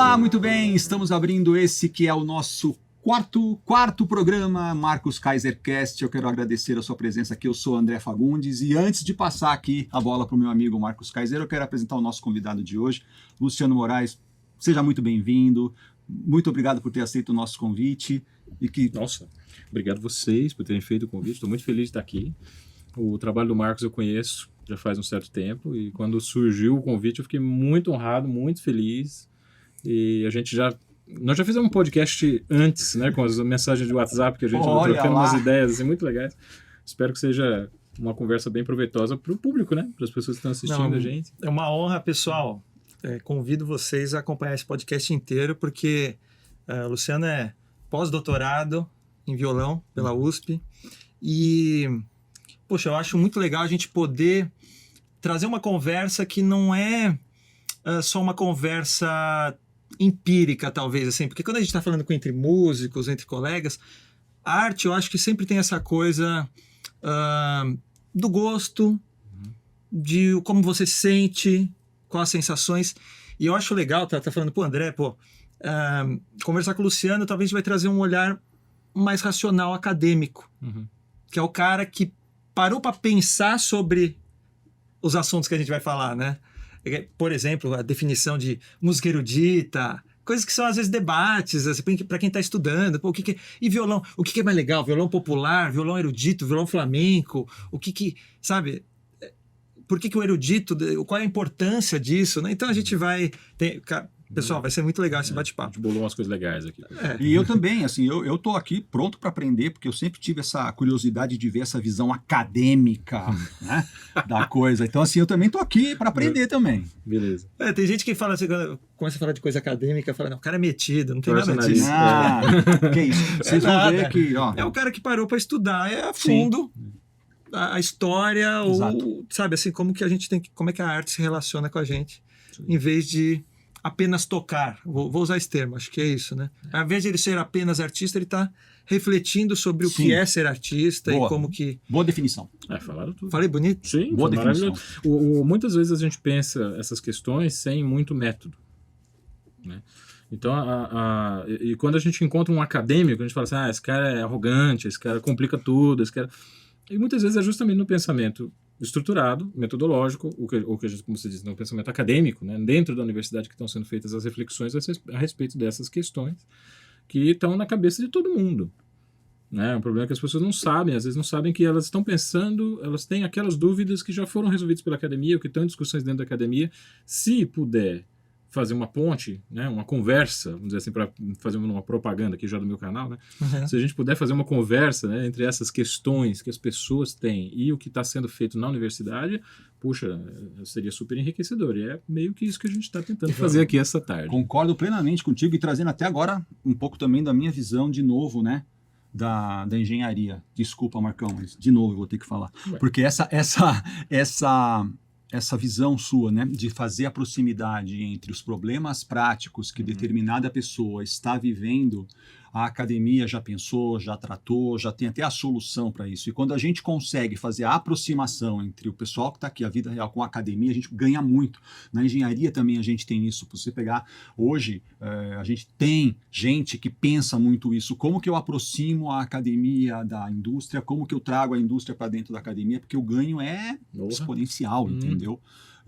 Olá, muito bem, estamos abrindo esse que é o nosso quarto programa, Marcos Kaisercast. Eu quero agradecer a sua presença aqui, eu sou André Fagundes, e antes de passar aqui a bola para o meu amigo Marcos Kaiser, eu quero apresentar o nosso convidado de hoje, Luciano Moraes. Seja muito bem-vindo, muito obrigado por ter aceito o nosso convite. Nossa, obrigado vocês por terem feito o convite, estou muito feliz de estar aqui. O trabalho do Marcos eu conheço já faz um certo tempo, e quando surgiu o convite eu fiquei muito honrado, muito feliz, e nós já fizemos um podcast antes, né, com as mensagens de WhatsApp que a gente trocando umas ideias assim, muito legais. Espero que seja uma conversa bem proveitosa para o público, né, para as pessoas que estão assistindo a gente. É uma honra, pessoal. Convido vocês a acompanhar esse podcast inteiro, porque o Luciano é pós-doutorado em violão pela USP, e, poxa, eu acho muito legal a gente poder trazer uma conversa que não é só uma conversa empírica, talvez, assim, porque quando a gente está falando entre músicos, entre colegas, a arte, eu acho que sempre tem essa coisa do gosto, de como você se sente, quais as sensações, e eu acho legal, tá falando, André, conversar com o Luciano talvez vai trazer um olhar mais racional, acadêmico, que é o cara que parou para pensar sobre os assuntos que a gente vai falar, né? Por exemplo, a definição de música erudita, coisas que são às vezes debates, assim, para quem está estudando, e violão, o que é mais legal? Violão popular, violão erudito, violão flamenco, sabe? Por que o erudito, qual é a importância disso, né? Então a gente vai... Pessoal, vai ser muito legal esse bate-papo. A gente bolou umas coisas legais aqui. E eu também, assim, eu tô aqui pronto para aprender, porque eu sempre tive essa curiosidade de ver essa visão acadêmica, né, da coisa. Então, assim, eu também tô aqui para aprender também. Beleza. Tem gente que fala assim, quando começa a falar de coisa acadêmica, fala, não, o cara é metido, não tem nada disso. Que isso? Vocês vão ver que, ó... É o cara que parou para estudar a fundo a história, sabe, assim, como é que a arte se relaciona com a gente, em vez de apenas tocar. Vou usar esse termo, acho que é isso, né? Ao invés de ele ser apenas artista, ele está refletindo sobre o que é ser artista. Boa. E como que... Boa definição. Falaram tudo. Falei bonito? Sim, boa definição. Muitas vezes a gente pensa essas questões sem muito método, né? Então, e quando a gente encontra um acadêmico, a gente fala assim, esse cara é arrogante, esse cara complica tudo, esse cara... E muitas vezes é justamente no pensamento estruturado, metodológico, ou que a gente, como você disse, no pensamento acadêmico, né, dentro da universidade, que estão sendo feitas as reflexões a respeito dessas questões que estão na cabeça de todo mundo, né? O problema é que as pessoas não sabem, às vezes não sabem que elas estão pensando, elas têm aquelas dúvidas que já foram resolvidas pela academia, ou que estão em discussões dentro da academia. Se puder fazer uma ponte, né, uma conversa, vamos dizer assim, para fazer uma propaganda aqui já do meu canal, né? Se a gente puder fazer uma conversa, né, entre essas questões que as pessoas têm e o que está sendo feito na universidade, puxa, seria super enriquecedor. E é meio que isso que a gente está tentando fazer aqui essa tarde. Concordo plenamente contigo, e trazendo até agora um pouco também da minha visão de novo, né, da engenharia. Desculpa, Marcão, mas de novo eu vou ter que falar. Porque essa visão sua, né, de fazer a proximidade entre os problemas práticos que determinada pessoa está vivendo, a academia já pensou, já tratou, já tem até a solução para isso. E quando a gente consegue fazer a aproximação entre o pessoal que está aqui, a vida real, com a academia, a gente ganha muito. Na engenharia também a gente tem isso. Para você pegar, hoje, a gente tem gente que pensa muito isso. Como que eu aproximo a academia da indústria? Como que eu trago a indústria para dentro da academia? Porque o ganho é exponencial, entendeu?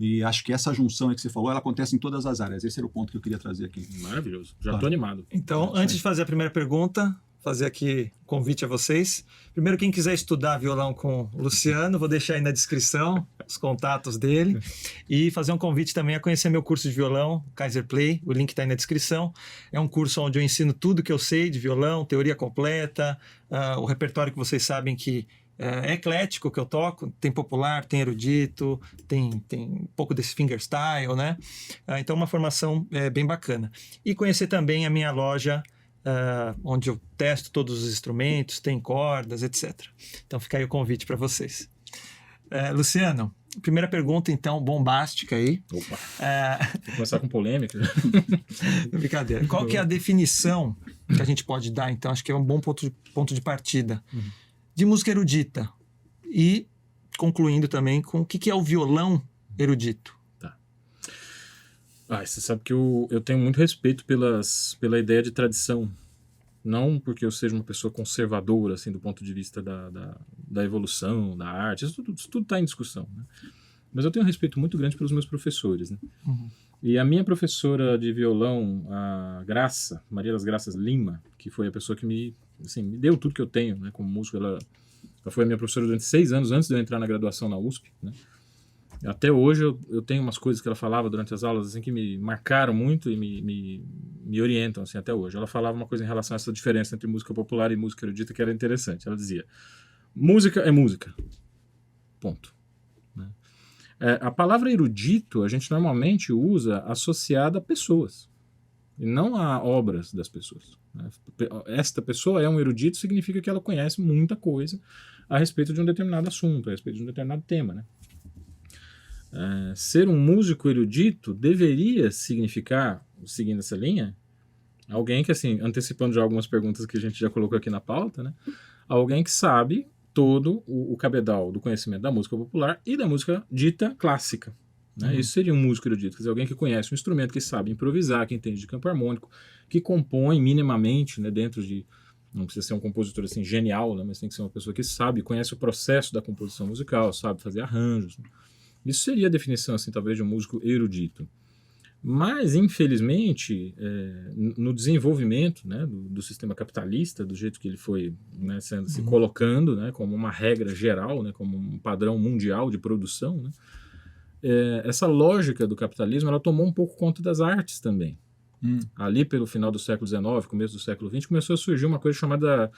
E acho que essa junção aí que você falou, ela acontece em todas as áreas. Esse era o ponto que eu queria trazer aqui. Maravilhoso. Já estou animado. Então, antes de fazer a primeira pergunta, fazer aqui um convite a vocês. Primeiro, quem quiser estudar violão com o Luciano, vou deixar aí na descrição os contatos dele. E fazer um convite também a conhecer meu curso de violão, Kaiser Play. O link está aí na descrição. É um curso onde eu ensino tudo que eu sei de violão, teoria completa, o repertório que vocês sabem que é eclético que eu toco, tem popular, tem erudito, tem um pouco desse fingerstyle, né? Então, uma formação bem bacana. E conhecer também a minha loja, onde eu testo todos os instrumentos, tem cordas, etc. Então, fica aí o convite para vocês. Luciano, primeira pergunta, então, bombástica aí. Opa! Vou começar com polêmica. Brincadeira. Qual que é a definição que a gente pode dar, então? Acho que é um bom ponto de partida. De música erudita, e concluindo também com o que é o violão erudito. Tá. Você sabe que eu tenho muito respeito pela ideia de tradição. Não porque eu seja uma pessoa conservadora, assim, do ponto de vista da evolução, da arte. Isso tudo está em discussão, né? Mas eu tenho um respeito muito grande pelos meus professores, né? Uhum. E a minha professora de violão, a Maria das Graças Lima, que foi a pessoa que me deu tudo que eu tenho, né, como músico, ela foi a minha professora durante 6 anos antes de eu entrar na graduação na USP, né? Até hoje eu tenho umas coisas que ela falava durante as aulas assim, que me marcaram muito e me orientam assim, até hoje. Ela falava uma coisa em relação a essa diferença entre música popular e música erudita que era interessante. Ela dizia, música é música, ponto. Né? A palavra erudito a gente normalmente usa associada a pessoas e não a obras das pessoas. Né? Esta pessoa é um erudito significa que ela conhece muita coisa a respeito de um determinado assunto, a respeito de um determinado tema, né? Ser um músico erudito deveria significar, seguindo essa linha, alguém que, assim, antecipando já algumas perguntas que a gente já colocou aqui na pauta, né? Alguém que sabe todo o cabedal do conhecimento da música popular e da música dita clássica. Né? Isso seria um músico erudito, quer dizer, alguém que conhece um instrumento, que sabe improvisar, que entende de campo harmônico, que compõe minimamente, né, dentro de... Não precisa ser um compositor assim genial, né, mas tem que ser uma pessoa que sabe, conhece o processo da composição musical, sabe fazer arranjos, né? Isso seria a definição, assim, talvez, de um músico erudito. Mas, infelizmente, no desenvolvimento, né, do sistema capitalista, do jeito que ele foi, né, se colocando, né, como uma regra geral, né, como um padrão mundial de produção, né, essa lógica do capitalismo ela tomou um pouco conta das artes também. Ali pelo final do século XIX, começo do século XX, começou a surgir uma coisa chamada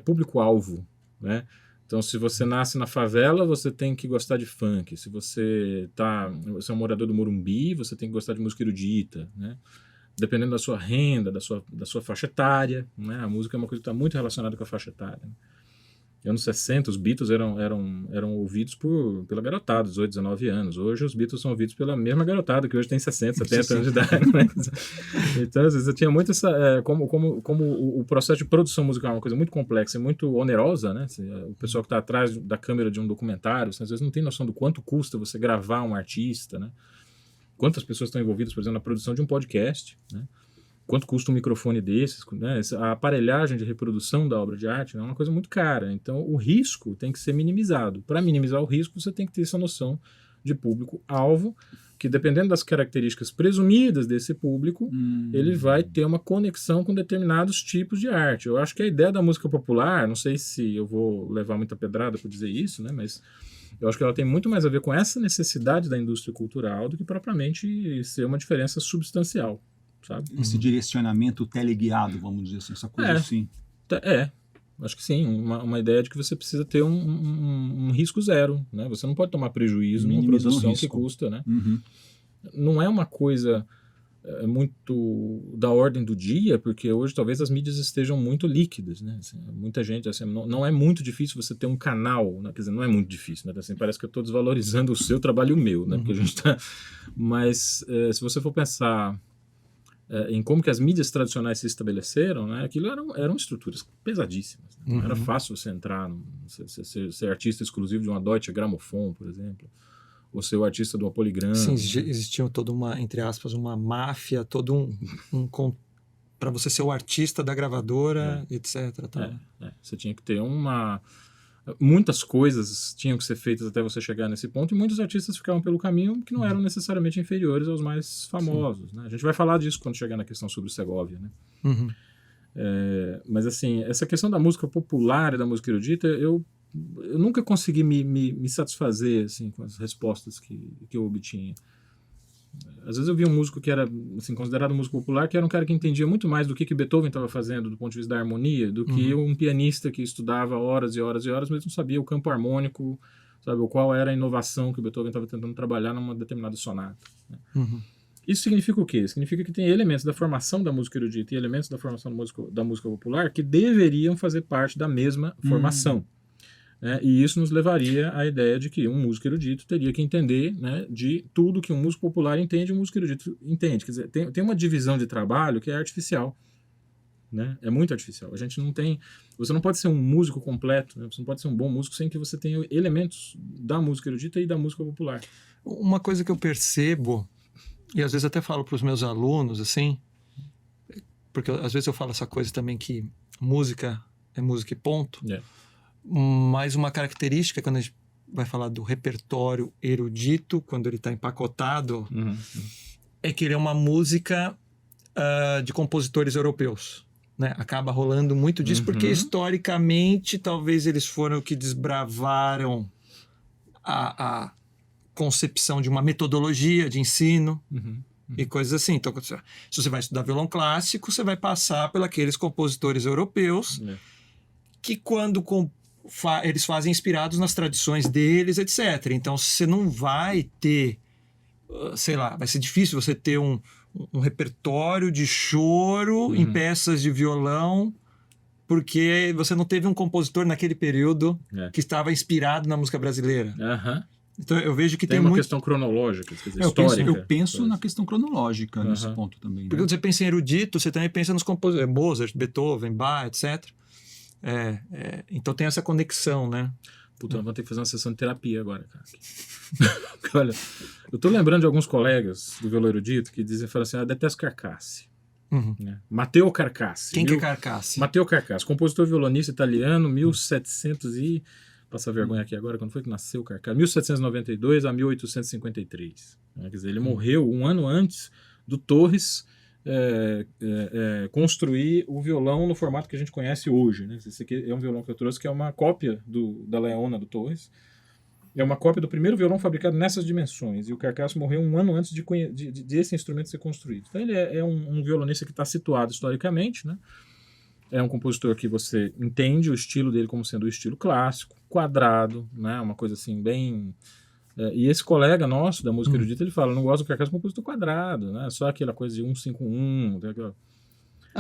público-alvo, né? Então, se você nasce na favela, você tem que gostar de funk. Se você é um morador do Morumbi, você tem que gostar de música erudita, né? Dependendo da sua renda, da sua faixa etária, né? A música é uma coisa que está muito relacionada com a faixa etária, né? Anos 60, os Beatles eram ouvidos pela garotada, 18, 19 anos. Hoje os Beatles são ouvidos pela mesma garotada, que hoje tem 60, 70 anos de idade. Então, às vezes, eu tinha muito essa... Como o processo de produção musical é uma coisa muito complexa e muito onerosa, né? O pessoal que está atrás da câmera de um documentário, às vezes não tem noção do quanto custa você gravar um artista, né? Quantas pessoas estão envolvidas, por exemplo, na produção de um podcast, né? Quanto custa um microfone desses, né? A aparelhagem de reprodução da obra de arte, né, é uma coisa muito cara. Então, o risco tem que ser minimizado. Para minimizar o risco, você tem que ter essa noção de público-alvo, que dependendo das características presumidas desse público, ele vai ter uma conexão com determinados tipos de arte. Eu acho que a ideia da música popular, não sei se eu vou levar muita pedrada por dizer isso, né, mas eu acho que ela tem muito mais a ver com essa necessidade da indústria cultural do que propriamente ser uma diferença substancial. Sabe? Esse direcionamento teleguiado, vamos dizer assim, essa coisa assim. Acho que sim, uma ideia de que você precisa ter um risco zero, né? Você não pode tomar prejuízo numa produção que custa, né? Não é uma coisa muito da ordem do dia, porque hoje talvez as mídias estejam muito líquidas, né? Assim, muita gente, assim, não é muito difícil você ter um canal, né? Quer dizer, não é muito difícil, né? Assim, parece que eu estou desvalorizando o seu trabalho e o meu, né? Porque a gente tá... Mas se você for pensar em como que as mídias tradicionais se estabeleceram, né, aquilo eram estruturas pesadíssimas. Né? Não era fácil você entrar, ser artista exclusivo de uma Deutsche Grammophon, por exemplo, ou ser o artista do Polygram. Sim, existia toda uma, entre aspas, uma máfia, todo para você ser o artista da gravadora, etc. Tá? Você tinha que ter muitas coisas tinham que ser feitas até você chegar nesse ponto, e muitos artistas ficavam pelo caminho que não eram necessariamente inferiores aos mais famosos, né? A gente vai falar disso quando chegar na questão sobre o Segovia, né? Mas assim, essa questão da música popular e da música erudita, eu nunca consegui me satisfazer assim, com as respostas que eu obtinha. Às vezes eu via um músico que era assim, considerado um músico popular, que era um cara que entendia muito mais do que Beethoven estava fazendo do ponto de vista da harmonia, do que um pianista que estudava horas e horas e horas, mas não sabia o campo harmônico, sabe, qual era a inovação que o Beethoven estava tentando trabalhar numa determinada sonata. Né? Isso significa o quê? Significa que tem elementos da formação da música erudita e elementos da formação da música popular que deveriam fazer parte da mesma formação. E isso nos levaria à ideia de que um músico erudito teria que entender, né, de tudo que um músico popular entende, um músico erudito entende. Quer dizer, tem uma divisão de trabalho que é artificial. Né? É muito artificial. A gente não tem... Você não pode ser um músico completo, né? Você não pode ser um bom músico sem que você tenha elementos da música erudita e da música popular. Uma coisa que eu percebo E às vezes até falo para os meus alunos, assim, porque às vezes eu falo essa coisa também que música é música e ponto, mas uma característica quando a gente vai falar do repertório erudito, quando ele está empacotado, é que ele é uma música de compositores europeus. Né? Acaba rolando muito disso, porque historicamente talvez eles foram que desbravaram a concepção de uma metodologia de ensino e coisas assim. Então, se você vai estudar violão clássico, você vai passar por aqueles compositores europeus que quando eles fazem inspirados nas tradições deles, etc. Então, você não vai ter, sei lá, vai ser difícil você ter um repertório de choro em peças de violão, porque você não teve um compositor naquele período que estava inspirado na música brasileira. Então eu vejo que tem uma muito... questão cronológica, quer dizer, histórica. Eu penso na questão cronológica nesse ponto também. Né? Porque quando você pensa em erudito, você também pensa nos compositores, Mozart, Beethoven, Bach, etc. Então tem essa conexão, né? Puta, nós vamos ter que fazer uma sessão de terapia agora, cara. Olha, eu tô lembrando de alguns colegas do violão erudito que falam assim, detesto Carcassi. Né? Matteo Carcassi. Quem que é Carcassi? Matteo Carcassi, compositor violonista italiano, 1700 e... Passa vergonha aqui agora, quando foi que nasceu o Carcassi? 1792 a 1853. Quer dizer, ele morreu um ano antes do Torres construir o violão no formato que a gente conhece hoje. Né? Esse aqui é um violão que eu trouxe, que é uma cópia da Leona do Torres. É uma cópia do primeiro violão fabricado nessas dimensões. E o Carcassi morreu um ano antes de esse instrumento ser construído. Então ele é um violonista que está situado historicamente, né? É um compositor que você entende o estilo dele como sendo o estilo clássico, quadrado, né? Uma coisa assim bem... e esse colega nosso da música erudita, ele fala, eu não gosto do Carcassi como compositor quadrado, né? Só aquela coisa de 151...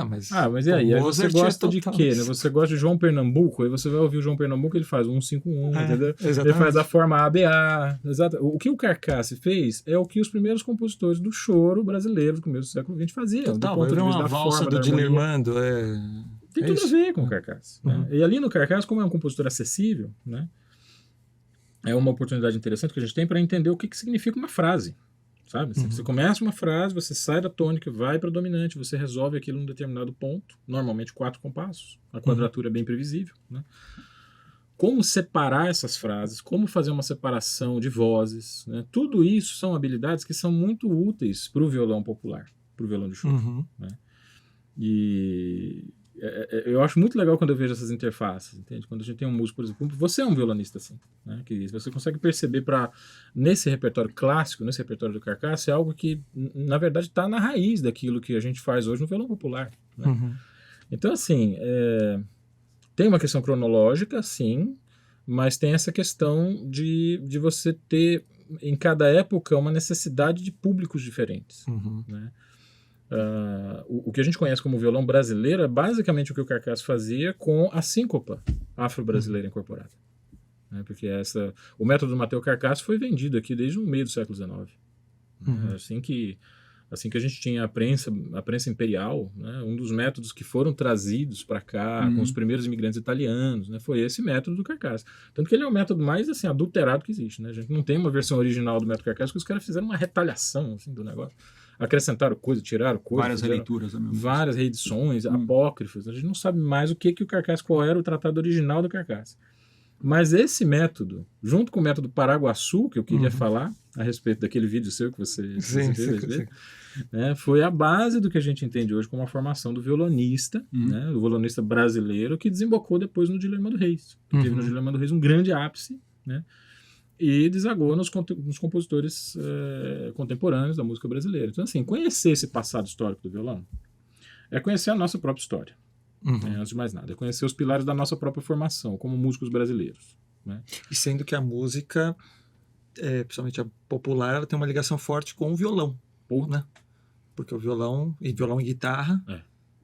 mas e aí? Aí você gosta de quê? Né? Você gosta de João Pernambuco, aí você vai ouvir o João Pernambuco, ele faz 151, entendeu? Exatamente. Ele faz a forma ABA. Exato. O que o Carcassi fez é o que os primeiros compositores do choro brasileiro do começo do século XX faziam. Total, do ponto de vista uma valsa do Dilermando. Tem tudo a ver com o Carcassi. Né? E ali no Carcassi, como é um compositor acessível, né? É uma oportunidade interessante que a gente tem para entender o que significa uma frase. Sabe? Você começa uma frase, você sai da tônica, vai para a dominante, você resolve aquilo num determinado ponto, normalmente 4 compassos, a quadratura é bem previsível. Né? Como separar essas frases, como fazer uma separação de vozes, né? Tudo isso são habilidades que são muito úteis para o violão popular, para o violão de choro. Né? E eu acho muito legal quando eu vejo essas interfaces, entende? Quando a gente tem um músico, por exemplo, você é um violonista assim, né? Que você consegue perceber nesse repertório clássico, nesse repertório do Carcassi, é algo que, na verdade, está na raiz daquilo que a gente faz hoje no violão popular. Né? Então, assim, tem uma questão cronológica, sim, mas tem essa questão de você ter, em cada época, uma necessidade de públicos diferentes, né? O que a gente conhece como violão brasileiro é basicamente o que o Carcassi fazia com a síncopa afro-brasileira incorporada. Né? Porque o método do Matteo Carcassi foi vendido aqui desde o meio do século XIX. Assim que a gente tinha a prensa imperial, né? Um dos métodos que foram trazidos para cá com os primeiros imigrantes italianos, né? Foi esse método do Carcassi. Tanto que ele é o método mais assim, adulterado que existe. Né? A gente não tem uma versão original do método Carcassi, porque os caras fizeram uma retaliação assim, do negócio. Acrescentaram coisa, tiraram coisa. Várias releituras. Várias reedições, apócrifas. A gente não sabe mais o que o Carcassi, qual era o tratado original do Carcassi. Mas esse método, junto com o método Paraguaçu, que eu queria falar a respeito daquele vídeo seu que você fez, né, foi a base do que a gente entende hoje como a formação do violonista, né, do violonista brasileiro, que desembocou depois no Dilermando Reis. Teve no Dilermando Reis um grande ápice, né? E desagou nos compositores contemporâneos da música brasileira. Então, assim, conhecer esse passado histórico do violão é conhecer a nossa própria história, antes de mais nada. É conhecer os pilares da nossa própria formação, como músicos brasileiros. Né? E sendo que a música, principalmente a popular, ela tem uma ligação forte com o violão, né? Porque o violão e guitarra...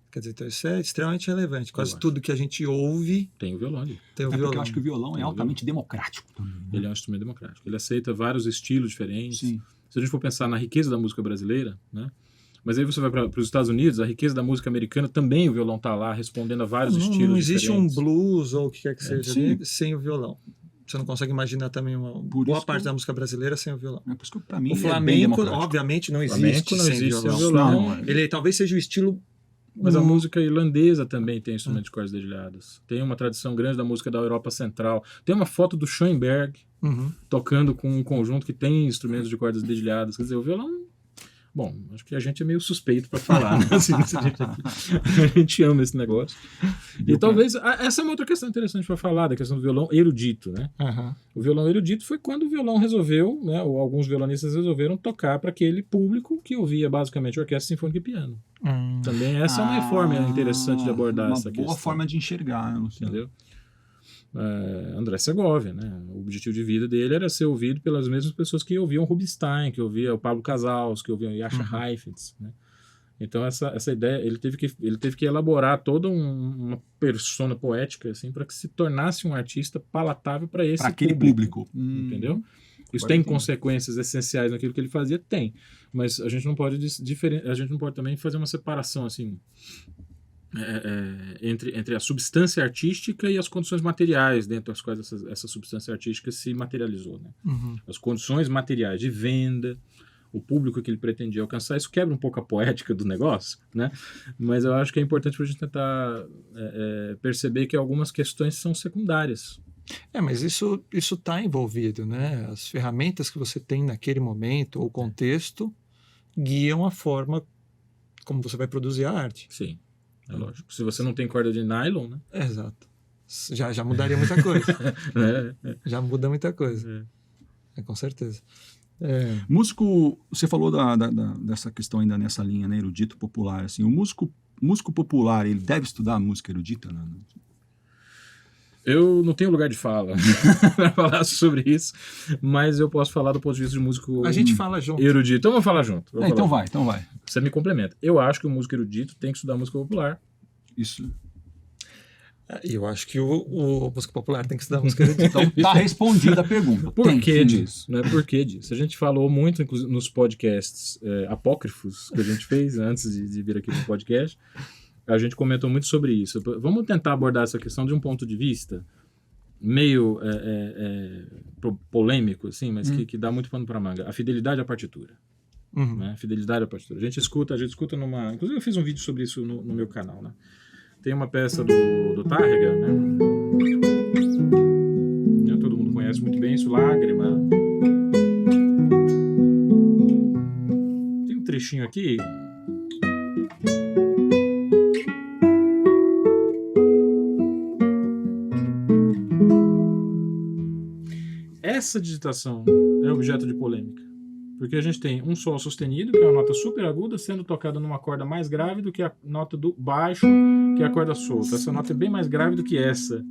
Quer dizer, então isso é extremamente relevante. Quase tudo que a gente ouve... Tem o violão ali. Tem o violão. Porque eu acho que o violão é altamente democrático também. Né? Ele é um instrumento democrático. Ele aceita vários estilos diferentes. Sim. Se a gente for pensar na riqueza da música brasileira, né? Mas aí você vai para os Estados Unidos, a riqueza da música americana também, o violão está lá respondendo a vários estilos Não existe diferentes. um blues ou o que quer que seja ali, sem o violão. Você não consegue imaginar também uma boa parte da música brasileira sem o violão. É por isso que para mim O ele é bem flamenco, democrático. obviamente, não existe, Flamenco não sem, existe violão. sem violão. Não, Ele talvez seja o estilo... Mas a música irlandesa também tem instrumentos de cordas dedilhadas. Tem uma tradição grande da música da Europa Central. Tem uma foto do Schoenberg tocando com um conjunto que tem instrumentos de cordas dedilhadas. Quer dizer, o violão... Bom, acho que a gente é meio suspeito para falar, né? Assim, a gente ama esse negócio. E talvez... Essa é uma outra questão interessante para falar, da questão do violão erudito, né? O violão erudito foi quando o violão resolveu, né, ou alguns violonistas resolveram tocar para aquele público que ouvia basicamente orquestra sinfônica e piano. Também essa é uma forma interessante de abordar essa questão. Uma boa forma de enxergar, não sei. Entendeu? André Segovia, né? O objetivo de vida dele era ser ouvido pelas mesmas pessoas que ouviam Rubinstein, que ouviam o Pablo Casals, que ouviam Jascha Heifetz, né? Então essa ideia, ele teve que elaborar toda uma persona poética assim para que se tornasse um artista palatável para esse aquele público. Entendeu? Isso tem consequências essenciais naquilo que ele fazia, tem, mas a gente não pode a gente não pode também fazer uma separação assim entre a substância artística e as condições materiais dentro das quais essa substância artística se materializou, né? As condições materiais de venda, o público que ele pretendia alcançar, isso quebra um pouco a poética do negócio, né? Mas eu acho que é importante para a gente tentar perceber que algumas questões são secundárias. Mas isso está envolvido, né? As ferramentas que você tem naquele momento, ou contexto, guiam a forma como você vai produzir a arte. Sim, é lógico. Se você não tem corda de nylon, né? Exato. Já mudaria muita coisa. Já muda muita coisa. Com certeza. Músico, você falou dessa questão ainda nessa linha, né, erudito popular, assim, o músico popular, ele deve estudar música erudita, né? Eu não tenho lugar de fala para falar sobre isso, mas eu posso falar do ponto de vista de músico a gente fala junto. Erudito. Então vamos falar junto. Então vai. Você me complementa. Eu acho que o músico erudito tem que estudar música popular. Isso. E eu acho que o músico popular tem que estudar música erudita. Então tá respondida a pergunta. Por que disso? Né? Por que disso? A gente falou muito, inclusive, nos podcasts apócrifos que a gente fez antes de vir aqui no podcast. A gente comentou muito sobre isso. Vamos tentar abordar essa questão de um ponto de vista meio polêmico, assim, mas que dá muito pano para manga. A fidelidade à partitura. Né? Fidelidade à partitura. A gente escuta numa... Inclusive eu fiz um vídeo sobre isso no meu canal, né? Tem uma peça do Tárrega, né? Todo mundo conhece muito bem isso, Lágrima. Tem um trechinho aqui... Essa digitação é objeto de polêmica, porque a gente tem um sol sustenido, que é uma nota super aguda, sendo tocada numa corda mais grave do que a nota do baixo, que é a corda solta. Essa nota é bem mais grave do que essa.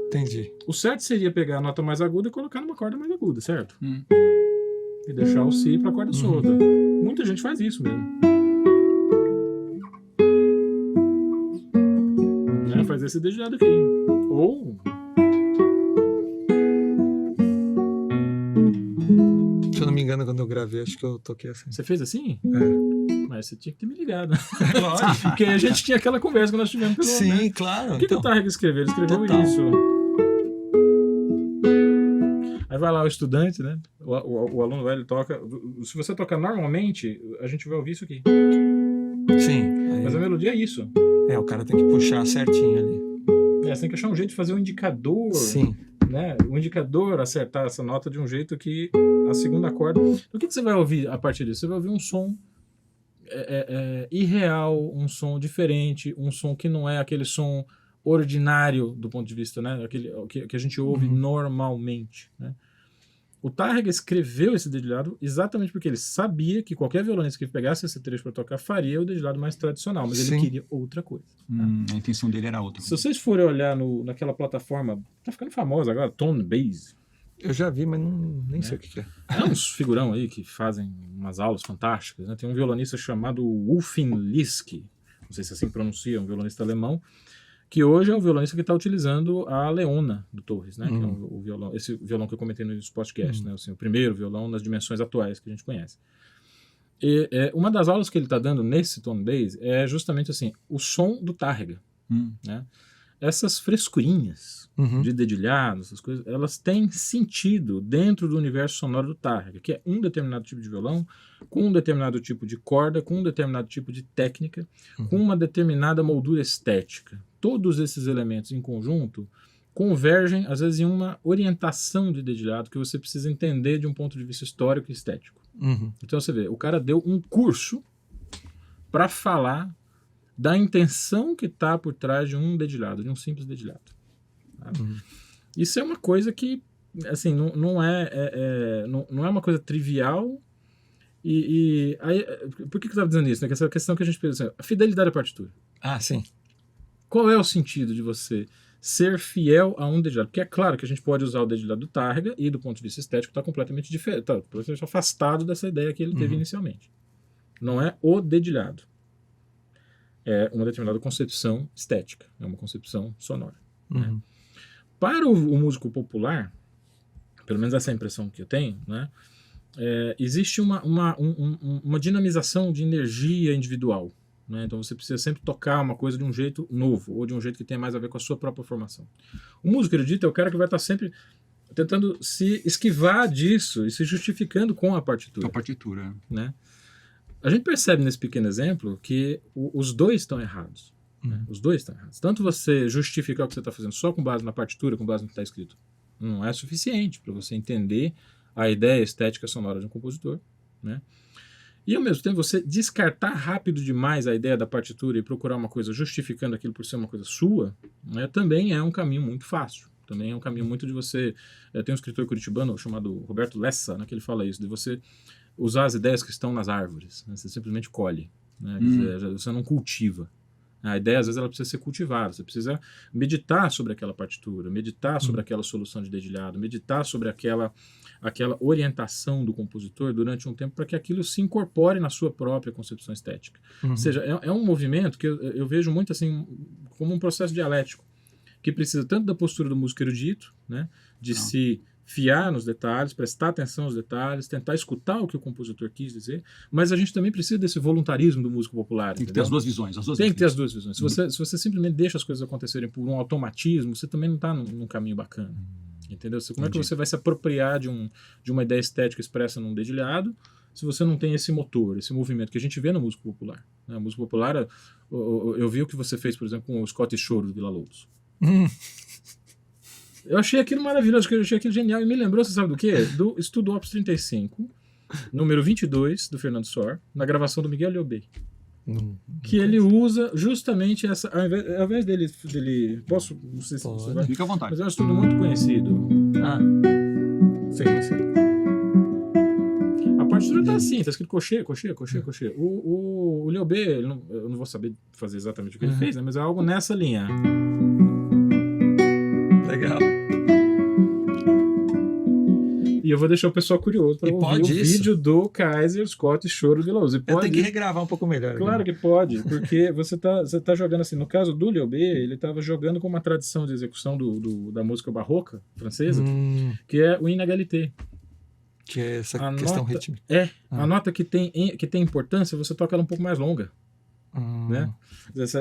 Entendi. O certo seria pegar a nota mais aguda e colocar numa corda mais aguda, certo? E deixar o si para a corda solta. Muita gente faz isso mesmo. Faz esse dedilhado aqui. Ou... Se eu não me engano, quando eu gravei, acho que eu toquei assim. Você fez assim? Mas você tinha que ter me ligado. Porque a gente tinha aquela conversa que nós tivemos pelo Sim, né? claro. O que o Tárrega escreveu? Ele escreveu isso. Aí vai lá o estudante, né? O aluno vai, ele toca. Se você tocar normalmente, a gente vai ouvir isso aqui. Sim. Mas a melodia é isso. O cara tem que puxar certinho ali. Você tem que achar um jeito de fazer um indicador. Sim. Né? O indicador acertar essa nota de um jeito que a segunda corda... O que você vai ouvir a partir disso? Você vai ouvir um som irreal, um som diferente, um som que não é aquele som ordinário do ponto de vista, né? Aquele que a gente ouve normalmente, né? O Tárrega escreveu esse dedilhado exatamente porque ele sabia que qualquer violonista que pegasse esse trecho para tocar faria o dedilhado mais tradicional, mas ele queria outra coisa. A intenção dele era outra. Se vocês forem olhar naquela plataforma, tá ficando famosa agora, Tone Base. Eu já vi, mas nem sei o que é. É uns figurão aí que fazem umas aulas fantásticas, né? Tem um violonista chamado Wolfing Liske, não sei se assim pronuncia, um violonista alemão, que hoje é o violonista que está utilizando a Leona do Torres, né? Que é o violão, esse violão que eu comentei no podcast, né? Assim, o primeiro violão nas dimensões atuais que a gente conhece. E uma das aulas que ele está dando nesse Tone Base é justamente assim, o som do Tárrega, né? essas frescurinhas de dedilhado, essas coisas, elas têm sentido dentro do universo sonoro do Tárrega, que é um determinado tipo de violão, com um determinado tipo de corda, com um determinado tipo de técnica, com uma determinada moldura estética. Todos esses elementos em conjunto convergem, às vezes, em uma orientação de dedilhado que você precisa entender de um ponto de vista histórico e estético. Então você vê, o cara deu um curso para falar da intenção que está por trás de um dedilhado, de um simples dedilhado. Isso é uma coisa que, assim, não é uma coisa trivial. Aí, por que eu estava dizendo isso? Né? Que essa questão que a gente pensa, a fidelidade à partitura. Ah, sim. Qual é o sentido de você ser fiel a um dedilhado? Porque é claro que a gente pode usar o dedilhado do Tárrega e, do ponto de vista estético, está completamente diferente, está completamente afastado dessa ideia que ele teve inicialmente. Não é o dedilhado. É uma determinada concepção estética, é uma concepção sonora. Né? Para o músico popular, pelo menos essa é a impressão que eu tenho, né? Existe uma dinamização de energia individual. Né? Então você precisa sempre tocar uma coisa de um jeito novo, ou de um jeito que tenha mais a ver com a sua própria formação. O músico erudito é o cara que vai estar sempre tentando se esquivar disso e se justificando com a partitura. Com a partitura. Né? A gente percebe nesse pequeno exemplo que os dois estão errados. Né? Os dois estão errados. Tanto você justificar o que você está fazendo só com base na partitura, com base no que está escrito, não é suficiente para você entender a ideia estética sonora de um compositor. Né? E, ao mesmo tempo, você descartar rápido demais a ideia da partitura e procurar uma coisa justificando aquilo por ser uma coisa sua, né, também é um caminho muito fácil. Também é um caminho muito de você... tem um escritor curitibano chamado Roberto Lessa, né, que ele fala isso, de você usar as ideias que estão nas árvores. Né, você simplesmente colhe. Né, você não cultiva. A ideia, às vezes, ela precisa ser cultivada. Você precisa meditar sobre aquela partitura, meditar sobre aquela solução de dedilhado, meditar sobre aquela orientação do compositor durante um tempo para que aquilo se incorpore na sua própria concepção estética. Ou seja, é um movimento que eu vejo muito assim como um processo dialético, que precisa tanto da postura do músico erudito, né, de se fiar nos detalhes, prestar atenção aos detalhes, tentar escutar o que o compositor quis dizer, mas a gente também precisa desse voluntarismo do músico popular. Tem que ter as duas visões. Tem que ter as duas visões. Se você simplesmente deixa as coisas acontecerem por um automatismo, você também não está num caminho bacana. Entendeu? Como é que você vai se apropriar de uma ideia estética expressa num dedilhado se você não tem esse motor, esse movimento que a gente vê no músico popular? Né? A música popular, eu vi o que você fez, por exemplo, com o Scott Choro do Villa-Lobos. Eu achei aquilo maravilhoso, eu achei aquilo genial. E me lembrou, você sabe do quê? Do Estudo Opus 35, número 22, do Fernando Sor, na gravação do Miguel Liobey. Que ele usa justamente essa... Ao invés dele posso... Não sei se você vai... Fica à vontade. Mas é um estudo muito conhecido. Sim. A partitura tá assim, tá escrito cochê. O Liobey, eu não vou saber fazer exatamente o que ele fez, né, mas é algo nessa linha. Legal. E eu vou deixar o pessoal curioso para ouvir o vídeo do Kaiser, Scott Choro de Villa-Lobos. Eu tenho que regravar um pouco melhor. Claro que pode, porque você tá jogando assim. No caso do Liobey, ele estava jogando com uma tradição de execução da música barroca francesa, que é o inégalité. Que é essa questão rítmica. A nota que tem importância, você toca ela um pouco mais longa. Né?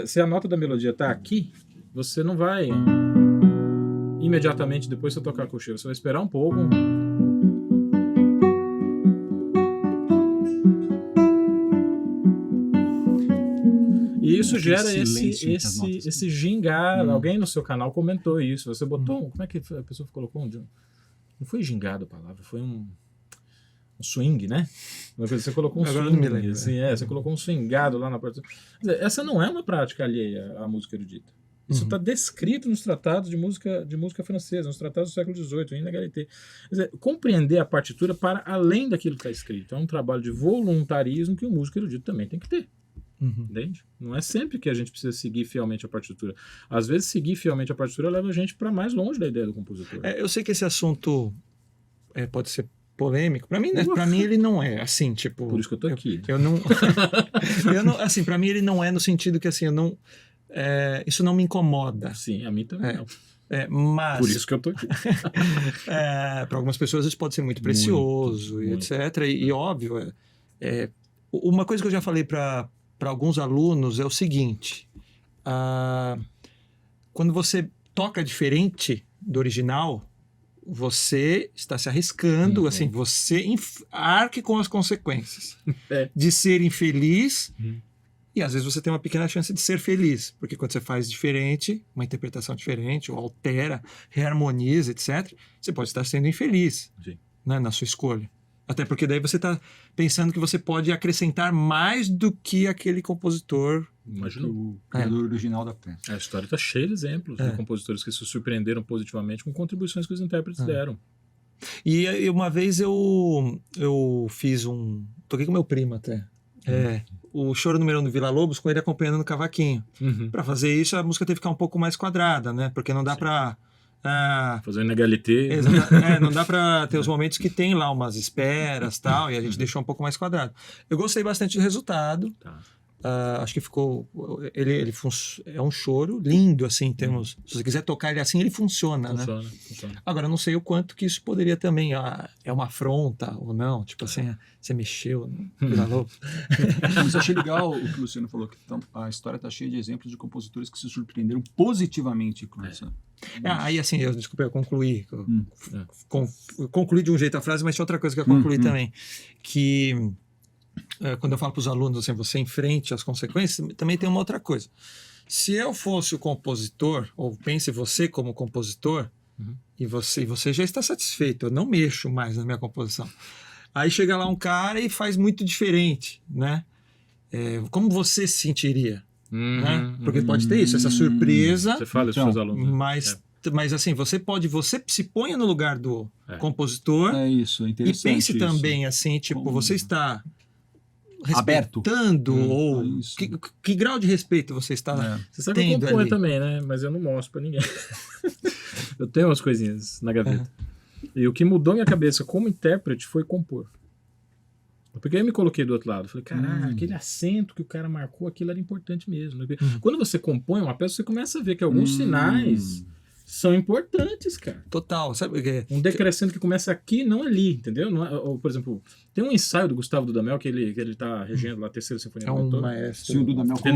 Se a nota da melodia está aqui, você não vai imediatamente depois você tocar a cochê. Você vai esperar um pouco. E isso gera esse gingado. Alguém no seu canal comentou isso. Você botou como é que a pessoa colocou não foi gingado a palavra, foi um swing, né? Você colocou um swing. Assim, você colocou um swingado lá na partitura. Essa não é uma prática alheia à música erudita. Isso está descrito nos tratados de música francesa, nos tratados do século XVIII, em inégalité. Quer dizer, compreender a partitura para além daquilo que está escrito. É um trabalho de voluntarismo que o músico erudito também tem que ter. Entende? Não é sempre que a gente precisa seguir fielmente a partitura. Às vezes, seguir fielmente a partitura leva a gente para mais longe da ideia do compositor. Eu sei que esse assunto pode ser polêmico. Para mim, né? Para mim ele não é assim, tipo. Por isso que eu tô aqui. Eu não, assim, para mim ele não é no sentido que assim, eu não. Isso não me incomoda. Sim, a mim também não. Mas, por isso que eu tô aqui. Para algumas pessoas isso pode ser muito precioso, e etc. E óbvio, uma coisa que eu já falei para alguns alunos é o seguinte: quando você toca diferente do original, você está se arriscando, assim, você arque com as consequências de ser infeliz e às vezes você tem uma pequena chance de ser feliz, porque quando você faz diferente, uma interpretação diferente, ou altera, reharmoniza, etc., você pode estar sendo infeliz, né, na sua escolha. Até porque daí você está pensando que você pode acrescentar mais do que aquele compositor. Imagina o criador original da peça. A história está cheia de exemplos de compositores que se surpreenderam positivamente com contribuições que os intérpretes deram. E uma vez eu fiz toquei com meu primo até. O Choro Número 1 do Vila Lobos, com ele acompanhando no cavaquinho. Para fazer isso, a música teve que ficar um pouco mais quadrada, né? Porque não dá para fazer um inegalité. Não dá para ter os momentos que tem lá umas esperas e tal, e a gente deixou um pouco mais quadrado. Eu gostei bastante do resultado. Acho que ficou... Ele é um choro lindo, assim, em termos... Se você quiser tocar ele assim, ele funciona, né? Funciona. Agora, eu não sei o quanto que isso poderia também... é uma afronta ou não? Tipo assim, você mexeu no Vila Lobos. Mas eu achei legal o que o Luciano falou, que a história está cheia de exemplos de compositores que se surpreenderam positivamente com essa... Aí assim, desculpa, eu concluí. Concluí de um jeito a frase, mas tinha outra coisa que eu concluí também. Que... quando eu falo para os alunos assim, você enfrente as consequências, também tem uma outra coisa. Se eu fosse o compositor, ou pense você como compositor, e você já está satisfeito, eu não mexo mais na minha composição. Aí chega lá um cara e faz muito diferente, né? Como você se sentiria? Né? Porque pode ter isso, essa surpresa. Você fala isso para os alunos. Mas assim, você se ponha no lugar do compositor. É isso, é interessante. E pense isso. também assim, tipo, você está aberto ou que grau de respeito você está Você sabe que eu componho também, né? Mas eu não mostro para ninguém. Eu tenho umas coisinhas na gaveta. E o que mudou minha cabeça como intérprete foi compor. Porque aí eu me coloquei do outro lado. Falei, caraca, aquele acento que o cara marcou, aquilo era importante mesmo. Quando você compõe uma peça, você começa a ver que alguns sinais são importantes, cara. Total. Sabe o que? Um decrescendo que começa aqui, não ali, entendeu? Não é, ou, por exemplo, tem um ensaio do Gustavo Dudamel que ele tá regendo lá a terceira sinfonia do Motor. Maestro. Sim, o Dudamel super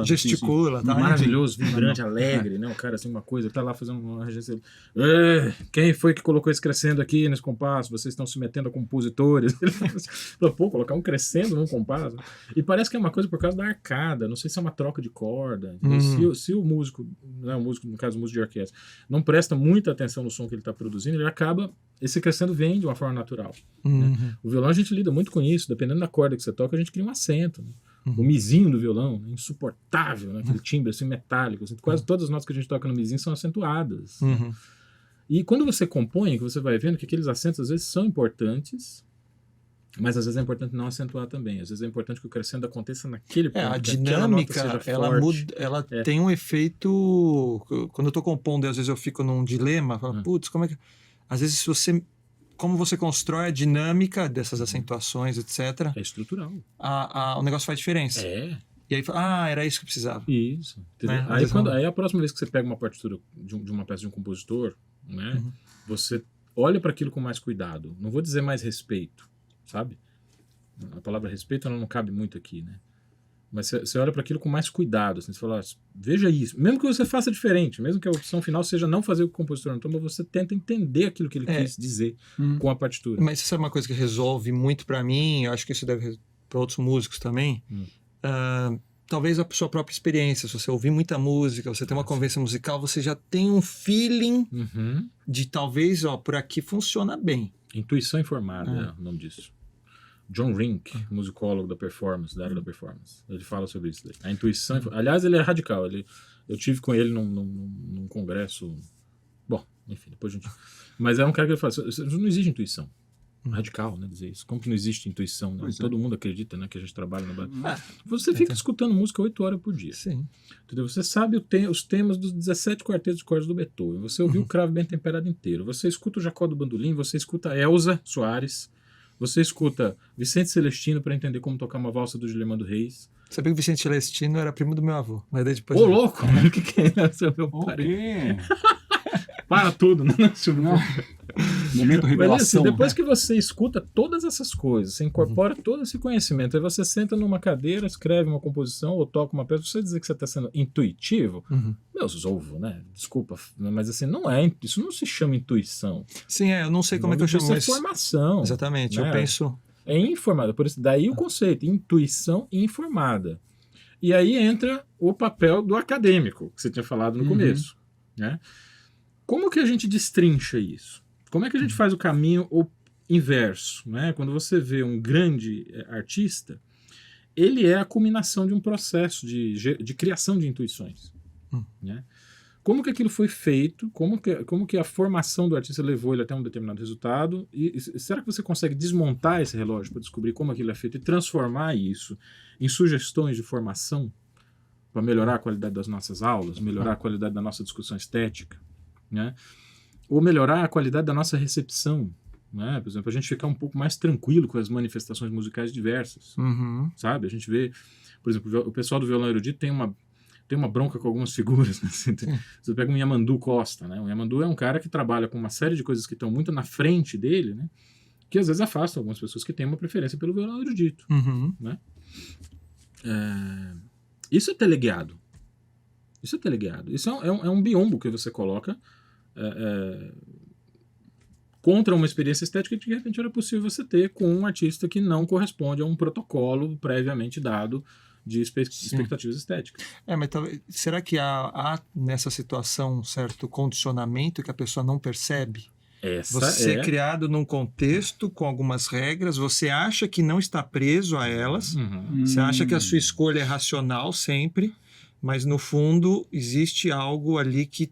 gesticula. Tá? Maravilhoso, vibrante, alegre, né? O cara assim, uma coisa, tá lá fazendo uma regência. Quem foi que colocou esse crescendo aqui nesse compasso? Vocês estão se metendo a compositores. Ele falou, pô, colocar um crescendo num compasso. E parece que é uma coisa por causa da arcada. Não sei se é uma troca de corda. Se o músico, não, o músico, no caso o músico de orquestra, não presta muita atenção no som que ele está produzindo, ele acaba, esse crescendo vem de uma forma natural. Né? O violão a gente lida muito com isso, dependendo da corda que você toca, a gente cria um acento. Né? O mizinho do violão, né? Insuportável, né? Aquele timbre assim, metálico. Assim, quase todas as notas que a gente toca no mizinho são acentuadas. Né? E quando você compõe, que você vai vendo que aqueles acentos às vezes são importantes, mas às vezes é importante não acentuar também. Às vezes é importante que o crescendo aconteça naquele ponto. A dinâmica, ela tem um efeito... Quando eu estou compondo, às vezes eu fico num dilema, falo, putz, como é que... Às vezes como você constrói a dinâmica dessas acentuações, etc. É estrutural. O negócio faz diferença. E aí fala, era isso que eu precisava. Isso. Né? Aí a próxima vez que você pega uma partitura de uma peça de um compositor, né, você olha para aquilo com mais cuidado. Não vou dizer mais respeito, sabe? A palavra respeito ela não cabe muito aqui, né? Mas você olha para aquilo com mais cuidado. Assim, você fala, veja isso. Mesmo que você faça diferente, mesmo que a opção final seja não fazer o que o compositor não toma, você tenta entender aquilo que ele quis dizer com a partitura. Mas isso é uma coisa que resolve muito para mim, eu acho que isso deve para outros músicos também. Talvez a sua própria experiência. Se você ouvir muita música, você tem uma convivência musical, você já tem um feeling de talvez, por aqui funciona bem. Intuição informada é o nome disso. John Rink, musicólogo da performance, da área da performance, ele fala sobre isso. A intuição... Aliás, ele é radical. Eu tive com ele num congresso... Bom, enfim, depois a gente... Mas é um cara que ele fala, não existe intuição. Radical, né, dizer isso. Como que não existe intuição? Né? Todo mundo acredita, né, que a gente trabalha na... Você fica escutando música 8 horas por dia. Sim. Entendeu? Você sabe os temas dos 17 quartetos de cordas do Beethoven. Você ouviu o Cravo Bem Temperado inteiro. Você escuta o Jacó do Bandolim, você escuta a Elza Soares, você escuta Vicente Celestino para entender como tocar uma valsa do Gilemando Reis. Sabia que o Vicente Celestino era primo do meu avô. Mas daí depois... Ô, louco! O que é? Seu meu parente. Para tudo, né? Momento Mas, revelação. assim, depois que você escuta todas essas coisas, você incorpora todo esse conhecimento, aí você senta numa cadeira, escreve uma composição ou toca uma peça, você dizer que você está sendo intuitivo, meus ovos, né? Desculpa, mas assim, não é, isso não se chama intuição. Sim, eu não sei como é que eu chamo, Isso é mas... formação. Exatamente, né? eu penso... É informada, por isso daí o conceito, intuição informada. E aí entra o papel do acadêmico, que você tinha falado no começo. Né? Como que a gente destrincha isso? Como é que a gente faz o caminho inverso? Né? Quando você vê um grande artista, ele é a culminação de um processo de criação de intuições. Né? Como que aquilo foi feito? Como que a formação do artista levou ele até um determinado resultado? E será que você consegue desmontar esse relógio para descobrir como aquilo é feito e transformar isso em sugestões de formação para melhorar a qualidade das nossas aulas, melhorar a qualidade da nossa discussão estética, né? Ou melhorar a qualidade da nossa recepção, né? Por exemplo, a gente ficar um pouco mais tranquilo com as manifestações musicais diversas, sabe? A gente vê, por exemplo, o pessoal do violão erudito tem uma bronca com algumas figuras. Assim. Você pega o Yamandu Costa, né? O Yamandu é um cara que trabalha com uma série de coisas que estão muito na frente dele, né? Que às vezes afastam algumas pessoas que têm uma preferência pelo violão erudito. Né? Isso é teleguiado. Isso é um biombo que você coloca contra uma experiência estética que de repente era possível você ter com um artista que não corresponde a um protocolo previamente dado de expectativas estéticas. Mas talvez, será que há nessa situação um certo condicionamento que a pessoa não percebe? Você é criado num contexto com algumas regras, você acha que não está preso a elas, você acha que a sua escolha é racional sempre, mas no fundo existe algo ali que...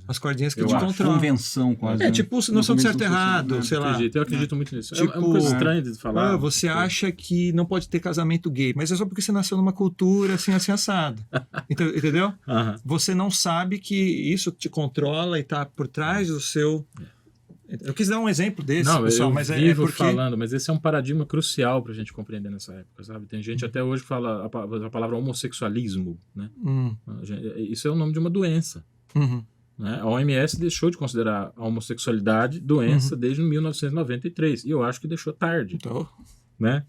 As cordinhas que te controlam. Convenção quase. Tipo noção de certo e errado, sei lá. Eu acredito muito nisso. Tipo, é uma coisa estranha de falar. Você acha que não pode ter casamento gay, mas é só porque você nasceu numa cultura assim assado. Entendeu? Você não sabe que isso te controla e está por trás do seu... Eu quis dar um exemplo desse, pessoal, mas é porque... falando, mas esse é um paradigma crucial para a gente compreender nessa época, sabe? Tem gente até hoje que fala a palavra homossexualismo, né? Isso é o nome de uma doença. Né? A OMS deixou de considerar a homossexualidade doença desde 1993, e eu acho que deixou tarde. Né?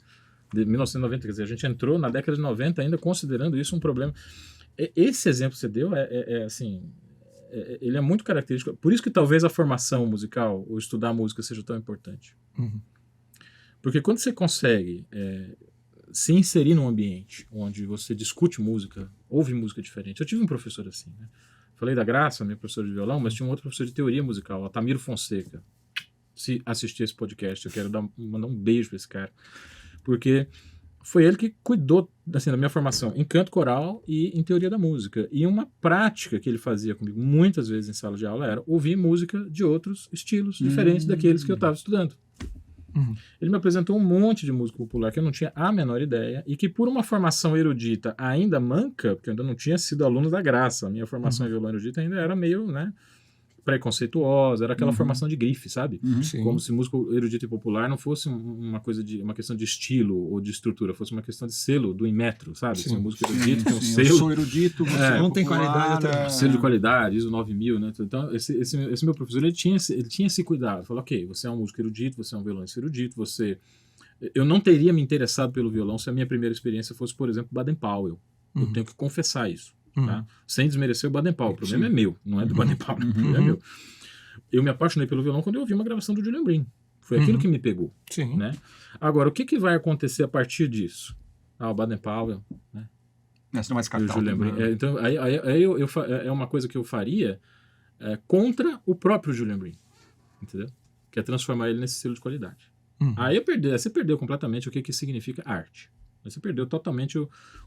De 1990, quer dizer, a gente entrou na década de 90 ainda considerando isso um problema. Esse exemplo que você deu ele é muito característico, por isso que talvez a formação musical, ou estudar música, seja tão importante. Porque quando você consegue se inserir num ambiente onde você discute música, ouve música diferente. Eu tive um professor assim, né? Falei da Graça, minha professora de violão, mas tinha um outro professor de teoria musical, o Altamiro Fonseca. Se assistir esse podcast, eu quero mandar um beijo para esse cara. Porque foi ele que cuidou assim, da minha formação em canto coral e em teoria da música. E uma prática que ele fazia comigo muitas vezes em sala de aula era ouvir música de outros estilos diferentes daqueles que eu estava estudando. Ele me apresentou um monte de música popular que eu não tinha a menor ideia e que por uma formação erudita ainda manca, porque eu ainda não tinha sido aluno da Graça, a minha formação em violão erudita ainda era meio, né, preconceituosa, era aquela formação de grife, sabe? Como se música erudita e popular não fosse uma questão de estilo ou de estrutura, fosse uma questão de selo do Inmetro, sabe? Se música erudita tem um selo. Eu sou erudito, você não tem qualidade. Selo de qualidade, ISO 9000, né? Então, esse meu professor, ele tinha esse cuidado. Ele falou, ok, você é um músico erudito, você é um violonista erudito, eu não teria me interessado pelo violão se a minha primeira experiência fosse, por exemplo, Baden-Powell. Eu tenho que confessar isso. Tá? Sem desmerecer o Baden-Powell. O problema é meu, não é do Baden-Powell. O problema é meu. Eu me apaixonei pelo violão quando eu ouvi uma gravação do Julian Bream. Foi aquilo que me pegou. Né? Agora, o que vai acontecer a partir disso? O Baden-Powell, né? Essa não é mais capital. Então, aí é uma coisa que eu faria contra o próprio Julian Bream. Entendeu? Que é transformar ele nesse selo de qualidade. Aí você perdeu completamente o que significa arte. Você perdeu totalmente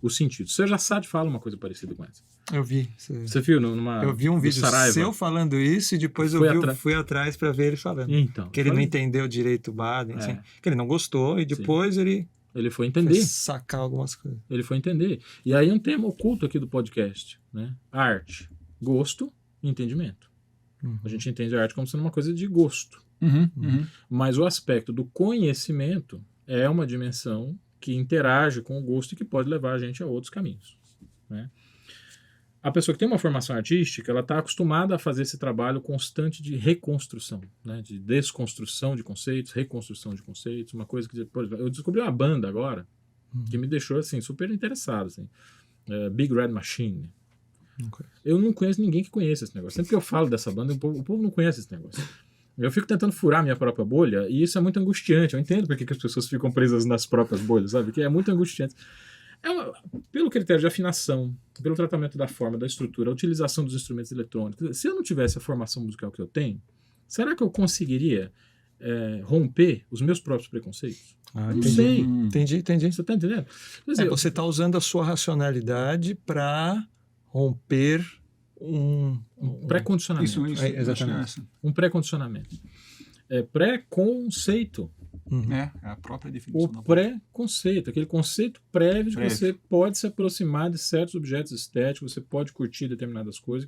o sentido. Seja Assad fala uma coisa parecida com essa. Eu vi. Você viu? Eu vi um vídeo seu falando isso e depois eu fui atrás para ver ele falando. Então, que ele não entendeu direito o Baden, assim, que ele não gostou e depois ele foi entender. Sacar algumas coisas. Ele foi entender. E aí um tema oculto aqui do podcast, né? Arte, gosto e entendimento. A gente entende a arte como sendo uma coisa de gosto. Mas o aspecto do conhecimento é uma dimensão que interage com o gosto e que pode levar a gente a outros caminhos. Né? A pessoa que tem uma formação artística, ela está acostumada a fazer esse trabalho constante de reconstrução, né? De desconstrução de conceitos, reconstrução de conceitos, uma coisa que, por exemplo, eu descobri uma banda agora que me deixou assim super interessado, assim, Big Red Machine. Eu não conheço ninguém que conheça esse negócio. Sempre que eu falo dessa banda, o povo não conhece esse negócio. Eu fico tentando furar minha própria bolha e isso é muito angustiante. Eu entendo porque que as pessoas ficam presas nas próprias bolhas, sabe? Que é muito angustiante. Pelo critério de afinação, pelo tratamento da forma, da estrutura, a utilização dos instrumentos eletrônicos. Se eu não tivesse a formação musical que eu tenho, será que eu conseguiria romper os meus próprios preconceitos? Não sei. Entendi. Você está entendendo? Quer dizer, Você está usando a sua racionalidade para romper um pré-condicionamento. Isso, exatamente. Um pré-condicionamento. Pré-conceito. É a própria definição. O pré-conceito, aquele conceito prévio de que você pode se aproximar de certos objetos estéticos, você pode curtir determinadas coisas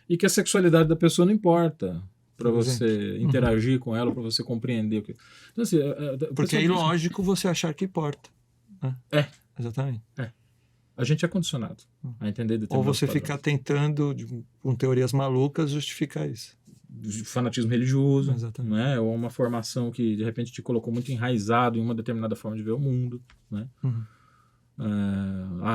e que a sexualidade da pessoa não importa para você interagir com ela, para você compreender o que. Então, assim, porque é ilógico você achar que importa. Né? Exatamente. A gente é condicionado a entender determinados Ou você padrões. ficar tentando, com teorias malucas, justificar isso. Fanatismo religioso, Exatamente. né? Ou uma formação que de repente te colocou muito enraizado em uma determinada forma de ver o mundo, né?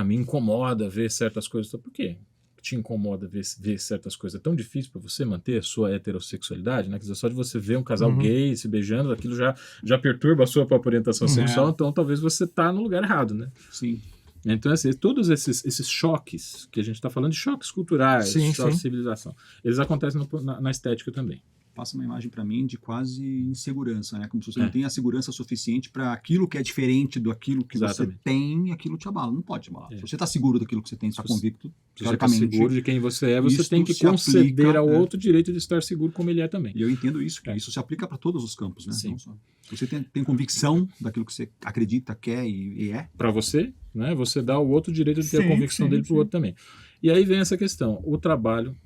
Me incomoda ver certas coisas. Por quê? Te incomoda ver certas coisas? É tão difícil para você manter a sua heterossexualidade, né? Quer dizer, só de você ver um casal gay se beijando, aquilo já perturba a sua própria orientação sexual, então talvez você tá no lugar errado, né? Sim. Então, assim, todos esses choques, que a gente está falando de choques culturais, choques de civilização, eles acontecem na estética também. Passa uma imagem para mim de quase insegurança, né? Como se você não tem a segurança suficiente para aquilo que é diferente daquilo que você tem, aquilo te abala. Não pode te abalar. Se você está seguro daquilo que você tem, está convicto, se você está seguro de quem você é, você tem que conceder ao outro o direito de estar seguro como ele é também. E eu entendo isso, que isso se aplica para todos os campos, né? Sim. Se você tem convicção daquilo que você acredita, quer e é. Para você, né? Você dá ao outro o direito de ter a convicção dele para o outro também. E aí vem essa questão, o trabalho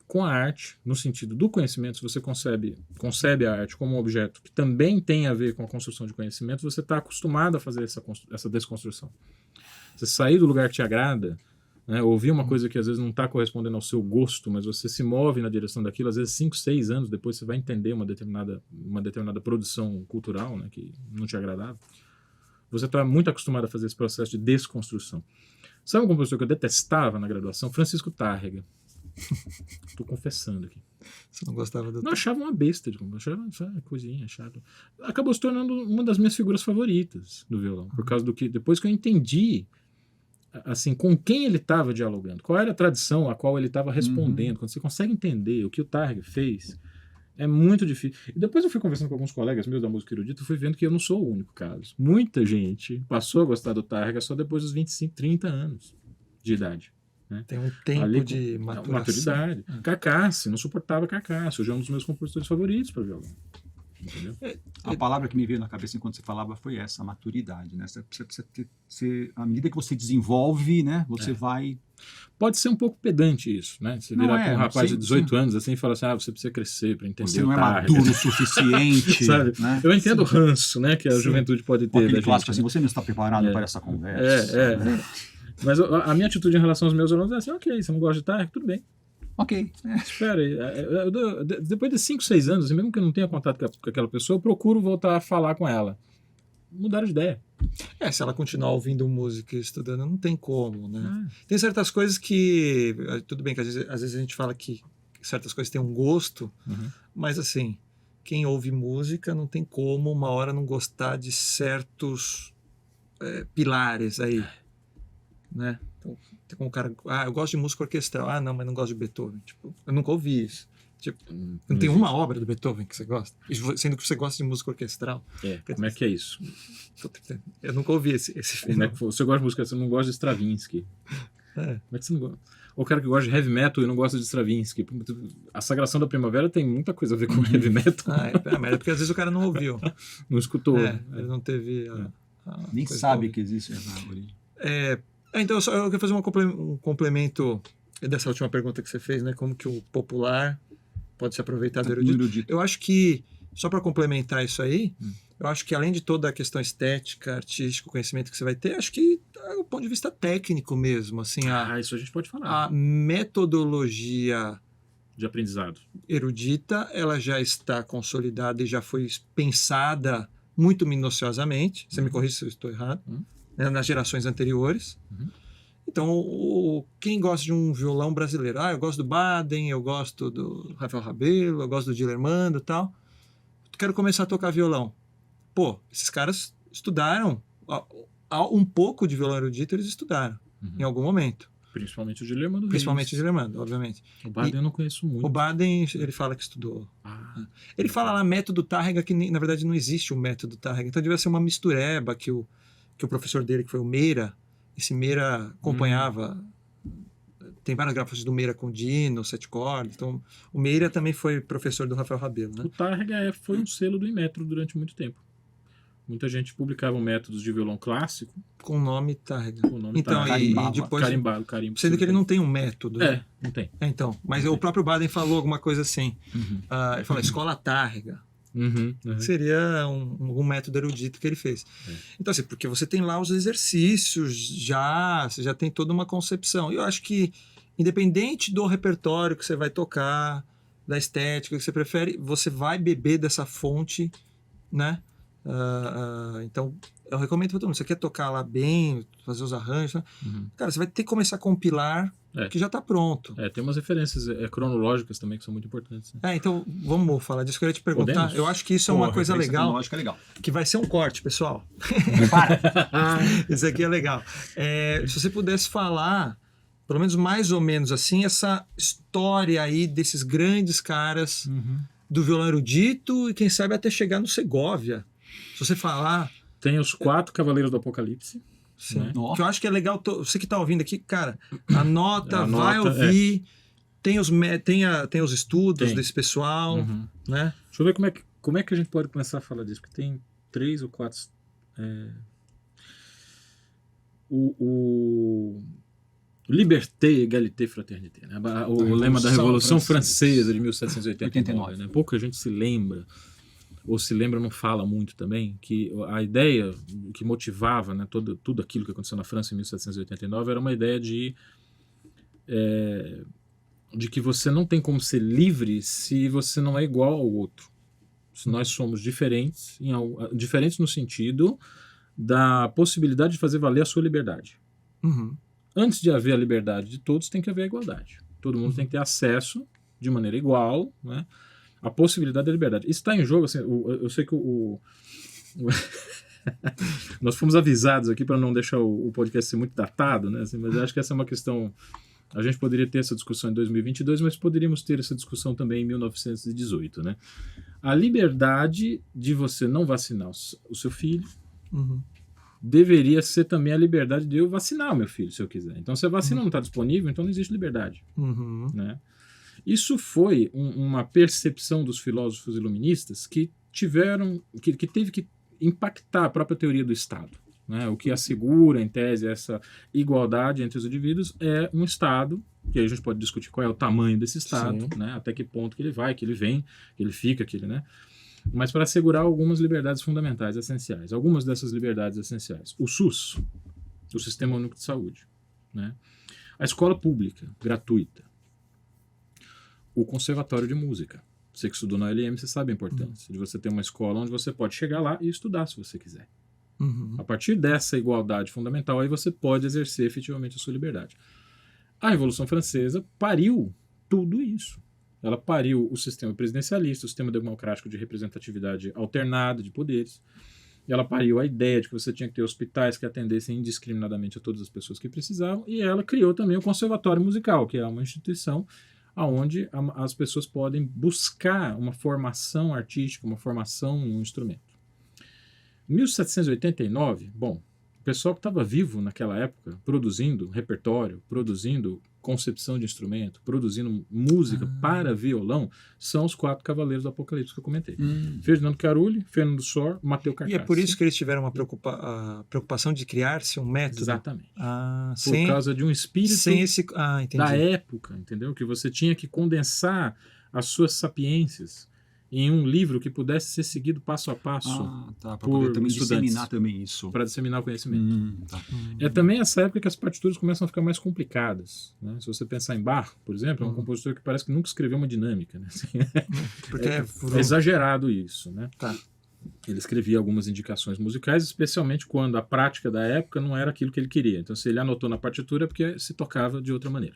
com a arte, no sentido do conhecimento, se você concebe a arte como um objeto que também tem a ver com a construção de conhecimento, você está acostumado a fazer essa desconstrução. Você sair do lugar que te agrada, né, ouvir uma coisa que às vezes não está correspondendo ao seu gosto, mas você se move na direção daquilo, às vezes 5, 6 anos depois você vai entender uma determinada produção cultural, né, que não te agradava. Você está muito acostumado a fazer esse processo de desconstrução. Sabe um compositor que eu detestava na graduação? Francisco Tárrega. Estou confessando aqui. Você não gostava do... Não, achava uma besta de compositor. Achava coisinha chata. Acabou se tornando uma das minhas figuras favoritas do violão. Por causa do que, depois que eu entendi assim, com quem ele estava dialogando, qual era a tradição a qual ele estava respondendo, quando você consegue entender o que o Tárrega fez, é muito difícil. E depois eu fui conversando com alguns colegas meus da música erudita e fui vendo que eu não sou o único caso. Muita gente passou a gostar do Tárrega só depois dos 25, 30 anos de idade. Né? Tem um tempo de maturidade. Carcasse, não suportava Carcasse. Hoje é um dos meus compositores favoritos para violão. Entendeu? A palavra que me veio na cabeça enquanto você falava foi essa, a maturidade. Né? À medida que você desenvolve, né, você vai... Pode ser um pouco pedante isso, né? Você virar para um rapaz de 18 anos assim e falar assim, você precisa crescer para entender. Você não é maduro o suficiente. Sabe? Né? Eu entendo o ranço, né, que a juventude pode ter. Aquele clássico assim, você não está preparado para essa conversa. Mas a minha atitude em relação aos meus alunos é assim, ok, você não gosta de Tárrega, tudo bem. Ok. Espera aí. Depois de 5, 6 anos, mesmo que eu não tenha contato com aquela pessoa, eu procuro voltar a falar com ela. Mudaram de ideia. Se ela continuar ouvindo música e estudando, não tem como, né? Tem certas coisas que... Tudo bem que às vezes a gente fala que certas coisas têm um gosto, mas assim, quem ouve música não tem como uma hora não gostar de certos pilares aí, né? Então, tem como o cara... eu gosto de música orquestral. Não, mas não gosto de Beethoven. Tipo, eu nunca ouvi isso. Tipo, não tem uma obra do Beethoven que você gosta, sendo que você gosta de música orquestral. Como é que é isso? Eu nunca ouvi esse como é que você gosta de música, você não gosta de Stravinsky. Como é que você não gosta? Ou o cara que gosta de heavy metal e não gosta de Stravinsky. A Sagração da Primavera tem muita coisa a ver com heavy metal. Mas é porque às vezes o cara não ouviu. Não escutou. Ele não teve nem sabe que existe essa origem. Então eu queria fazer um complemento dessa última pergunta que você fez, né? Como que o popular pode se aproveitar do erudito. Eu acho que só para complementar isso aí, eu acho que além de toda a questão estética, artística, conhecimento que você vai ter, acho que do ponto de vista técnico mesmo, assim, Isso a gente pode falar. a metodologia De aprendizado. erudita, ela já está consolidada e já foi pensada muito minuciosamente, você me corrige se eu estou errado, né, nas gerações anteriores. Então, quem gosta de um violão brasileiro? Eu gosto do Baden, eu gosto do Rafael Rabelo, eu gosto do Dilermando e tal. Quero começar a tocar violão. Pô, esses caras estudaram, um pouco de violão erudito eles estudaram, em algum momento. Principalmente o Dilermando. Principalmente o Dilermando, obviamente. O Baden eu não conheço muito. O Baden, ele fala que estudou. Ele fala lá método Tárrega, que na verdade não existe o método Tárrega. Então devia ser uma mistureba que o professor dele, que foi o Meira, esse Meira acompanhava. Tem várias grafas do Meira com Dino, sete cordas. Então, o Meira também foi professor do Rafael Rabelo, né? O Tárrega foi um selo do Inmetro durante muito tempo. Muita gente publicava métodos de violão clássico com o nome Tárrega. Então, Carimbava. e depois... Carimbo. Sendo que ele não tem um método. Não tem. Então, mas o próprio Baden falou alguma coisa assim. Ele falou, escola Tárrega. Seria um método erudito que ele fez. Então, assim, porque você tem lá os exercícios, você já tem toda uma concepção. Eu acho que, independente do repertório que você vai tocar, da estética que você prefere, você vai beber dessa fonte, né? Então, eu recomendo para todo mundo. Você quer tocar lá bem, fazer os arranjos, né? Cara, você vai ter que começar a compilar, que já está pronto. Tem umas referências cronológicas também que são muito importantes. Né? Então, vamos falar disso que eu ia te perguntar. Podemos? Eu acho que isso é uma coisa legal. É legal. Que vai ser um corte, pessoal. Isso aqui é legal. Se você pudesse falar, pelo menos mais ou menos assim, essa história aí desses grandes caras do violão erudito e quem sabe até chegar no Segovia. Se você falar... Tem os 4 Cavaleiros do Apocalipse. Sim. Né? Que eu acho que é legal, você que está ouvindo aqui, cara, vai ouvir, tem os estudos desse pessoal, né? Deixa eu ver como é que a gente pode começar a falar disso, porque tem 3 ou 4... O Liberté, Égalité, Fraternité, né? O lema da Revolução Francesa de 1789. Né? Pouca gente se lembra, ou se lembra não fala muito também, que a ideia que motivava, né, tudo aquilo que aconteceu na França em 1789 era uma ideia de que você não tem como ser livre se você não é igual ao outro. Se nós somos diferentes, diferentes no sentido da possibilidade de fazer valer a sua liberdade. Antes de haver a liberdade de todos, tem que haver a igualdade. Todo mundo tem que ter acesso de maneira igual, né, à possibilidade da liberdade. Isso está em jogo, assim, eu sei que nós fomos avisados aqui para não deixar o podcast ser muito datado, né, assim, mas eu acho que essa é uma questão... A gente poderia ter essa discussão em 2022, mas poderíamos ter essa discussão também em 1918, né? A liberdade de você não vacinar o seu filho deveria ser também a liberdade de eu vacinar o meu filho, se eu quiser. Então, se a vacina não está disponível, então não existe liberdade. Né? Isso foi uma percepção dos filósofos iluministas que teve que impactar a própria teoria do Estado. Né? O que assegura, em tese, essa igualdade entre os indivíduos é um Estado, que aí a gente pode discutir qual é o tamanho desse Estado, né? Até que ponto que ele vai, que ele vem, que ele fica, né? Mas para assegurar algumas liberdades fundamentais essenciais. Algumas dessas liberdades essenciais. O SUS, o Sistema Único de Saúde. Né? A escola pública, gratuita. O Conservatório de Música. Você que estudou na ULM, você sabe a importância de você ter uma escola onde você pode chegar lá e estudar se você quiser. A partir dessa igualdade fundamental, aí você pode exercer efetivamente a sua liberdade. A Revolução Francesa pariu tudo isso. Ela pariu o sistema presidencialista, o sistema democrático de representatividade alternada de poderes. Ela pariu a ideia de que você tinha que ter hospitais que atendessem indiscriminadamente a todas as pessoas que precisavam. E ela criou também o Conservatório Musical, que é uma instituição onde as pessoas podem buscar uma formação artística, uma formação em um instrumento. Em 1789, o pessoal que estava vivo naquela época, produzindo repertório, produzindo concepção de instrumento, produzindo música para violão, são os 4 Cavaleiros do Apocalipse que eu comentei. Ferdinando Carulli, Fernando Sor, Mateu Carcassi. E é por isso que eles tiveram uma preocupação de criar-se um método? Exatamente. Por causa de um espírito da época, entendeu? Que você tinha que condensar as suas sapiências em um livro que pudesse ser seguido passo a passo Para por poder também estudantes, disseminar também isso. para disseminar o conhecimento. Tá. É também essa época que as partituras começam a ficar mais complicadas, né? Se você pensar em Bach, por exemplo, é um compositor que parece que nunca escreveu uma dinâmica, né? Assim, Porque é exagerado isso, né? Tá. Ele escrevia algumas indicações musicais, especialmente quando a prática da época não era aquilo que ele queria. Então, se ele anotou na partitura, é porque se tocava de outra maneira.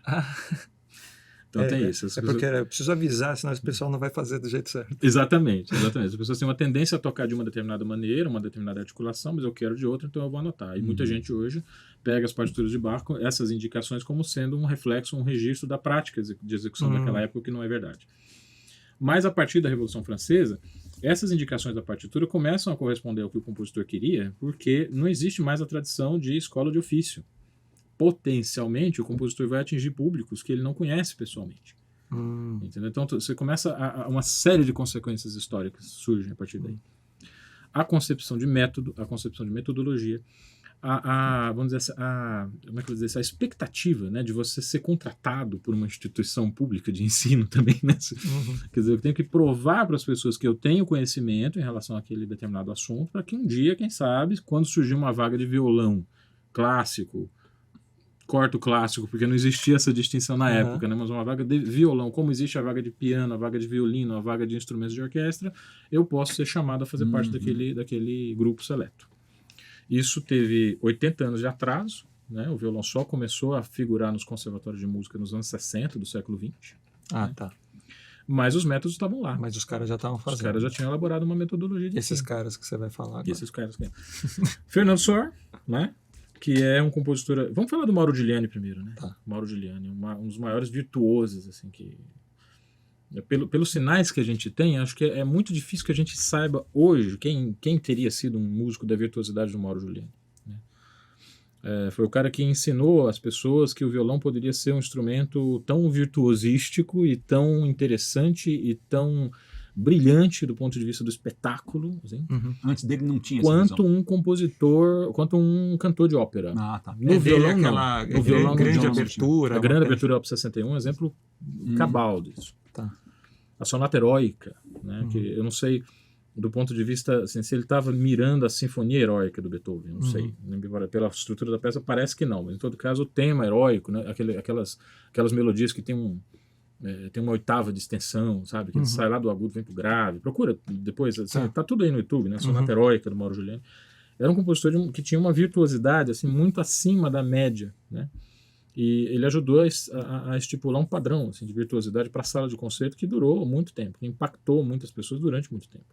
Então tem isso. Porque eu preciso avisar, senão o pessoal não vai fazer do jeito certo. Exatamente. As pessoas têm uma tendência a tocar de uma determinada maneira, uma determinada articulação, mas eu quero de outra, então eu vou anotar. E muita gente hoje pega as partituras de Bach, essas indicações, como sendo um reflexo, um registro da prática de execução daquela época, o que não é verdade. Mas a partir da Revolução Francesa, essas indicações da partitura começam a corresponder ao que o compositor queria, porque não existe mais a tradição de escola de ofício. Potencialmente, o compositor vai atingir públicos que ele não conhece pessoalmente. Entendeu? Então, você começa uma série de consequências históricas surgem a partir daí. A concepção de método, a concepção de metodologia, vamos dizer, como é que eu vou dizer, essa expectativa, né, de você ser contratado por uma instituição pública de ensino também, né? Quer dizer, eu tenho que provar para as pessoas que eu tenho conhecimento em relação àquele determinado assunto, para que um dia, quem sabe, quando surgir uma vaga de violão clássico, corto clássico, porque não existia essa distinção na época, né? Mas uma vaga de violão, como existe a vaga de piano, a vaga de violino, a vaga de instrumentos de orquestra, eu posso ser chamado a fazer parte daquele grupo seleto. Isso teve 80 anos de atraso, né? O violão só começou a figurar nos conservatórios de música nos anos 60 do século XX. Tá. Mas os métodos estavam lá. Mas os caras já estavam fazendo. Os caras já tinham elaborado uma metodologia de esses caras que você vai falar agora. Esses caras que... Fernando Sor, né? Que é um compositor... Vamos falar do Mauro Giuliani primeiro, né? Tá. Mauro Giuliani, um dos maiores virtuosos, assim, que... Pelos sinais que a gente tem, acho que é muito difícil que a gente saiba hoje quem teria sido um músico da virtuosidade do Mauro Giuliani. Né? Foi o cara que ensinou às pessoas que o violão poderia ser um instrumento tão virtuosístico e tão interessante e tão brilhante do ponto de vista do espetáculo, assim, Antes dele não tinha quanto um compositor, quanto um cantor de ópera. Tá. No violão, aquela no violão, grande não. abertura. A grande abertura Op. 61 é um exemplo cabal disso. Tá. A sonata heróica, né, que eu não sei do ponto de vista, assim, se ele estava mirando a sinfonia heróica do Beethoven, não sei, pela estrutura da peça parece que não, mas em todo caso o tema heróico, né, aquelas melodias que tem uma oitava de extensão, sabe, que sai lá do agudo, vem pro grave, procura depois, assim, tá tudo aí no YouTube, né, sonata heróica do Mauro Giuliani. Era um compositor que tinha uma virtuosidade assim muito acima da média, né? E ele ajudou a estipular um padrão assim, de virtuosidade para a sala de concerto que durou muito tempo, que impactou muitas pessoas durante muito tempo.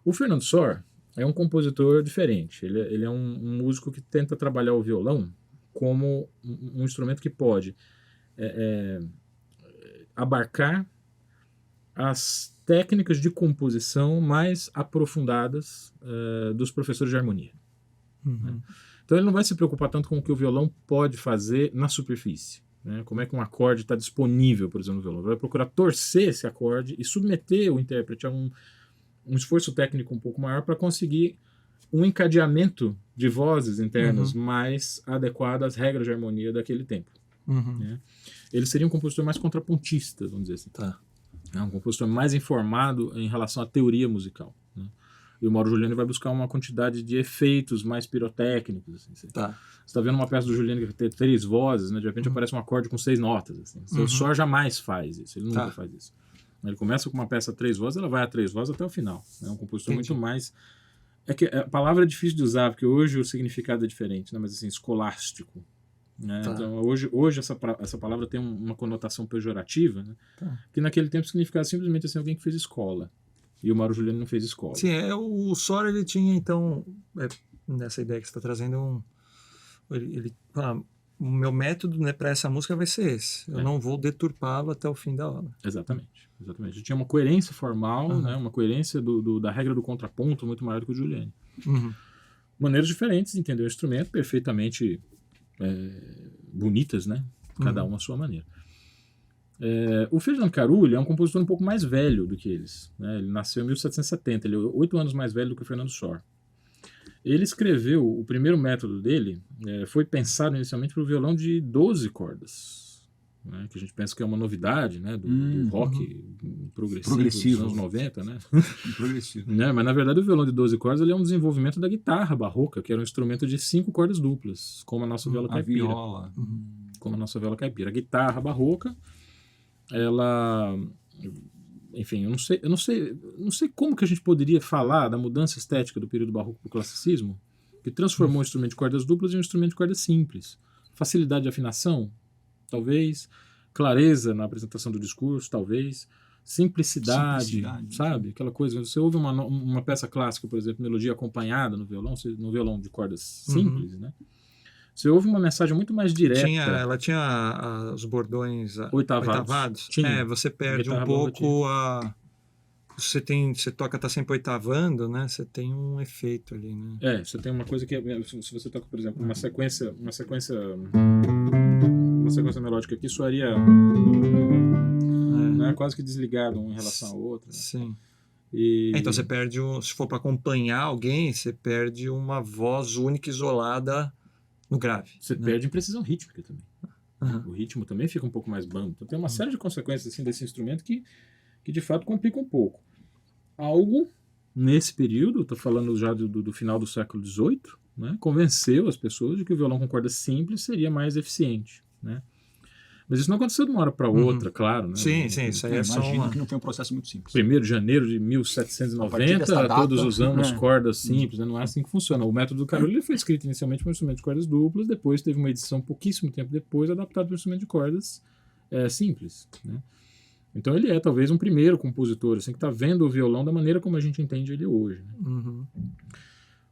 O Fernando Sor é um compositor diferente. Ele é um músico que tenta trabalhar o violão como um instrumento que pode abarcar as técnicas de composição mais aprofundadas dos professores de harmonia. Né? Então ele não vai se preocupar tanto com o que o violão pode fazer na superfície. Né? Como é que um acorde está disponível, por exemplo, no violão. Ele vai procurar torcer esse acorde e submeter o intérprete a um esforço técnico um pouco maior para conseguir um encadeamento de vozes internas mais adequado às regras de harmonia daquele tempo. Né? Ele seria um compositor mais contrapontista, vamos dizer assim. Tá. É um compositor mais informado em relação à teoria musical. Né? E o Mauro Giuliani vai buscar uma quantidade de efeitos mais pirotécnicos. Assim. Você está vendo uma peça do Giuliani que tem 3 vozes, né? De repente aparece um acorde com 6 notas. Assim. O Sor jamais faz isso, ele nunca faz isso. Ele começa com uma peça 3 vozes, ela vai a 3 vozes até o final. É um compositor muito mais... É que a palavra é difícil de usar, porque hoje o significado é diferente, né? Mas assim, escolástico. Né? Então hoje essa palavra tem uma conotação pejorativa, né? Que naquele tempo significava simplesmente assim, alguém que fez escola. E o Mauro Giuliani não fez escola. Sim, o Sor ele tinha então, nessa ideia que você está trazendo, o meu método, né, para essa música vai ser esse. Eu não vou deturpá-lo até o fim da obra. Exatamente. Ele tinha uma coerência formal, né, uma coerência da regra do contraponto muito maior do que o Giuliani. Maneiras diferentes de entender o instrumento, perfeitamente bonitas, né? Cada uma à sua maneira. O Ferdinand Carulli é um compositor um pouco mais velho do que eles. Né? Ele nasceu em 1770, ele é 8 anos mais velho do que o Fernando Sor. Ele escreveu, o primeiro método dele foi pensado inicialmente para o violão de 12 cordas. né, que a gente pensa que é uma novidade, né, do rock progressivo dos anos 90, né? Progressivo. Né, mas na verdade o violão de 12 cordas ele é um desenvolvimento da guitarra barroca, que era um instrumento de 5 cordas duplas, como a nossa viola A caipira. viola. Como a nossa viola caipira. A guitarra barroca, ela... Enfim, eu não sei como que a gente poderia falar da mudança estética do período barroco para o classicismo, que transformou o instrumento de cordas duplas em um instrumento de cordas simples. Facilidade de afinação, talvez. Clareza na apresentação do discurso, talvez. Simplicidade, sabe? Aquela coisa, você ouve uma peça clássica, por exemplo, melodia acompanhada no violão de cordas simples, né? Você ouve uma mensagem muito mais direta. Ela tinha os bordões oitavados. Você perde um pouco a... Você toca, tá sempre oitavando, né? Você tem um efeito ali, né? Você tem uma coisa que... Se você toca, por exemplo, uma sequência melódica aqui, soaria né, quase que desligado um em relação ao outro. Né? Sim. Então você perde, se for para acompanhar alguém, você perde uma voz única, isolada no grave. Você perde em precisão rítmica também. O ritmo também fica um pouco mais bando. Então tem uma série de consequências assim, desse instrumento que de fato complica um pouco. Algo nesse período, estou falando já do final do século XVIII, né, convenceu as pessoas de que o violão com cordas simples seria mais eficiente. Né? Mas isso não aconteceu de uma hora para outra, claro. Né? Sim, isso aí é só imagino que não foi um processo muito simples. 1º de janeiro de 1790, todos usamos cordas simples, né? Não é assim que funciona. O método do Carolho ele foi escrito inicialmente para um instrumento de cordas duplas, depois teve uma edição pouquíssimo tempo depois, adaptado para um instrumento de cordas simples. Né? Então ele é talvez um primeiro compositor assim, que está vendo o violão da maneira como a gente entende ele hoje. Né?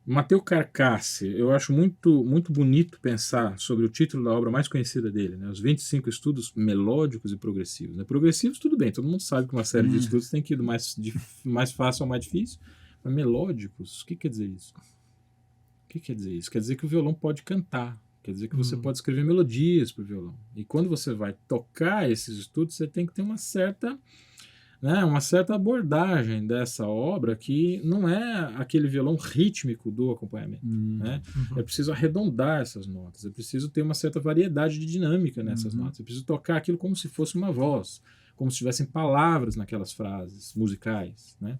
Matteo Carcassi, eu acho muito, muito bonito pensar sobre o título da obra mais conhecida dele, né? Os 25 estudos melódicos e progressivos. Né? Progressivos, tudo bem, todo mundo sabe que uma série de estudos tem que ir do mais fácil ao mais difícil, mas melódicos, o que quer dizer isso? O que quer dizer isso? Quer dizer que o violão pode cantar, quer dizer que você pode escrever melodias para o violão. E quando você vai tocar esses estudos, você tem que ter uma certa abordagem dessa obra que não é aquele violão rítmico do acompanhamento. Né? É preciso arredondar essas notas, é preciso ter uma certa variedade de dinâmica nessas notas, é preciso tocar aquilo como se fosse uma voz, como se tivessem palavras naquelas frases musicais. Né?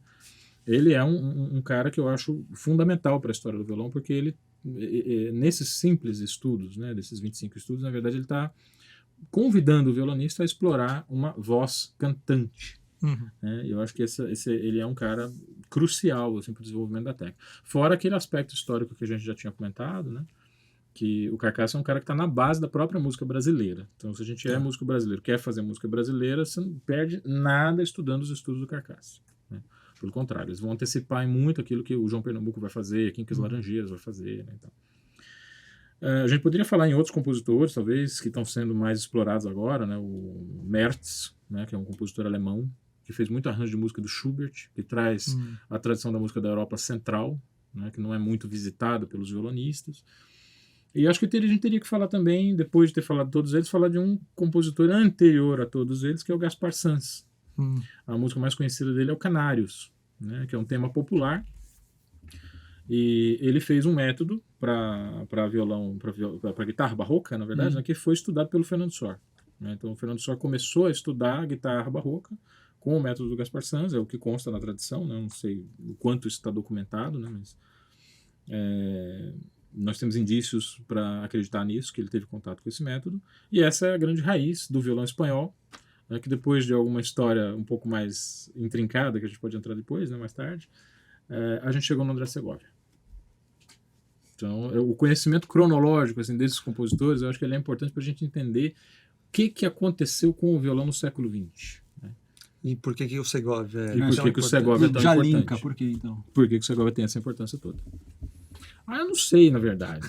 Ele é um cara que eu acho fundamental para a história do violão, porque ele, nesses simples estudos, né, desses 25 estudos, na verdade ele está convidando o violonista a explorar uma voz cantante. Eu acho que ele é um cara crucial assim, para o desenvolvimento da técnica. Fora aquele aspecto histórico que a gente já tinha comentado, né? Que o Carcassi é um cara que está na base da própria música brasileira. Então, se a gente é músico brasileiro, quer fazer música brasileira, você não perde nada estudando os estudos do Carcassi. Né? Pelo contrário, eles vão antecipar em muito aquilo que o João Pernambuco vai fazer, Quincas Laranjeiras vai fazer. Né? Então, a gente poderia falar em outros compositores, talvez, que estão sendo mais explorados agora, né? O Merz, né? Que é um compositor alemão, que fez muito arranjo de música do Schubert, que traz a tradição da música da Europa Central, né, que não é muito visitada pelos violonistas. E acho que a gente teria que falar também, depois de ter falado de todos eles, falar de um compositor anterior a todos eles, que é o Gaspar Sanz. A música mais conhecida dele é o Canários, né, que é um tema popular. E ele fez um método para violão, para guitarra barroca, na verdade, né, que foi estudado pelo Fernando Sor. Né? Então o Fernando Sor começou a estudar a guitarra barroca com o método do Gaspar Sanz, é o que consta na tradição, né? Não sei o quanto isso está documentado, né? Mas nós temos indícios para acreditar nisso, que ele teve contato com esse método, e essa é a grande raiz do violão espanhol, né? Que depois de alguma história um pouco mais intrincada, que a gente pode entrar depois, né? Mais tarde, a gente chegou no André Segovia. Então, o conhecimento cronológico assim, desses compositores, eu acho que ele é importante para a gente entender o que aconteceu com o violão no século XX. E por que o Segovia é tão importante? O Segovia é tão importante? Linka, por que então? Por que o Segovia tem essa importância toda? Eu não sei, na verdade.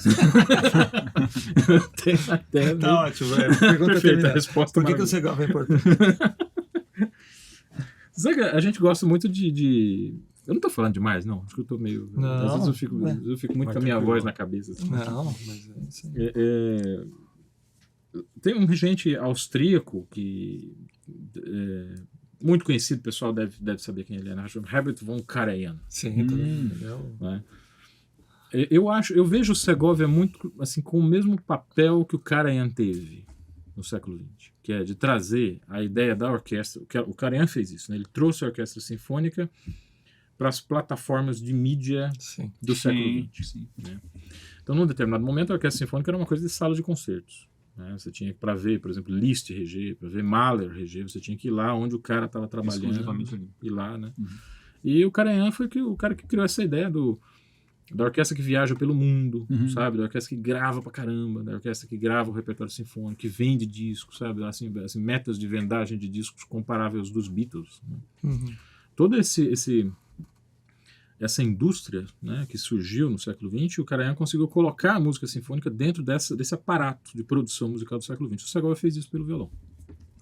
Tem até... Tá ótimo, pergunta perfeita, a resposta. Por que o Segovia é importante? Sabe, a gente gosta muito de... Eu não tô falando demais, não. Acho que eu tô meio... Não, às vezes eu fico muito com a minha voz na cabeça. Assim. Não, mas é isso aí. Tem um regente austríaco que... muito conhecido, o pessoal deve saber quem ele é, né? Herbert von Karajan. Sim, né? Eu vejo o Segovia muito assim, com o mesmo papel que o Karajan teve no século XX, que é de trazer a ideia da orquestra. O Karajan fez isso, né? Ele trouxe a orquestra sinfônica para as plataformas de mídia do século XX. Sim. Né? Então, num determinado momento, a orquestra sinfônica era uma coisa de sala de concertos. Né? Você tinha que, para ver, por exemplo, Liszt Reger, para ver Mahler Reger, você tinha que ir lá onde o cara estava trabalhando. Ir lá, né? Uhum. E o Karajan foi o cara que criou essa ideia da orquestra que viaja pelo mundo, sabe? Da orquestra que grava pra caramba, da orquestra que grava o repertório sinfônico, que vende discos, sabe? Assim, metas de vendagem de discos comparáveis dos Beatles. Né? Toda essa indústria, né, que surgiu no século XX, o Karajan conseguiu colocar a música sinfônica dentro desse aparato de produção musical do século XX. O Segovia fez isso pelo violão.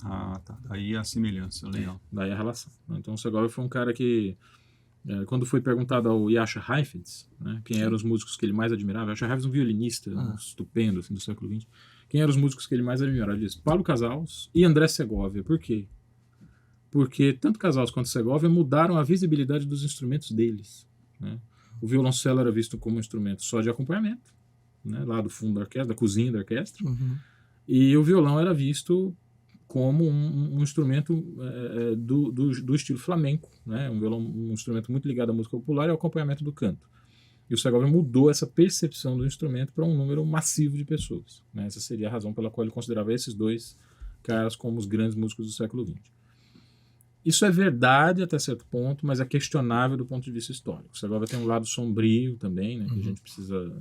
Ah, tá. Daí a semelhança, legal. Daí a relação. Então o Segovia foi um cara que, quando foi perguntado ao Jascha Heifetz, né, quem eram os músicos que ele mais admirava, Jascha Heifetz, um violinista estupendo assim, do século XX, quem eram os músicos que ele mais admirava? Ele disse Paulo Casals e André Segovia. Por quê? Porque tanto Casals quanto Segovia mudaram a visibilidade dos instrumentos deles. Né? O violoncelo era visto como um instrumento só de acompanhamento, né, lá do fundo da orquestra, da cozinha da orquestra, e o violão era visto como um instrumento do estilo flamenco, né? Um instrumento muito ligado à música popular e ao acompanhamento do canto. E o Segovia mudou essa percepção do instrumento para um número massivo de pessoas. Né? Essa seria a razão pela qual ele considerava esses dois caras como os grandes músicos do século XX. Isso é verdade até certo ponto, mas é questionável do ponto de vista histórico. O Segovia tem um lado sombrio também, né, que a gente precisa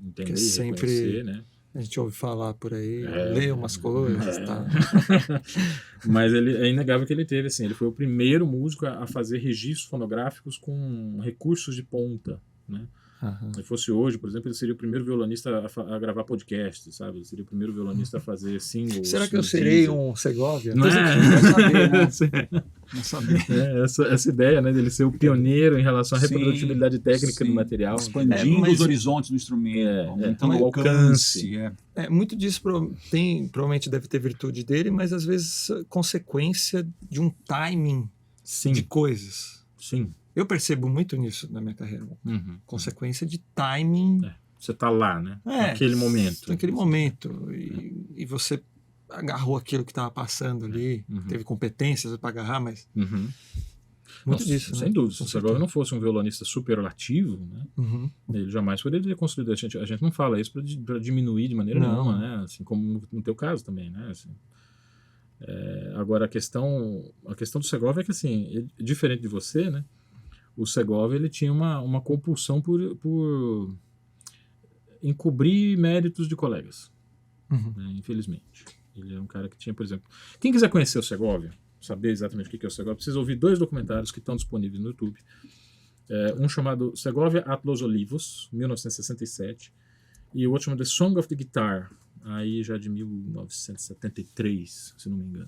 entender e reconhecer, né? A gente ouve falar por aí, lê umas coisas, tá? Mas é inegável que ele teve, assim, ele foi o primeiro músico a fazer registros fonográficos com recursos de ponta, né? Se fosse hoje, por exemplo, ele seria o primeiro violonista a gravar podcast, sabe? Ele seria o primeiro violonista a fazer singles. Será que eu serei um Segovia? Não é? Não saber, né? Não saber. Essa ideia, né, dele ser o pioneiro em relação à reprodutibilidade técnica do material. Expandindo os horizontes do instrumento, aumentando o alcance. Muito disso provavelmente deve ter virtude dele, mas às vezes consequência de um timing de coisas. Sim. Eu percebo muito nisso na minha carreira. Consequência de timing. Você está lá, né? Naquele momento. Naquele momento. E você agarrou aquilo que estava passando ali. Teve competências para agarrar, mas... Muito disso. Sem dúvida. Se o Segovia não fosse um violonista superlativo, né, ele jamais poderia ter construído. A gente não fala isso para diminuir de maneira nenhuma, né? Assim como no teu caso também, né? Assim, agora, a questão do Segovia é que, assim, diferente de você, né? O Segovia, ele tinha uma compulsão por encobrir méritos de colegas, né, infelizmente. Ele era um cara que tinha, por exemplo... Quem quiser conhecer o Segovia, saber exatamente o que é o Segovia, precisa ouvir 2 documentários que estão disponíveis no YouTube. Um chamado Segovia at Los Olivos, 1967, e o outro chamado The Song of the Guitar, aí já de 1973, se não me engano.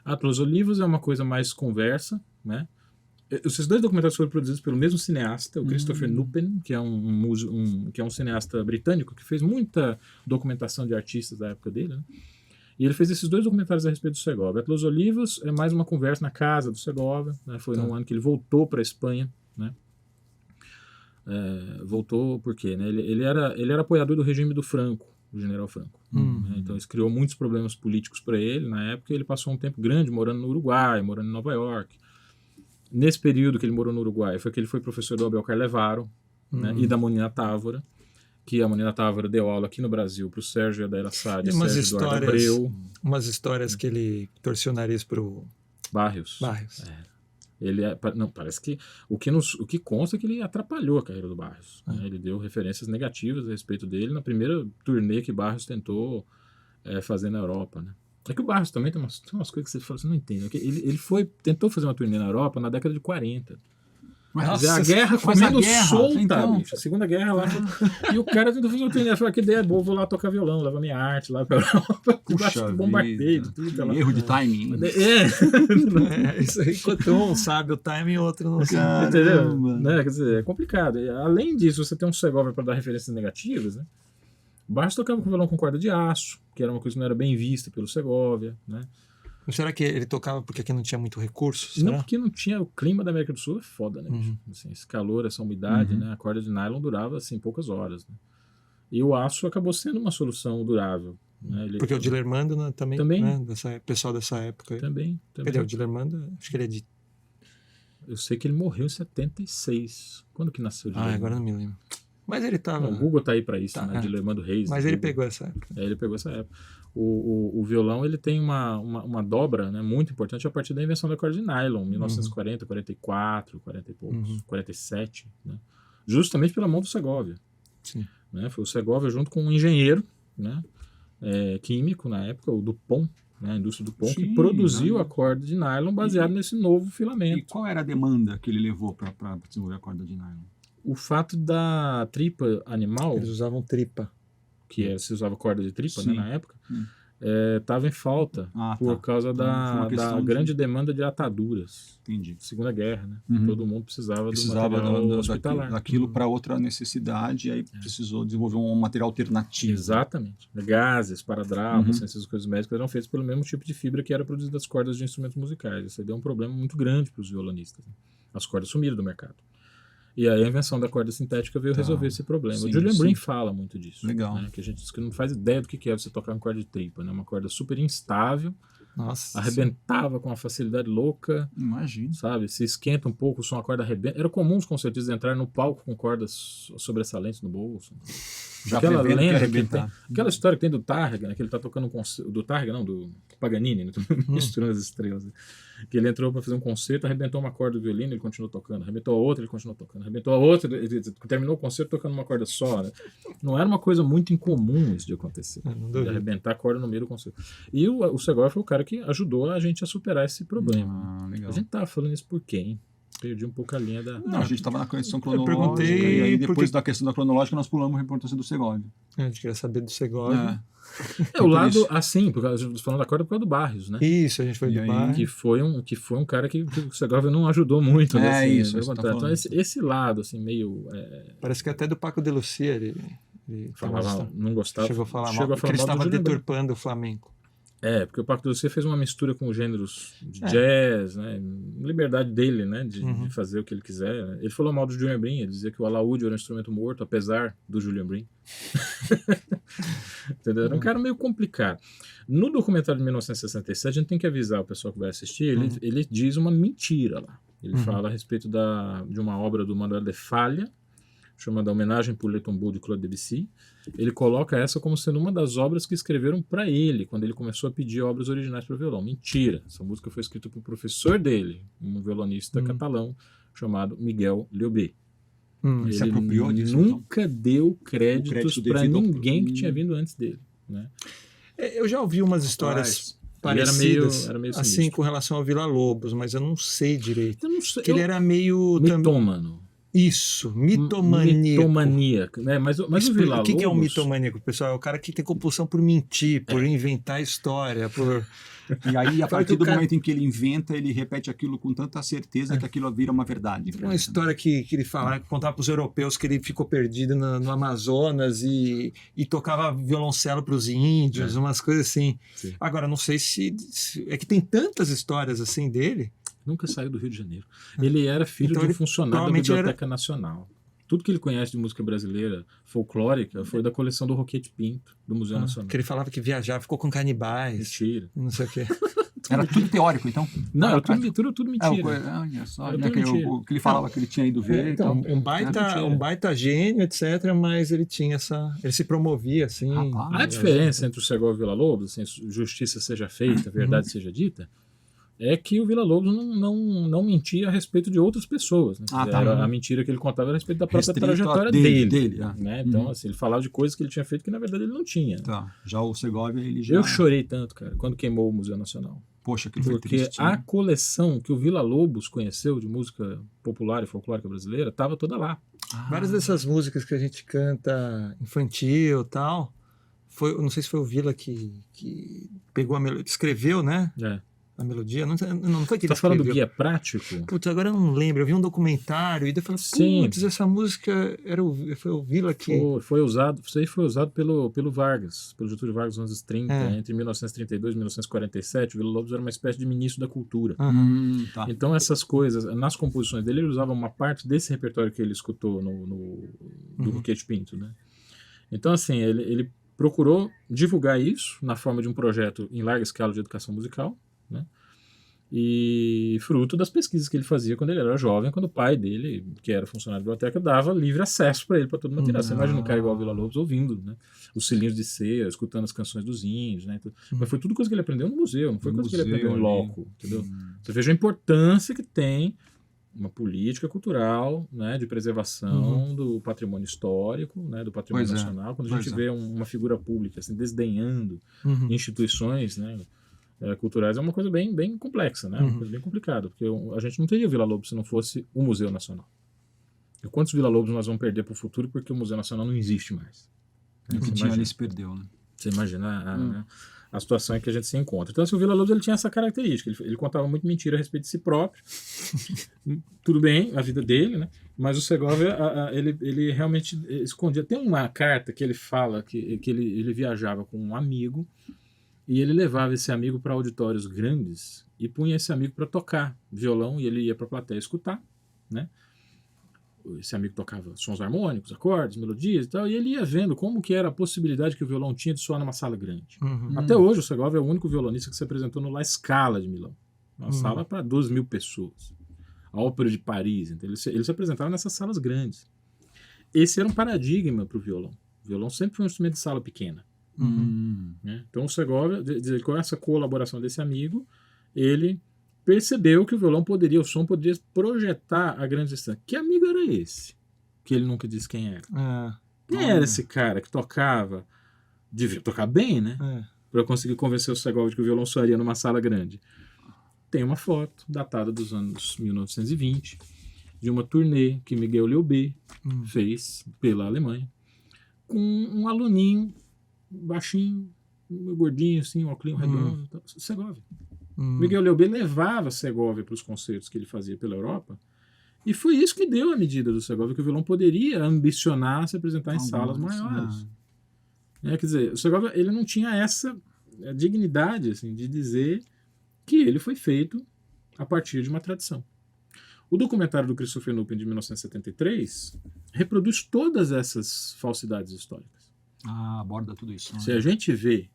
At Los Olivos é uma coisa mais conversa, né? Esses 2 documentários foram produzidos pelo mesmo cineasta, o Christopher Nupen, que é um cineasta britânico que fez muita documentação de artistas da época dele, né? E ele fez esses 2 documentários a respeito do Segovia. At Los Olivos é mais uma conversa na casa do Segovia, né? Foi no ano que ele voltou para a Espanha, né? Voltou porque, né? Ele era apoiador do regime do Franco, do general Franco. Né? Então isso criou muitos problemas políticos para ele. Na época ele passou um tempo grande morando no Uruguai, morando em Nova York. Nesse período que ele morou no Uruguai, foi que ele foi professor do Abel Carlevaro, né, e da Monina Távora, que a Monina Távora deu aula aqui no Brasil para o Sérgio Adair Assad e Sérgio Eduardo Abreu. Umas histórias que ele torceu o nariz pro Barrios. Parece que o que consta é que ele atrapalhou a carreira do Barrios. Né? Ele deu referências negativas a respeito dele na primeira turnê que Barrios tentou fazer na Europa, né? É que o Barrios também tem umas coisas que você fala, você não entende. Ele tentou fazer uma turnê na Europa na década de 40. Mas a guerra comendo solta, então... bicho. A Segunda Guerra lá. E o cara tentou fazer uma turnê. Falou, que ideia boa, vou lá tocar violão, levar minha arte lá pra Europa. Bombardeio, tudo lá. Erro de timing. Isso aí, enquanto um sabe o timing, o outro não sabe. Entendeu? Né? Quer dizer, é complicado. Além disso, você tem um Segovia para dar referências negativas, né? O Barrios tocava com violão com corda de aço, que era uma coisa que não era bem vista pelo Segovia, né? Será que ele tocava porque aqui não tinha muito recurso? Será? Não, porque não tinha... O clima da América do Sul é foda, né? Assim, esse calor, essa umidade, né? A corda de nylon durava, assim, poucas horas, né? E o aço acabou sendo uma solução durável, Né? Porque o Dilermando, né, também. Né, pessoal dessa época. Também. Cadê o Dilermando? Acho que ele é de... Eu sei que ele morreu em 76. Quando que nasceu o Dilermando? Agora não me lembro. Mas ele tava... O Google tá aí para isso, né? Dilermando Reis. Mas ele pegou essa época. Ele pegou essa época. O violão, ele tem uma dobra, né, muito importante a partir da invenção da corda de nylon, 1940, 44, 40 e poucos, 47, né? Justamente pela mão do Segovia. Sim. Né? Foi o Segovia junto com um engenheiro, né, químico na época, o Dupont, né, a indústria Dupont, que produziu a corda de nylon baseado nesse novo filamento. E qual era a demanda que ele levou para desenvolver a corda de nylon? O fato da tripa animal... Eles usavam tripa. Que se usava corda de tripa, né, na época, estava em falta por causa da grande demanda de ataduras. Entendi. Segunda Guerra, né? Todo mundo precisava do material hospitalar. Daquilo para outra necessidade, e aí precisou desenvolver um material alternativo. Exatamente. Gases, paradrapos, essas coisas médicas eram feitas pelo mesmo tipo de fibra que era produzida das cordas de instrumentos musicais. Isso aí deu um problema muito grande para os violonistas. Né? As cordas sumiram do mercado. E aí a invenção da corda sintética veio resolver esse problema. O Julian Brim fala muito disso. Legal. Né? Que a gente diz que não faz ideia do que é você tocar uma corda de tripa. Né? Uma corda super instável. Nossa. Arrebentava com uma facilidade louca. Imagina. Sabe? Se esquenta um pouco, o som, a corda arrebenta. Era comum os concertistas entrarem no palco com cordas sobressalentes no bolso. Já aquela lenda que tem, aquela história que tem do Tarrega, né? Que ele tá tocando do Tarrega, não, do Paganini, né? Misturando as estrelas. Né? Que ele entrou para fazer um concerto, arrebentou uma corda do violino, ele continuou tocando, arrebentou a outra, ele continuou tocando, arrebentou a outra, ele terminou o concerto tocando uma corda só. Né? Não era uma coisa muito incomum isso de acontecer, de arrebentar a corda no meio do concerto. E o Segovia foi o cara que ajudou a gente a superar esse problema. Legal. A gente tava falando isso por quê, hein? Perdi um pouco a linha da... Não, a gente estava na questão cronológica. Eu perguntei e aí depois da questão da cronológica nós pulamos a importância do Segovia. A gente queria saber do Segovia. O lado, assim, falando da corda por causa do Barrios, né? Isso, a gente foi do Barrios. Que foi um cara que o Segovia não ajudou muito. Isso. Então esse lado, assim, meio... Parece que até do Paco de Lucia ele falava, não gostava. Chegou a falar mal, porque ele estava deturpando o flamenco. Porque o Paco de Lucia fez uma mistura com gêneros de jazz, né? Liberdade dele, né? De fazer o que ele quiser. Né? Ele falou mal do Julian Brim, ele dizia que o alaúde era um instrumento morto, apesar do Julian Brim. Entendeu? Era um cara meio complicado. No documentário de 1967, a gente tem que avisar o pessoal que vai assistir, ele diz uma mentira lá. Ele fala a respeito de uma obra do Manuel de Falla, chamada Homenagem pour le tombeau de Claude Debussy. Ele coloca essa como sendo uma das obras que escreveram para ele, quando ele começou a pedir obras originais para violão. Mentira! Essa música foi escrita por professor dele, um violonista catalão, chamado Miguel Liobé. Ele se apropriou disso, nunca deu créditos para ninguém que tinha vindo antes dele. Né? Eu já ouvi umas histórias parecidas, era meio assim, com relação ao Villa Lobos, mas eu não sei direito. Eu não sei, ele era meio... mitômano. Isso, mitomaníaco. Né? Mas o Villa Lobos... O que é um mitomaníaco, pessoal? É o cara que tem compulsão por mentir, por inventar história, por... E aí, a partir do momento em que ele inventa, ele repete aquilo com tanta certeza que aquilo vira uma verdade. Uma história que ele falava, que contava para os europeus que ele ficou perdido no Amazonas e tocava violoncelo para os índios, umas coisas assim. Sim. Agora, não sei se... É que tem tantas histórias assim dele... Nunca saiu do Rio de Janeiro. Ele era filho de um funcionário da Biblioteca Nacional. Tudo que ele conhece de música brasileira folclórica foi da coleção do Roquete Pinto, do Museu Nacional. Que ele falava que viajava, ficou com canibais. Mentira. Não sei o quê. Era tudo teórico, então? Não, era tudo mentira. Olha só, o que ele falava que ele tinha ido ver. Então, um baita gênio, etc., mas ele tinha ele se promovia, assim. A diferença entre o Segovia e o Villa Lobos, assim, justiça seja feita, verdade seja dita, é que o Villa Lobos não mentia a respeito de outras pessoas. Né? A mentira que ele contava era a respeito da própria trajetória dele. Né? Então, assim, ele falava de coisas que ele tinha feito que, na verdade, ele não tinha. Tá. Já o Segovia, ele já... Eu chorei tanto, cara, quando queimou o Museu Nacional. Poxa, aquilo foi triste. Porque a coleção que o Villa Lobos conheceu de música popular e folclórica brasileira estava toda lá. Várias dessas músicas que a gente canta infantil e tal, não sei se foi o Villa que pegou a melodia, escreveu, né? A melodia, não foi que ele escreveu. Tá falando do Guia Prático? Putz, agora eu não lembro, eu vi um documentário e daí eu falei, putz, essa música foi o Villa que... Isso aí foi usado pelo Vargas, pelo Getúlio Vargas nos anos 30, entre 1932 e 1947, o Villa Lobos era uma espécie de ministro da cultura. Tá. Então essas coisas, nas composições dele, ele usava uma parte desse repertório que ele escutou do Roquete Pinto, né? Então assim, ele procurou divulgar isso na forma de um projeto em larga escala de educação musical, né? E fruto das pesquisas que ele fazia quando ele era jovem, quando o pai dele, que era funcionário da biblioteca, dava livre acesso para ele, para todo mundo tirar. Você imagina um cara igual o Villa-Lobos ouvindo, né? Os Cilindros de Cera, escutando as canções dos índios, né? Mas foi tudo coisa que ele aprendeu no museu, não foi coisa que ele aprendeu em loco, entendeu? Você veja a importância que tem uma política cultural, né, de preservação do patrimônio histórico, né, do patrimônio nacional. Quando a gente vê uma figura pública assim, desdenhando instituições, né, culturais, é uma coisa bem, bem complexa, né, uma coisa bem complicada, porque a gente não teria Villa-Lobos se não fosse o Museu Nacional. E quantos Villa-Lobos nós vamos perder para o futuro porque o Museu Nacional não existe mais? O que tinha ali se perdeu, né? Você imagina a situação em que a gente se encontra. Então, assim, o Villa-Lobos ele tinha essa característica. Ele contava muito mentira a respeito de si próprio. Tudo bem, a vida dele, né? Mas o Segovia, ele realmente escondia. Tem uma carta que ele fala que ele viajava com um amigo e ele levava esse amigo para auditórios grandes e punha esse amigo para tocar violão e ele ia para a plateia escutar, né? Esse amigo tocava sons harmônicos, acordes, melodias e tal, e ele ia vendo como que era a possibilidade que o violão tinha de soar numa sala grande. Até hoje o Segovia é o único violonista que se apresentou no La Scala de Milão, uma sala para 12.000 pessoas. A Ópera de Paris, então ele se apresentava nessas salas grandes. Esse era um paradigma para o violão. O violão sempre foi um instrumento de sala pequena. Né? Então o Segovia, com essa colaboração desse amigo, ele percebeu que o som poderia projetar a grande distância. Que amigo era esse? Que ele nunca disse quem era. Quem era esse cara que tocava? Devia tocar bem, né? Para conseguir convencer o Segovia de que o violão soaria numa sala grande. Tem uma foto datada dos anos 1920 de uma turnê que Miguel Leubé fez pela Alemanha com um aluninho baixinho, gordinho, assim, um óculos redondo, Segovia. Miguel Leubé levava Segovia para os concertos que ele fazia pela Europa e foi isso que deu a medida do Segovia, que o violão poderia ambicionar se apresentar em salas maiores. Quer dizer, o Segovia ele não tinha essa dignidade assim, de dizer que ele foi feito a partir de uma tradição. O documentário do Christopher Nupen de 1973 reproduz todas essas falsidades históricas. Aborda tudo isso. Se a gente vê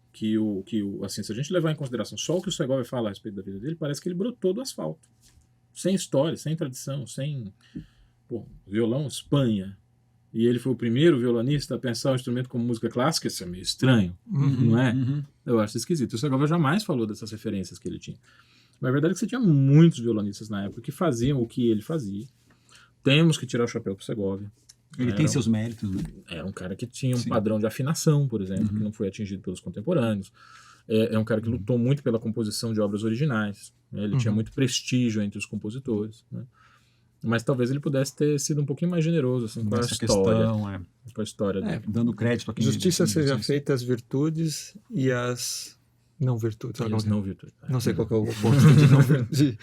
assim, se a gente levar em consideração só o que o Segovia fala a respeito da vida dele, parece que ele brotou do asfalto. Sem história, sem tradição, sem violão, Espanha. E ele foi o primeiro violonista a pensar o instrumento como música clássica. Isso é meio estranho, não é? Eu acho esquisito. O Segovia jamais falou dessas referências que ele tinha. Mas a verdade é que você tinha muitos violonistas na época que faziam o que ele fazia. Temos que tirar o chapéu para o Segovia. Ele tem seus méritos, né? Era um cara que tinha um padrão de afinação, por exemplo, que não foi atingido pelos contemporâneos. É um cara que lutou muito pela composição de obras originais. Né? Ele tinha muito prestígio entre os compositores. Né? Mas talvez ele pudesse ter sido um pouquinho mais generoso assim, com a história. Com a história dele. Dando crédito a quem... Justiça seja feita às virtudes e às não virtudes. As não virtudes. Não sei qual que é o ponto de não virtude.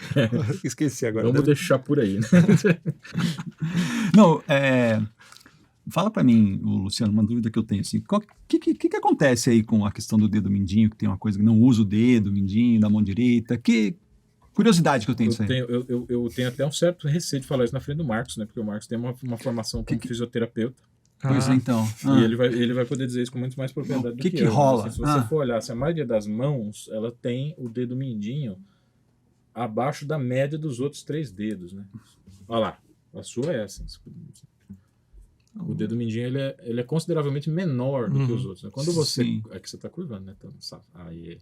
Esqueci agora. Vamos deixar por aí. Né? Não, fala para mim, Luciano, uma dúvida que eu tenho. Assim, o que acontece aí com a questão do dedo mindinho, que tem uma coisa que não usa o dedo mindinho da mão direita? Que curiosidade que eu tenho disso aí. Eu tenho até um certo receio de falar isso na frente do Marcos, né? Porque o Marcos tem uma formação como fisioterapeuta. Pois então. E ele vai poder dizer isso com muito mais propriedade do que eu. Rola? Assim, se você for olhar, a maioria das mãos, ela tem o dedo mindinho abaixo da média dos outros 3 dedos, né? Olha lá, a sua é essa. O dedo mindinho ele é consideravelmente menor do que os outros. Né? Quando você... Sim. É que você está curvando, né? Então, aí,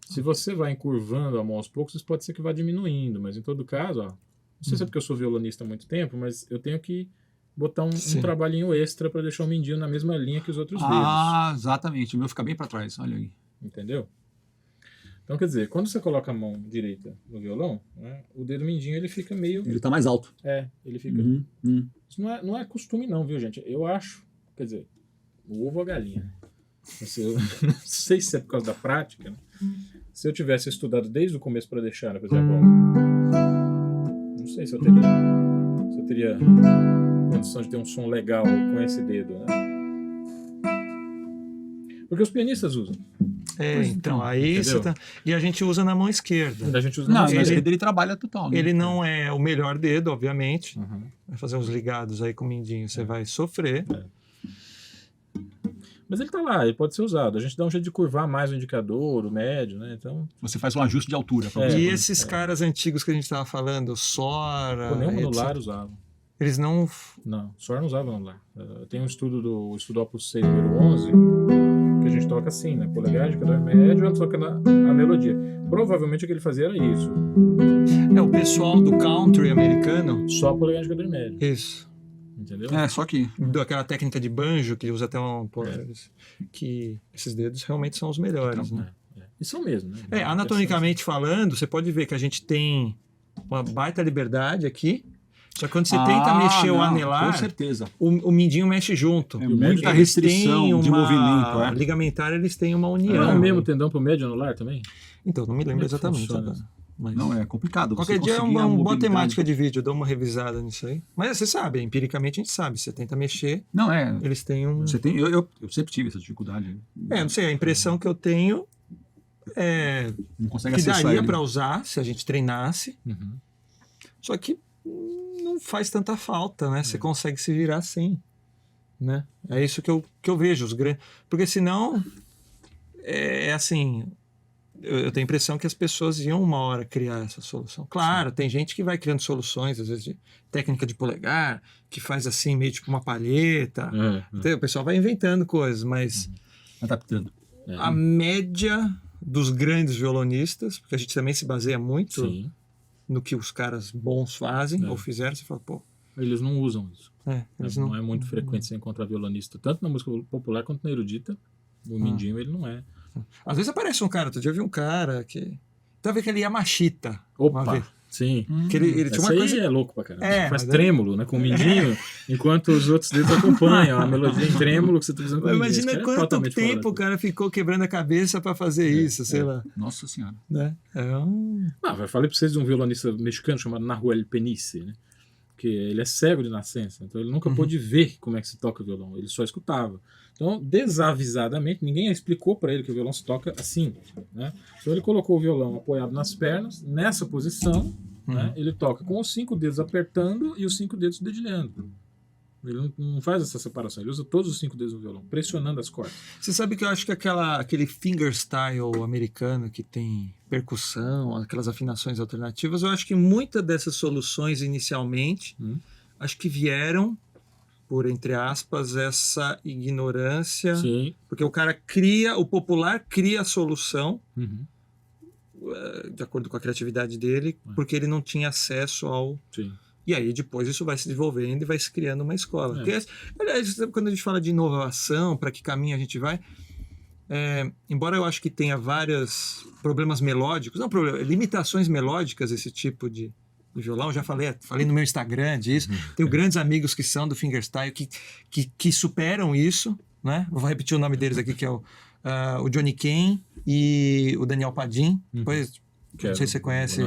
se você vai encurvando a mão aos poucos, isso pode ser que vá diminuindo, mas em todo caso, não sei se é porque eu sou violonista há muito tempo, mas eu tenho que botar um trabalhinho extra para deixar o mindinho na mesma linha que os outros dedos. Exatamente. O meu fica bem para trás, olha aí. Entendeu? Então, quer dizer, quando você coloca a mão direita no violão, né, o dedo mindinho ele fica meio... Ele tá mais alto. Ele fica... Isso não é costume não, viu, gente? Eu acho, quer dizer, o ovo ou a galinha. Eu não sei se é por causa da prática, né? Se eu tivesse estudado desde o começo para deixar, por exemplo, não sei se eu teria condição de ter um som legal com esse dedo, né? Porque os pianistas usam. Então, aí você tá... E a gente usa na mão esquerda. A gente usa na mão esquerda. Ele trabalha total. Né? Ele não é o melhor dedo, obviamente. Vai fazer uns ligados aí com o mindinho, você vai sofrer. Mas ele tá lá, ele pode ser usado. A gente dá um jeito de curvar mais o indicador, o médio, né? Então, Você faz um ajuste de altura. Pra É. você E poder- esses caras antigos que a gente estava falando, Sora, pô, nem o etc., anular usava. eles não... Não, Sora não usava anular. Tem um estudo do estudo Opus 6, número 11, que a gente toca assim, né? Polegar, indicador médio, ela toca a melodia. Provavelmente o que ele fazia era isso. O pessoal do country americano, Só polegar, indicador médio. isso, Entendeu? Só que daquela técnica de banjo, que usa até que esses dedos realmente são os melhores, né? E são mesmo, né? Anatomicamente falando, você pode ver que a gente tem uma baita liberdade aqui, só que quando você tenta mexer o Com anelar, certeza. o mindinho mexe junto. É o médio muita tem- restrição de movimento. Ligamentar, eles têm uma Não união. é o mesmo tendão pro médio anular também? Então, não me lembro Como é que exatamente funciona agora. Mas... Não, é complicado. Qualquer você dia é conseguir a uma boa mobilidade. temática de vídeo, eu dou uma revisada nisso aí. Mas você sabe, empiricamente a gente sabe, você tenta mexer, Não, é. eles têm um... Você tem, eu sempre tive essa dificuldade. não sei, a impressão que eu tenho é Não consegue que acessar daria ele. para usar se a gente treinasse, Uhum. só que não faz tanta falta, né? Você consegue se virar sem, né? É isso que eu vejo, os grandes... Porque senão, é assim... Eu tenho a impressão que as pessoas iam uma hora criar essa solução. Claro, tem gente que vai criando soluções, às vezes de técnica de polegar, que faz assim, meio tipo uma palheta. Então, o pessoal vai inventando coisas, mas Adaptando. a média dos grandes violonistas, porque a gente também se baseia muito Sim. no que os caras bons fazem É. ou fizeram, você fala, pô, Eles não usam isso. eles Não é muito frequente você encontrar violonista, tanto na música popular quanto na erudita. O mindinho, ele não é. Às vezes aparece um cara, outro dia eu vi um cara que... Tava aquele Yamashita. uma Opa! vez. Sim. Que ele tinha Essa uma aí coisa... é louco pra caramba. mas Faz trêmulo, né? Com o mindinho, enquanto os outros dedos acompanham a melodia em trêmulo que você tá fazendo com o mindinho. Esse Imagina cara é quanto totalmente fora da tempo o curva. cara ficou quebrando a cabeça para fazer isso, sei lá. Nossa Senhora. Né? Eu falei pra vocês de um violonista mexicano chamado Nahuel Penice, né? Que ele é cego de nascença, então ele nunca pôde ver como é que se toca o violão, ele só escutava. Então, desavisadamente, ninguém explicou para ele que o violão se toca assim, né? Então ele colocou o violão apoiado nas pernas, nessa posição, né? Ele toca com os 5 dedos apertando e os 5 dedos dedilhando. Ele não faz essa separação, ele usa todos os 5 dedos do violão, pressionando as cordas. Você sabe que eu acho que aquele fingerstyle americano que tem percussão, aquelas afinações alternativas, eu acho que muitas dessas soluções inicialmente, acho que vieram por, entre aspas, essa ignorância, Sim. porque o popular cria a solução, de acordo com a criatividade dele, porque ele não tinha acesso ao... Sim. E aí depois isso vai se desenvolvendo e vai se criando uma escola. Porque, aliás, quando a gente fala de inovação, para que caminho a gente vai, embora eu acho que tenha vários problemas melódicos, limitações melódicas esse tipo de violão, já falei no meu Instagram disso, tenho grandes amigos que são do fingerstyle que superam isso, né? Vou repetir o nome deles aqui, que é o Johnny Ken e o Daniel Padim, depois... Não sei se você conhece.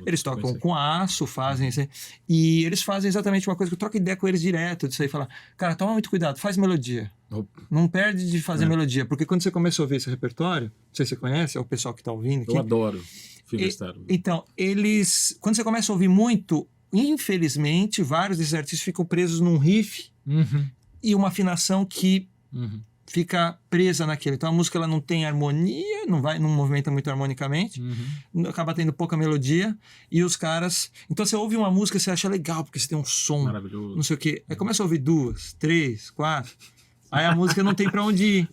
Eles tocam com aço, fazem isso. E eles fazem exatamente uma coisa que eu troco ideia com eles direto. Disso aí, falar, cara, toma muito cuidado, faz melodia. Não perde de fazer melodia. Porque quando você começa a ouvir esse repertório, não sei se você conhece, é o pessoal que está ouvindo aqui. Eu adoro fingerstyle. Então, quando você começa a ouvir muito, infelizmente, vários desses artistas ficam presos num riff e uma afinação que fica presa naquele. Então a música ela não tem harmonia, não movimenta muito harmonicamente, acaba tendo pouca melodia, e os caras... Então você ouve uma música, você acha legal, porque você tem um som, maravilhoso, não sei o quê. Aí começa a ouvir 2, 3, 4, aí a música não tem pra onde ir.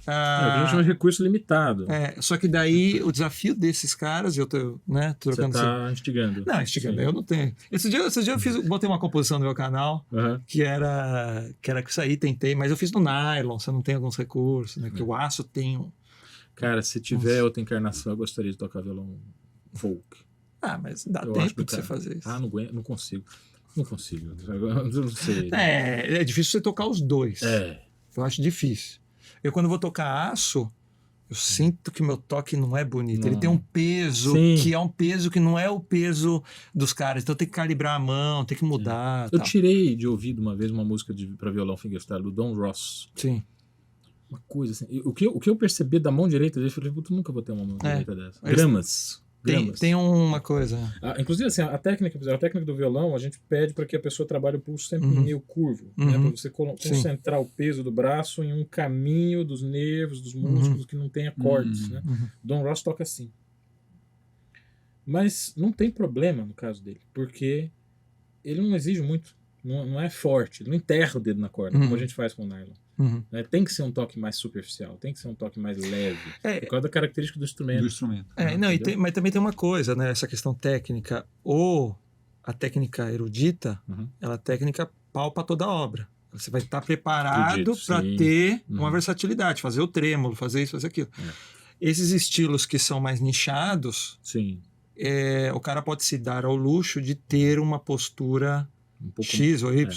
A gente chama de recurso limitado. Só que daí o desafio desses caras, eu tô, né, trocando... Você tá instigando. Não, instigando, eu não tenho. Esse dia eu botei uma composição no meu canal, que era com isso aí, tentei, mas eu fiz no nylon, você não tem alguns recursos, né? Porque o aço tem um... Cara, se tiver outra encarnação, eu gostaria de tocar violão folk. Mas dá Eu tempo de você fazer isso. Não consigo. Não consigo. Eu não sei. É difícil você tocar os dois. Eu acho difícil. Eu, quando vou tocar aço, eu sinto que meu toque não é bonito. Ele tem um peso, que é um peso que não é o peso dos caras. Então tem que calibrar a mão, tem que mudar. Eu tirei de ouvido uma vez uma música para violão fingerstyle do Don Ross. Sim. Uma coisa assim. O que eu percebi da mão direita dele, eu falei, puta, nunca vou ter uma mão direita dessa. Gramas. gramas. Tem uma coisa. Inclusive, assim, a técnica do violão, a gente pede para que a pessoa trabalhe o pulso sempre meio curvo, né, para você concentrar o peso do braço em um caminho dos nervos, dos músculos que não tenha cortes. Né? Don Ross toca assim. Mas não tem problema no caso dele, porque ele não exige muito, não é forte, ele não enterra o dedo na corda, como a gente faz com o nylon. Né? Tem que ser um toque mais superficial, tem que ser um toque mais leve, por causa da característica do instrumento. Mas também tem uma coisa, né? Essa questão técnica, ou a técnica erudita, ela é técnica pau para toda a obra. Você vai estar preparado para ter uma versatilidade, fazer o trêmulo, fazer isso, fazer aquilo. Esses estilos que são mais nichados, o cara pode se dar ao luxo de ter uma postura X ou Y.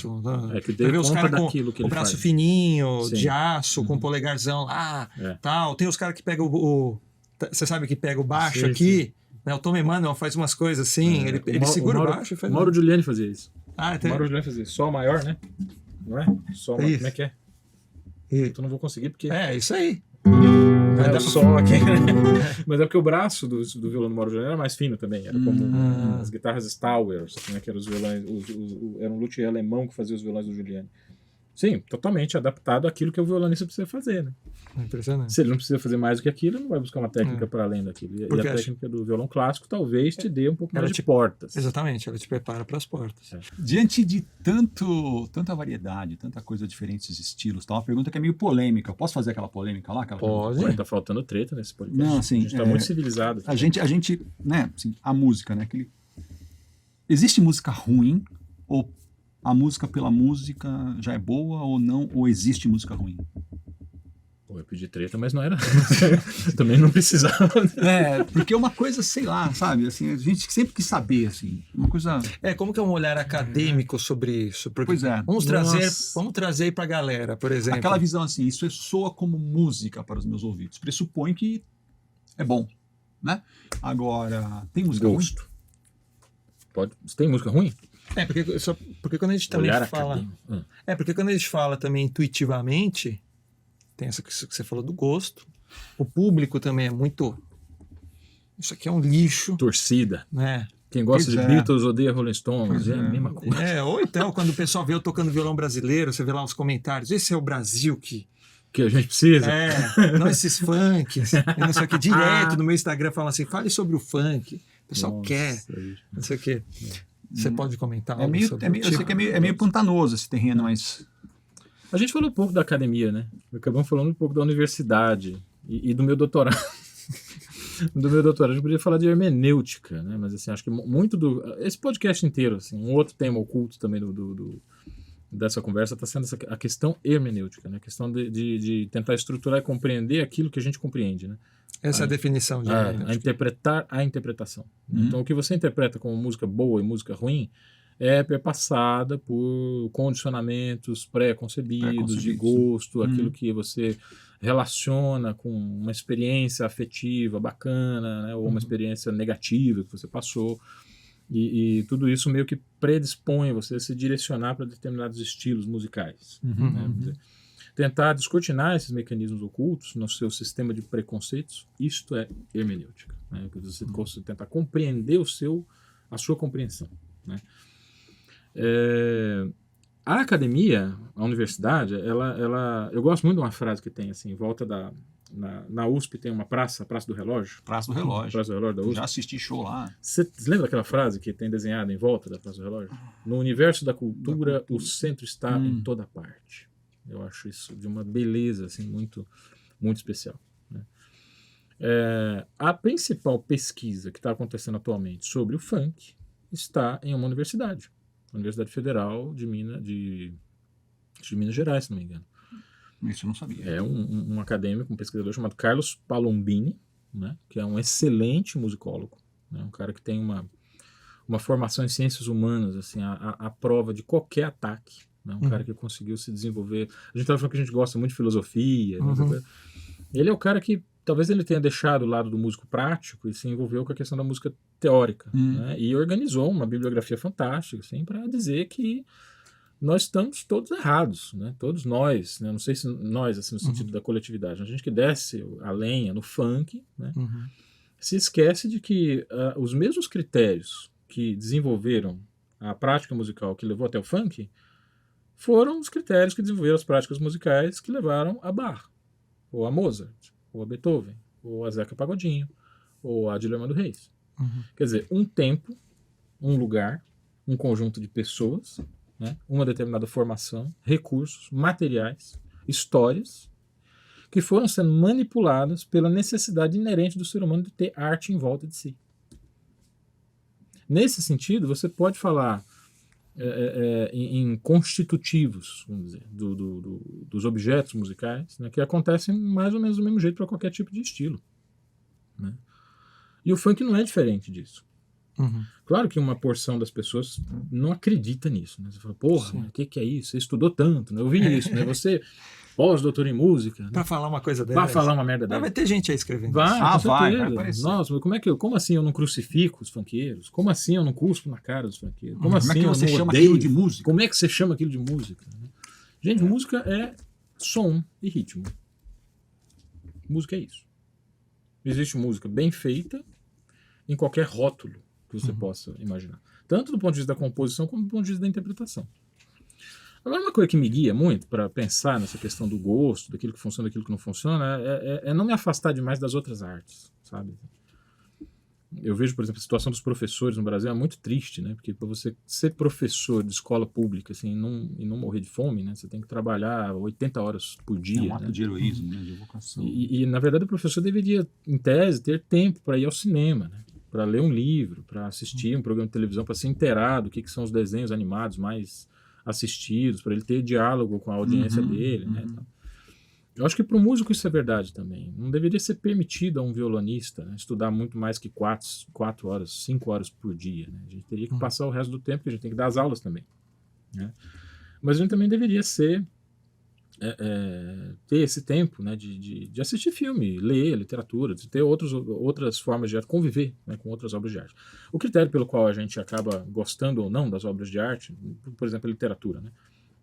Que dê os conta caras daquilo que com o ele braço faz. Fininho, de aço, com polegarzão lá, tal. Tem os caras que pegam você sabe que pega o baixo aqui, né? O Tom Emanuel faz umas coisas assim, ele segura o baixo e faz... O Mauro Giuliani fazia isso. O Mauro Giuliani fazia isso. Sol maior, né? Não é? Sol maior. Como é que é? Eu não vou conseguir porque... isso aí. O sol aqui. Mas é porque o braço do violão do Mauro Giuliani era mais fino também. Era como as guitarras Stauers, né, que eram os violões. Era um luthier alemão que fazia os violões do Giuliani. Sim, totalmente adaptado àquilo que o violonista precisa fazer, né? Impressionante. Se ele não precisa fazer mais do que aquilo, ele não vai buscar uma técnica para além daquilo. E a técnica do violão clássico talvez te dê um pouco mais de portas. Exatamente, ela te prepara para as portas. Diante de tanta variedade, tanta coisa diferente, esses estilos, tá? Uma pergunta que é meio polêmica. Eu posso fazer aquela polêmica lá? Pode. Tá faltando treta nesse podcast. Não, assim, a gente tá muito civilizado. A gente, né, assim, a música, né? Existe música ruim ou a música pela música já é boa ou não, ou existe música ruim? Eu pedi treta, mas não era. Também não precisava. Porque é uma coisa, sei lá, sabe? Assim, a gente sempre quis saber, assim, uma coisa... Como que é um olhar acadêmico sobre isso? Porque pois é. Vamos trazer aí pra galera, por exemplo. Aquela visão assim, isso soa como música para os meus ouvidos. Pressupõe que é bom, né? Agora, tem música ruim? Tem música ruim? Porque quando a gente também fala... porque quando a gente fala também intuitivamente... Tem essa que você falou do gosto. O público também é muito... Isso aqui é um lixo. Torcida. Né? Quem gosta de Beatles odeia Rolling Stones. É a mesma coisa. Ou então, quando o pessoal vê eu tocando violão brasileiro, você vê lá os comentários. Esse é o Brasil que a gente precisa. Não esses funks. Não sei o que. Direto no meu Instagram falam assim, fale sobre o funk. O pessoal quer. Não sei o que. Você pode comentar algo sobre eu sei que é meio pantanoso esse terreno, mas... A gente falou um pouco da academia, né? Acabamos falando um pouco da universidade e do meu doutorado. Do meu doutorado, a gente podia falar de hermenêutica, né? Mas assim, acho que muito esse podcast inteiro, assim, um outro tema oculto também dessa conversa está sendo a questão hermenêutica, né? A questão de tentar estruturar e compreender aquilo que a gente compreende, né? Essa é a definição de a interpretar a interpretação. Então, o que você interpreta como música boa e música ruim é passada por condicionamentos pré-concebidos de gosto, aquilo que você relaciona com uma experiência afetiva bacana, né, ou uma experiência negativa que você passou, e tudo isso meio que predispõe você a se direcionar para determinados estilos musicais. Né? Tentar descortinar esses mecanismos ocultos no seu sistema de preconceitos, isto é hermenêutica. Né? Você tentar compreender a sua compreensão. Né? A academia, a universidade, eu gosto muito de uma frase que tem assim, em volta na USP tem uma praça, a Praça do Relógio. Praça do Relógio da USP. Já assisti show lá. Você lembra daquela frase que tem desenhada em volta da Praça do Relógio? No universo da cultura, o centro está em toda parte. Eu acho isso de uma beleza assim, muito, muito especial. Né? A principal pesquisa que está acontecendo atualmente sobre o funk está em uma universidade. Universidade Federal de Minas Gerais, se não me engano. Isso eu não sabia. É um acadêmico, um pesquisador chamado Carlos Palombini, né, que é um excelente musicólogo, né, um cara que tem uma formação em ciências humanas, assim, à prova de qualquer ataque, né, um cara que conseguiu se desenvolver. A gente estava falando que a gente gosta muito de filosofia. Né, ele é o cara que talvez ele tenha deixado o lado do músico prático e se envolveu com a questão da música teórica, né? E organizou uma bibliografia fantástica, assim, para dizer que nós estamos todos errados, né? Todos nós, né? Não sei se nós, assim, no sentido da coletividade, a gente que desce a lenha no funk, né? se esquece de que os mesmos critérios que desenvolveram a prática musical que levou até o funk foram os critérios que desenvolveram as práticas musicais que levaram a Bach, ou a Mozart, ou a Beethoven, ou a Zeca Pagodinho, ou a Adilio Armando Reis. Quer dizer, um tempo, um lugar, um conjunto de pessoas, né, uma determinada formação, recursos, materiais, histórias, que foram sendo manipuladas pela necessidade inerente do ser humano de ter arte em volta de si. Nesse sentido, você pode falar em constitutivos, vamos dizer, dos objetos musicais, né, que acontecem mais ou menos do mesmo jeito para qualquer tipo de estilo. Né? E o funk não é diferente disso. Claro que uma porção das pessoas não acredita nisso. Né? Você fala, porra, o que é isso? Você estudou tanto, né? Eu vi isso, né? Você pós-doutor em música. Né? Pra falar uma coisa dessa. Pra falar uma merda dessa. Vai ter gente aí escrevendo vai, isso. Vai aparecer. Nossa, mas como assim eu não crucifico os funkeiros? Como assim eu não cuspo na cara dos funkeiros? Como assim é que eu você não chama odeio? aquilo de música? Como é que você chama aquilo de música? Gente, música é som e ritmo. Música é isso. Existe música bem feita em qualquer rótulo que você possa imaginar. Tanto do ponto de vista da composição como do ponto de vista da interpretação. Agora, uma coisa que me guia muito para pensar nessa questão do gosto, daquilo que funciona, daquilo que não funciona, é não me afastar demais das outras artes, sabe? Eu vejo, por exemplo, a situação dos professores no Brasil é muito triste, né? Porque para você ser professor de escola pública assim, e não morrer de fome, né? Você tem que trabalhar 80 horas por dia. É um ato né? de heroísmo, né? De vocação. E, na verdade, o professor deveria, em tese, ter tempo para ir ao cinema, né? Para ler um livro, para assistir um programa de televisão, para se inteirar do que são os desenhos animados mais assistidos, para ele ter diálogo com a audiência dele. Né? Então, eu acho que para o músico isso é verdade também. Não deveria ser permitido a um violonista, né, estudar muito mais que 4 horas, 5 horas por dia. Né? A gente teria que passar o resto do tempo, porque a gente tem que dar as aulas também. Né? Mas a gente também deveria ter esse tempo, né, de assistir filme, ler literatura, de ter outras formas de arte, conviver, né, com outras obras de arte. O critério pelo qual a gente acaba gostando ou não das obras de arte, por exemplo, a literatura, né,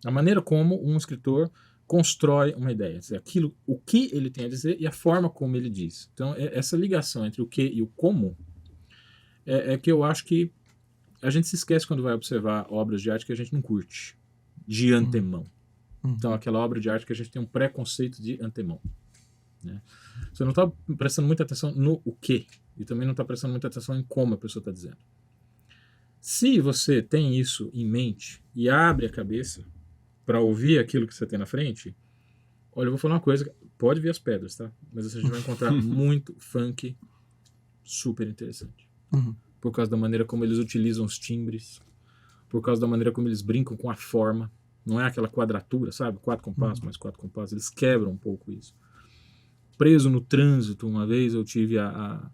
a maneira como um escritor constrói uma ideia, dizer, o que ele tem a dizer e a forma como ele diz. Então, essa ligação entre o que e o como é que eu acho que a gente se esquece quando vai observar obras de arte que a gente não curte, de antemão. Então, aquela obra de arte que a gente tem um preconceito de antemão. Né? Você não está prestando muita atenção no o quê, e também não está prestando muita atenção em como a pessoa está dizendo. Se você tem isso em mente e abre a cabeça para ouvir aquilo que você tem na frente, olha, eu vou falar uma coisa, pode vir as pedras, tá? Mas a gente vai encontrar muito funk super interessante. Por causa da maneira como eles utilizam os timbres, por causa da maneira como eles brincam com a forma. Não é aquela quadratura, sabe? 4 compassos mais 4 compassos. Eles quebram um pouco isso. Preso no trânsito, uma vez eu tive a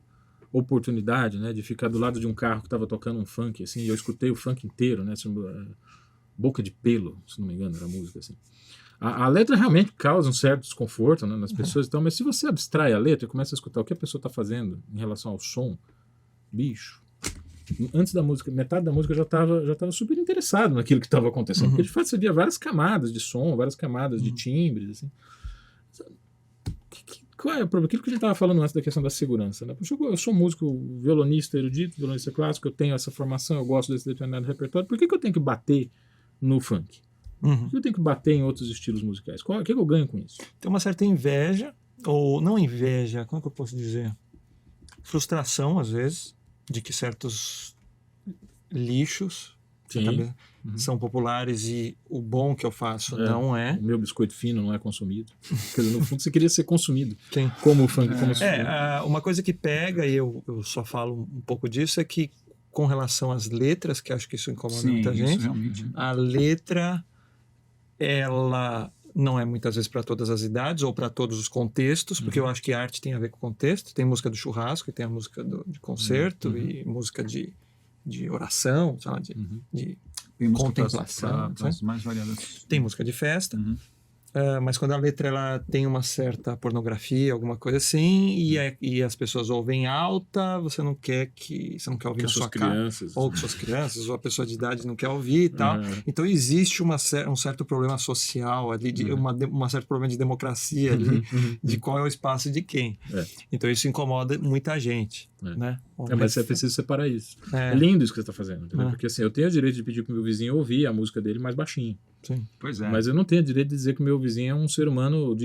oportunidade, né, de ficar do lado de um carro que estava tocando um funk, assim, e eu escutei o funk inteiro, né? Boca de Pelo, se não me engano, era a música, assim. A letra realmente causa um certo desconforto, né, nas pessoas e tal, mas se você abstrai a letra e começa a escutar o que a pessoa está fazendo em relação ao som, bicho, antes da música, metade da música eu já estava super interessado naquilo que estava acontecendo, porque de fato você via várias camadas de som, várias camadas de timbres, assim. Qual é o problema? Aquilo que a gente estava falando antes da questão da segurança, né? Eu sou músico, violonista erudito, violonista clássico, eu tenho essa formação, eu gosto desse determinado repertório, por que eu tenho que bater no funk? Por que eu tenho que bater em outros estilos musicais? O que eu ganho com isso? Tem uma certa inveja, ou não inveja, como é que eu posso dizer? Frustração, às vezes, de que certos lixos são populares e o bom que eu faço não é. O meu biscoito fino não é consumido. Quer dizer, no fundo você queria ser consumido. Como o funk. Uma coisa que pega, e eu só falo um pouco disso, é que com relação às letras, que acho que isso incomoda muita gente, a letra, ela não é muitas vezes para todas as idades ou para todos os contextos, porque eu acho que a arte tem a ver com contexto. Tem música do churrasco, e tem a música de concerto, e música de oração, sabe? De tem contemplação. mais variadas. Tem música de festa. mas quando a letra ela tem uma certa pornografia, alguma coisa assim, e as pessoas ouvem alta, você não quer ouvir na sua cara, crianças. ou que suas crianças, ou a pessoa de idade não quer ouvir e tal. Então existe um certo problema social ali, um certo problema de democracia ali, de qual é o espaço de quem. Então isso incomoda muita gente. Né? Mas você precisa separar isso. É lindo isso que você está fazendo, entendeu? Porque assim, eu tenho o direito de pedir para o meu vizinho ouvir a música dele mais baixinho. Sim. Pois é. Mas eu não tenho o direito de dizer que o meu vizinho é um ser humano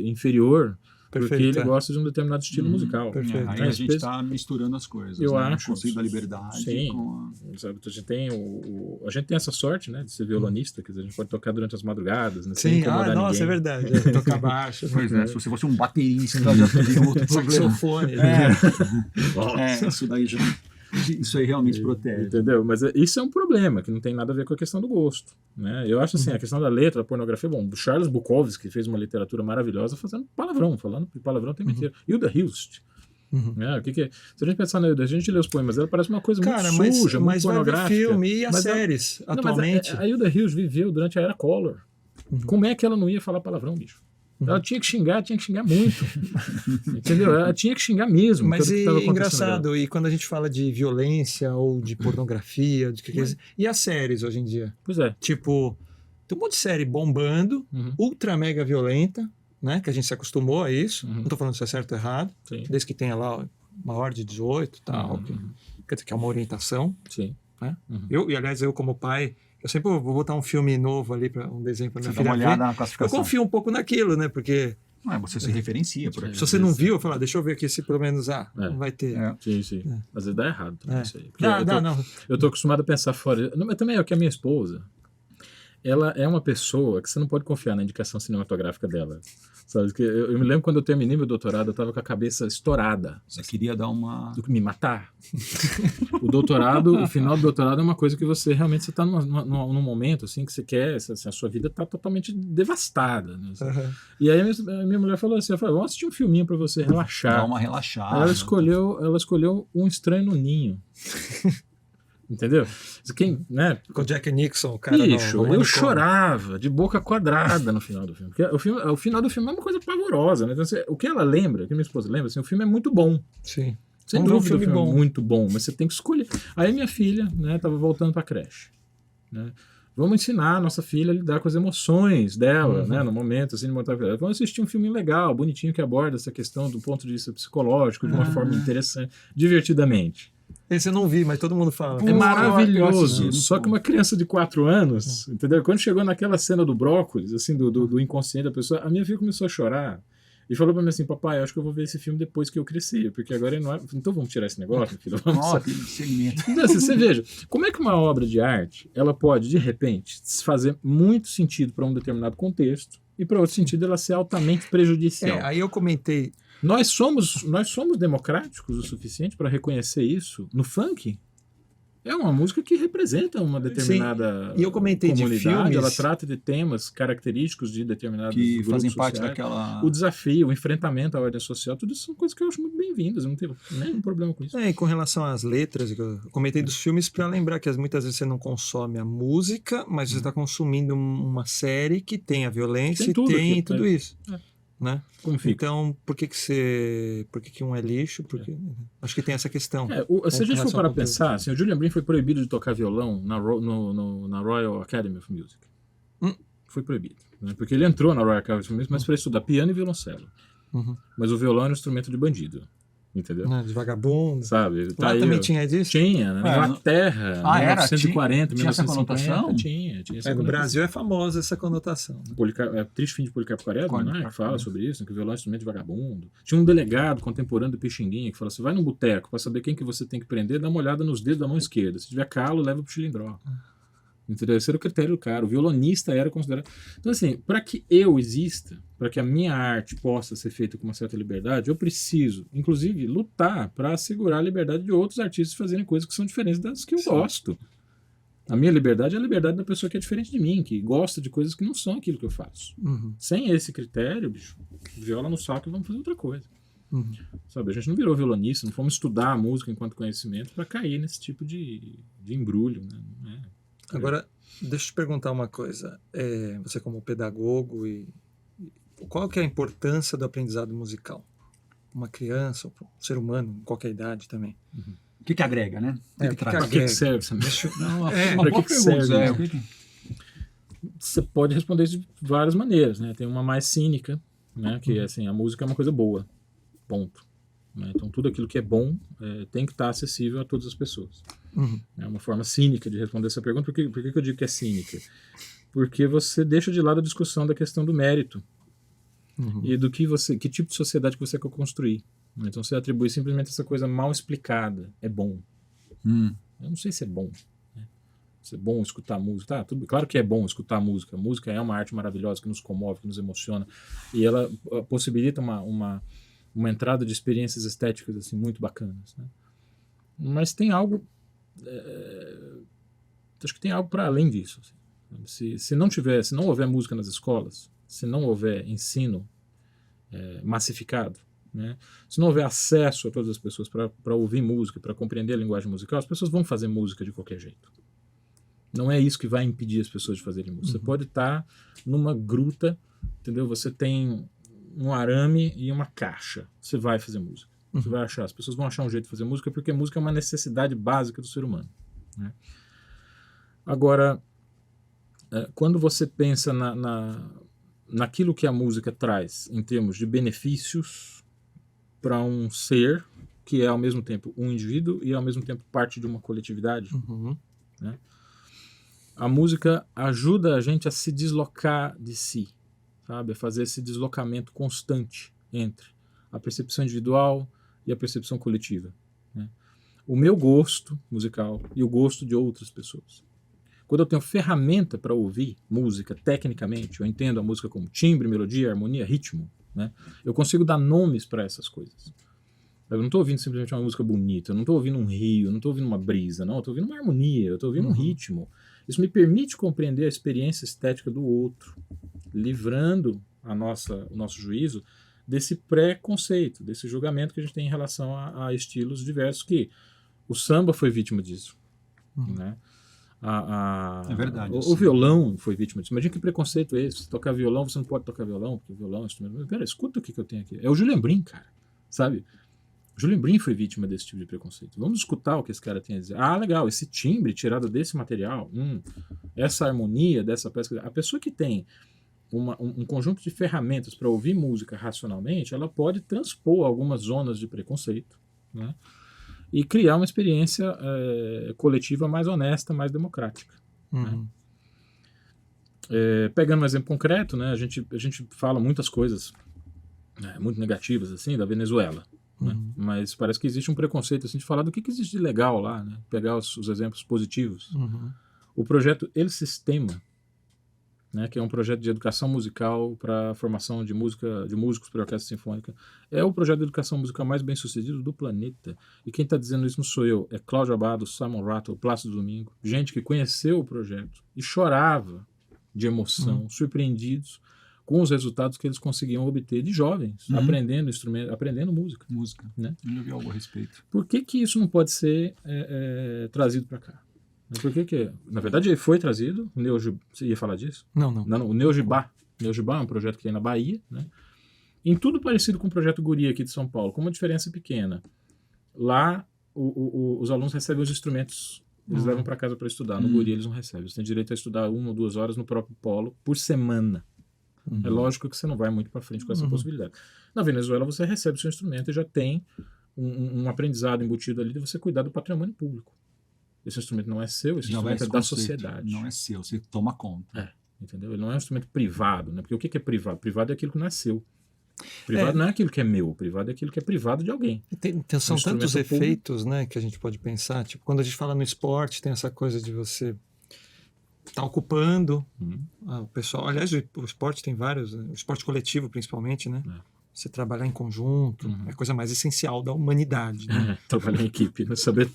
inferior. Perfeito, porque ele gosta de um determinado estilo musical. Perfeito. Aí a gente está misturando as coisas. Eu acho. O conceito da liberdade. Sim. Com sabe, a gente tem essa sorte, né, de ser violonista, que a gente pode tocar durante as madrugadas. Né, sim, nossa, é verdade. Tocar baixo. Pois é, se você fosse um baterista, já teria outro problema. Saxofone. Isso daí já... Isso aí realmente protege. Entendeu? Mas isso é um problema, que não tem nada a ver com a questão do gosto. Né? Eu acho assim, a questão da letra, da pornografia, bom, o Charles Bukowski fez uma literatura maravilhosa fazendo palavrão, falando palavrão o tempo inteiro. Hilda Hilst. O que é? Se a gente pensar na Hilda, a gente lê os poemas, ela parece uma coisa muito suja, muito pornográfica. Mas vai ver filme e as séries, atualmente. A Hilda Hilst viveu durante a era Collor. Como é que ela não ia falar palavrão, bicho? Ela tinha que xingar muito. Entendeu? Ela tinha que xingar mesmo. Mas é engraçado, e quando a gente fala de violência ou de pornografia, e as séries hoje em dia? Pois é. Tipo, tem um monte de série bombando, ultra mega violenta, né? Que a gente se acostumou a isso. Não tô falando se é certo ou errado. Sim. Desde que tenha lá maior de 18 e tal. Quer dizer, que é uma orientação. Sim. Né? Aliás, eu como pai... Eu sempre vou botar um filme novo ali, um desenho para minha filha ver. Dá uma olhada ver. na classificação. Eu confio um pouco naquilo, né? Porque... você se referencia por aqui. Se você não viu, eu falo, deixa eu ver aqui se pelo menos não vai ter. Sim. Às vezes dá errado também isso aí. Não. Eu tô acostumado a pensar fora. Mas também é que a minha esposa, ela é uma pessoa que você não pode confiar na indicação cinematográfica dela. Sabe? Eu me lembro quando eu terminei meu doutorado, eu estava com a cabeça estourada. Você queria dar uma... Me matar. O final do doutorado é uma coisa que você realmente está num momento assim, que você quer, a sua vida está totalmente devastada. Né? E aí a minha mulher falou assim, vamos assistir um filminho para você relaxar. Dar uma relaxada. Aí ela escolheu Um Estranho no Ninho. Entendeu? Né? Com o Jack Nixon, cara. Bicho, eu chorava de boca quadrada no final do filme. Porque o final do filme é uma coisa pavorosa. Né? Então, o que ela lembra, que minha esposa lembra, assim, o filme é muito bom. Sim. Sem dúvida, o filme é muito bom, mas você tem que escolher. Aí minha filha, né, tava voltando pra creche. Né? Vamos ensinar a nossa filha a lidar com as emoções dela, né, no momento, assim, de montar. Vamos assistir um filme legal, bonitinho, que aborda essa questão do ponto de vista psicológico, de uma forma interessante, divertidamente. Esse eu não vi, mas todo mundo fala. É maravilhoso. Só que uma criança de 4 anos, entendeu? Quando chegou naquela cena do brócolis, assim, do inconsciente da pessoa, a minha filha começou a chorar e falou pra mim assim, papai, eu acho que eu vou ver esse filme depois que eu crescer, porque agora não é... Então vamos tirar esse negócio, filho? Vamos então, assim, você veja, como é que uma obra de arte, ela pode, de repente, fazer muito sentido para um determinado contexto e para outro sentido ela ser altamente prejudicial. Aí eu comentei... Nós somos democráticos o suficiente para reconhecer isso no funk? É uma música que representa uma determinada e eu comentei comunidade, de filmes, ela trata de temas característicos de determinados que grupos fazem sociais. parte daquela... O desafio, o enfrentamento à ordem social, tudo isso são coisas que eu acho muito bem-vindas, eu não tenho nenhum problema com isso. E com relação às letras, eu comentei dos filmes para lembrar que muitas vezes você não consome a música, mas você está consumindo uma série que tem a violência e tem tudo isso. Né? Como fica? Então, por que um é lixo? Acho que tem essa questão. Se a gente for para pensar, assim, o Julian Bream foi proibido de tocar violão na Royal Academy of Music. Foi proibido. Né? Porque ele entrou na Royal Academy of Music, mas para estudar piano e violoncelo. Mas o violão era um instrumento de bandido. Entendeu? De vagabundo. Sabe? Lá também tinha disso? Tinha, né? Na Inglaterra, 1940, tinha essa conotação? Tinha essa conotação. No Brasil é famosa essa conotação. Triste Fim de Policarpo Quaresma, né? Que fala sobre isso, que o violão é instrumento de vagabundo. Tinha um delegado contemporâneo do Pixinguinha que fala assim, vai num boteco para saber quem que você tem que prender, dá uma olhada nos dedos da mão esquerda. Se tiver calo, leva pro chilindró. Entendeu? Esse era o critério do cara. O violonista era considerado... Então, assim, para que eu exista, para que a minha arte possa ser feita com uma certa liberdade, eu preciso, inclusive, lutar para assegurar a liberdade de outros artistas fazerem coisas que são diferentes das que eu gosto. A minha liberdade é a liberdade da pessoa que é diferente de mim, que gosta de coisas que não são aquilo que eu faço. Sem esse critério, bicho, viola no saco e vamos fazer outra coisa. Sabe, a gente não virou violonista, não fomos estudar a música enquanto conhecimento para cair nesse tipo de embrulho, né? Não é. Agora, deixa eu te perguntar uma coisa. Você como pedagogo, qual que é a importância do aprendizado musical? Uma criança, um ser humano, em qualquer idade também. O que agrega, né? O que Para que serve essa Não, uma pra boa que pergunta. serve? Você pode responder isso de várias maneiras, né? Tem uma mais cínica, né? Que assim, a música é uma coisa boa, ponto. Né? Então tudo aquilo que é bom tem que estar acessível a todas as pessoas. É uma forma cínica de responder essa pergunta. Por que eu digo que é cínica? Porque você deixa de lado a discussão da questão do mérito e do que tipo de sociedade que você quer construir. Então você atribui simplesmente essa coisa mal explicada. É bom. Eu não sei se é bom. Se é bom escutar música. Tá, tudo, claro que é bom escutar música. A música é uma arte maravilhosa que nos comove, que nos emociona. E ela possibilita uma entrada de experiências estéticas assim, muito bacanas. Né? Mas tem algo... acho que tem algo para além disso. Assim. Se não houver música nas escolas, se não houver ensino massificado, né? Se não houver acesso a todas as pessoas para ouvir música, para compreender a linguagem musical, as pessoas vão fazer música de qualquer jeito. Não é isso que vai impedir as pessoas de fazerem música. Você pode estar numa gruta, entendeu? Você tem um arame e uma caixa. Você vai fazer música. Você vai achar. As pessoas vão achar um jeito de fazer música porque a música é uma necessidade básica do ser humano. Né? Agora, quando você pensa naquilo que a música traz em termos de benefícios para um ser que é ao mesmo tempo um indivíduo e ao mesmo tempo parte de uma coletividade, né? A música ajuda a gente a se deslocar de si, sabe? A fazer esse deslocamento constante entre a percepção individual e a percepção coletiva. Né? O meu gosto musical e o gosto de outras pessoas. Quando eu tenho ferramenta para ouvir música tecnicamente, eu entendo a música como timbre, melodia, harmonia, ritmo, né? Eu consigo dar nomes para essas coisas. Eu não estou ouvindo simplesmente uma música bonita, eu não estou ouvindo um rio, eu não estou ouvindo uma brisa, não, eu estou ouvindo uma harmonia, eu estou ouvindo um ritmo. Isso me permite compreender a experiência estética do outro, livrando o nosso juízo desse preconceito, desse julgamento que a gente tem em relação a estilos diversos, que o samba foi vítima disso. Né? É verdade. O violão foi vítima disso. Imagina que preconceito é esse. Se tocar violão, você não pode tocar violão, porque o violão é um instrumento. Pera, escuta o que eu tenho aqui. É o Julian Brim, cara. Sabe? O Julian Brim foi vítima desse tipo de preconceito. Vamos escutar o que esse cara tem a dizer. Ah, legal, esse timbre tirado desse material, essa harmonia dessa peça. A pessoa que tem um conjunto de ferramentas para ouvir música racionalmente, ela pode transpor algumas zonas de preconceito, né? E criar uma experiência coletiva mais honesta, mais democrática. Né? Pegando um exemplo concreto, né, a gente fala muitas coisas muito negativas assim da Venezuela. Né? Mas parece que existe um preconceito assim, de falar do que existe de legal lá, né? Pegar os exemplos positivos. O projeto El Sistema, né, que é um projeto de educação musical para a formação de músicos para a orquestra sinfônica, é o projeto de educação musical mais bem sucedido do planeta. E quem está dizendo isso não sou eu, é Cláudio Abbado, Simon Rattle, Plácido Domingo, gente que conheceu o projeto e chorava de emoção, surpreendidos com os resultados que eles conseguiam obter de jovens, aprendendo instrumento, aprendendo música. Né? Eu vi algo a respeito. Por que isso não pode ser trazido para cá? Por que na verdade, foi trazido. Você ia falar disso? Não. O Neogibá. Neogibá é um projeto que tem na Bahia, né? Em tudo parecido com o projeto Guri aqui de São Paulo, com uma diferença pequena. Lá, os alunos recebem os instrumentos, eles levam para casa para estudar. No Guri, eles não recebem. Eles têm direito a estudar 1 ou 2 horas no próprio polo por semana. É lógico que você não vai muito para frente com essa possibilidade. Na Venezuela, você recebe o seu instrumento e já tem um aprendizado embutido ali de você cuidar do patrimônio público. Esse instrumento não é seu, esse instrumento é da sociedade. Não é seu, você toma conta. Entendeu? Ele não é um instrumento privado, né? Porque o que é privado? Privado é aquilo que não é seu. Privado não é aquilo que é meu, privado é aquilo que é privado de alguém. São tantos efeitos, né, que a gente pode pensar. Tipo, quando a gente fala no esporte, tem essa coisa de você estar ocupando o pessoal. Aliás, o esporte tem vários, né? O esporte coletivo, principalmente, né? Você trabalhar em conjunto é a coisa mais essencial da humanidade. Né? Trabalhar em equipe, né? Saber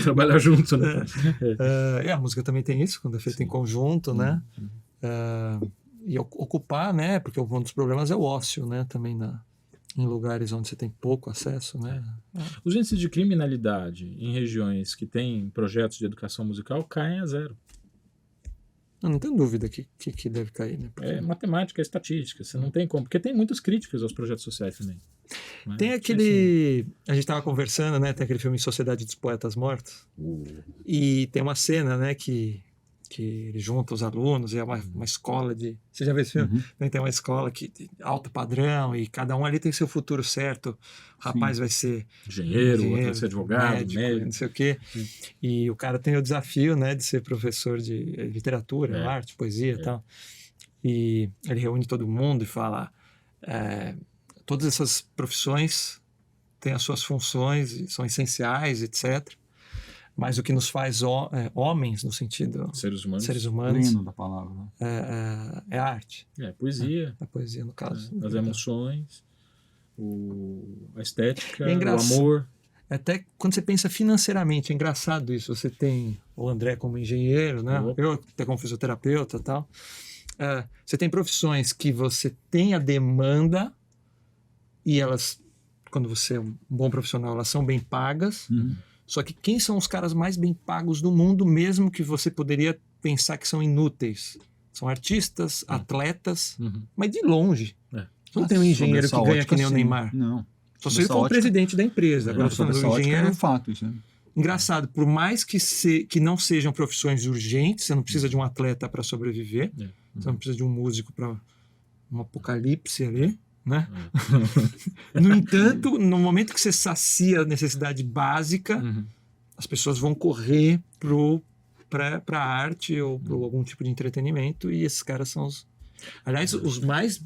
trabalhar junto. Né? A música também tem isso, quando é feita em conjunto, né? E ocupar, né? Porque um dos problemas é o ócio, né? Também em lugares onde você tem pouco acesso, né? Os índices de criminalidade em regiões que têm projetos de educação musical caem a zero. Eu não tenho dúvida que deve cair, né? Porque É matemática, é estatística, você não tem como, porque tem muitas críticas aos projetos sociais também. Né? tem aquele... A gente estava conversando, né? Tem aquele filme Sociedade dos Poetas Mortos. E tem uma cena, né? Que ele junta os alunos, é uma escola de... Você já viu esse filme? Tem uma escola de alto padrão e cada um ali tem seu futuro certo. O rapaz vai ser engenheiro, outro vai ser advogado, médico, não sei o quê. E o cara tem o desafio, né, de ser professor de literatura, arte, poesia e tal. E ele reúne todo mundo e fala... todas essas profissões têm as suas funções, e são essenciais, etc. Mas o que nos faz homens, no sentido seres humanos, pleno da palavra, né? É a arte. É poesia. A poesia, no caso. As emoções, a estética, o amor. Até quando você pensa financeiramente, é engraçado isso. Você tem o André como engenheiro, né? Eu até como fisioterapeuta e tal. Você tem profissões que você tem a demanda e elas, quando você é um bom profissional, elas são bem pagas. Só que quem são os caras mais bem pagos do mundo, mesmo que você poderia pensar que são inúteis? São artistas, atletas, mas de longe. Você não tem um engenheiro que ganha que nem o Neymar. Não. Só se ele for o presidente da empresa. Agora, sobre essa ótica é um fato isso, né? Engraçado, por mais que não sejam profissões urgentes, você não precisa de um atleta para sobreviver, você não precisa de um músico para um apocalipse ali, né? No entanto, no momento que você sacia a necessidade básica, as pessoas vão correr para a arte ou para algum tipo de entretenimento, e esses caras são os... Aliás, os mais...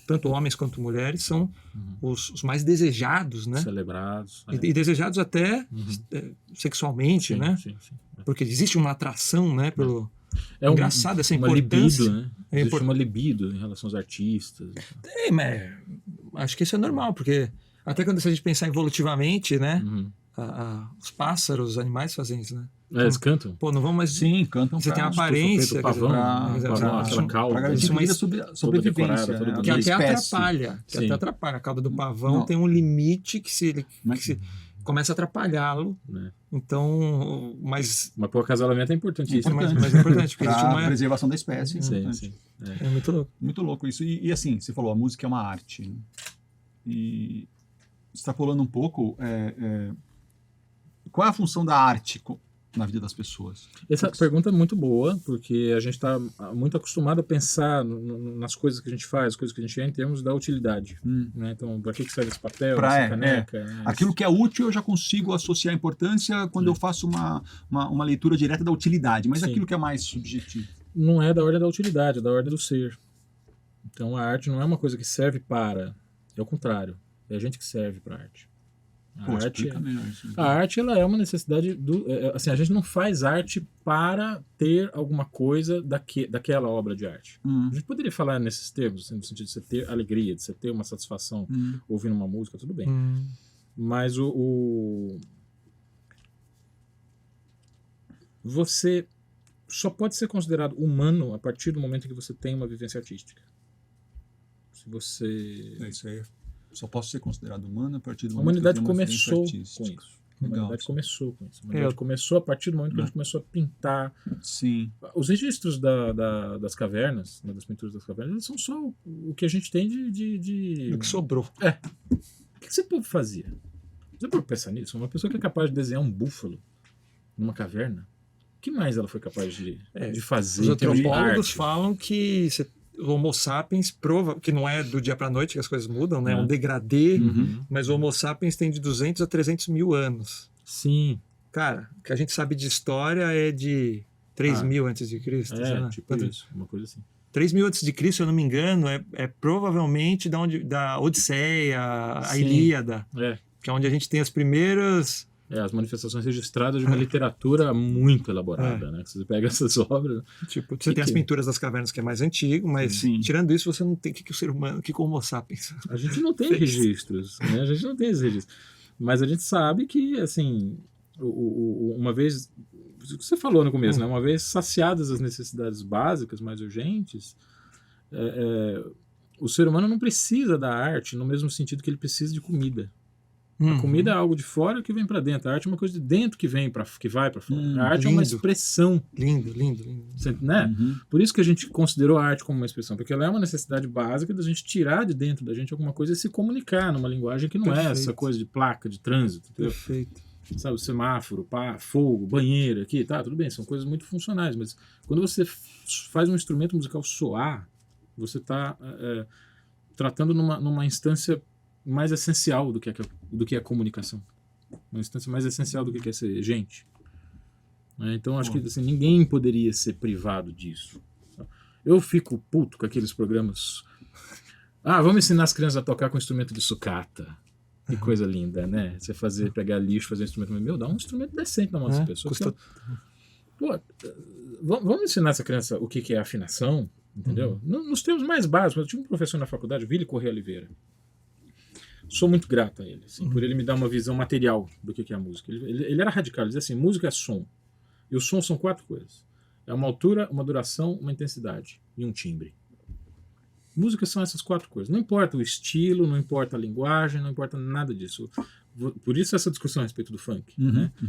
tanto homens quanto mulheres são os mais desejados, né? Celebrados. E desejados até sexualmente, sim, né? Sim. Porque existe uma atração, né? Pelo... engraçado essa uma importância. Libido, né? Existe uma libido em relação aos artistas. Mas acho que isso é normal, porque até quando a gente pensar evolutivamente, né? Os pássaros, os animais fazem isso, né? Eles cantam? Pô, não vamos mais... Sim, cantam. Você tem a aparência... Aquela cauda. Para garantir uma sobrevivência. Que até atrapalha. Que até atrapalha. A cauda do pavão tem um limite que se começa a atrapalhá-lo. Então, mas para o acasalamento é importantíssimo. Mas é importante. Para a preservação da espécie. Sim. É muito louco. Muito louco isso. E assim, você falou, a música é uma arte. Né? E extrapolando um pouco, qual é a função da arte na vida das pessoas? Essa pergunta é muito boa, porque a gente está muito acostumado a pensar nas coisas que a gente faz, as coisas que a gente é, em termos da utilidade. Né? Então, para que serve esse papel, essa caneca? Aquilo que é útil eu já consigo associar a importância quando eu faço uma leitura direta da utilidade, mas aquilo que é mais subjetivo. Não é da ordem da utilidade, é da ordem do ser. Então, a arte não é uma coisa que serve para, é o contrário, é a gente que serve para a arte. A arte ela é uma necessidade assim, a gente não faz arte para ter alguma coisa daquela obra de arte. A gente poderia falar nesses termos, no sentido de você ter alegria, de você ter uma satisfação ouvindo uma música, tudo bem. Mas você só pode ser considerado humano a partir do momento em que você tem uma vivência artística. Se você... isso aí. Só posso ser considerado humano a partir do momento. A humanidade começou com isso. A humanidade começou com isso. A humanidade começou a partir do momento que a gente começou a pintar. Sim. Os registros das cavernas, das pinturas das cavernas, eles são só o que a gente tem O que sobrou. O que esse povo fazia? Você pode pensar nisso? Uma pessoa que é capaz de desenhar um búfalo numa caverna, o que mais ela foi capaz de fazer? Os antropólogos falam que o Homo sapiens prova que não é do dia para a noite que as coisas mudam, né? É um degradê, mas o Homo sapiens tem de 200 a 300 mil anos. Sim. Cara, o que a gente sabe de história é de 3.000 antes de Cristo. Tipo isso, uma coisa assim. 3.000 antes de Cristo, se eu não me engano, é provavelmente da Odisseia, a Ilíada, que é onde a gente tem as primeiras... as manifestações registradas de uma literatura muito elaborada, né? Você pega essas obras... Tipo, você tem as pinturas das cavernas, que é mais antigo, mas tirando isso, você não tem o que o ser humano, o que o Homo sapiens... A gente não tem registros, né? A gente não tem esses registros. Mas a gente sabe que, assim, uma vez... O que você falou no começo, né? Uma vez saciadas as necessidades básicas mais urgentes, o ser humano não precisa da arte no mesmo sentido que ele precisa de comida. A comida é algo de fora que vem para dentro. A arte é uma coisa de dentro que vai para fora. A arte é uma expressão. Lindo. Né? Por isso que a gente considerou a arte como uma expressão, porque ela é uma necessidade básica da gente tirar de dentro da gente alguma coisa e se comunicar numa linguagem que não é essa coisa de placa, de trânsito. Entendeu? Perfeito. Sabe, semáforo, fogo, banheiro aqui, tá, tudo bem, são coisas muito funcionais, mas quando você faz um instrumento musical soar, você está tratando numa instância mais essencial do que é a comunicação. Uma instância mais essencial do que é ser gente. Então, acho que assim, ninguém poderia ser privado disso. Eu fico puto com aqueles programas. Vamos ensinar as crianças a tocar com instrumento de sucata. Que coisa linda, né? Você pegar lixo, fazer um instrumento. Meu, dá um instrumento decente na mão dessa pessoa. Vamos ensinar essa criança o que é afinação, entendeu? Nos termos mais básicos. Eu tinha um professor na faculdade, Vili Correia Oliveira. Sou muito grato a ele, assim, por ele me dar uma visão material do que é a música. Ele era radical, ele dizia assim, música é som. E o som são 4 coisas. É uma altura, uma duração, uma intensidade e um timbre. Música são essas 4 coisas. Não importa o estilo, não importa a linguagem, não importa nada disso. Por isso essa discussão a respeito do funk. Né? Quer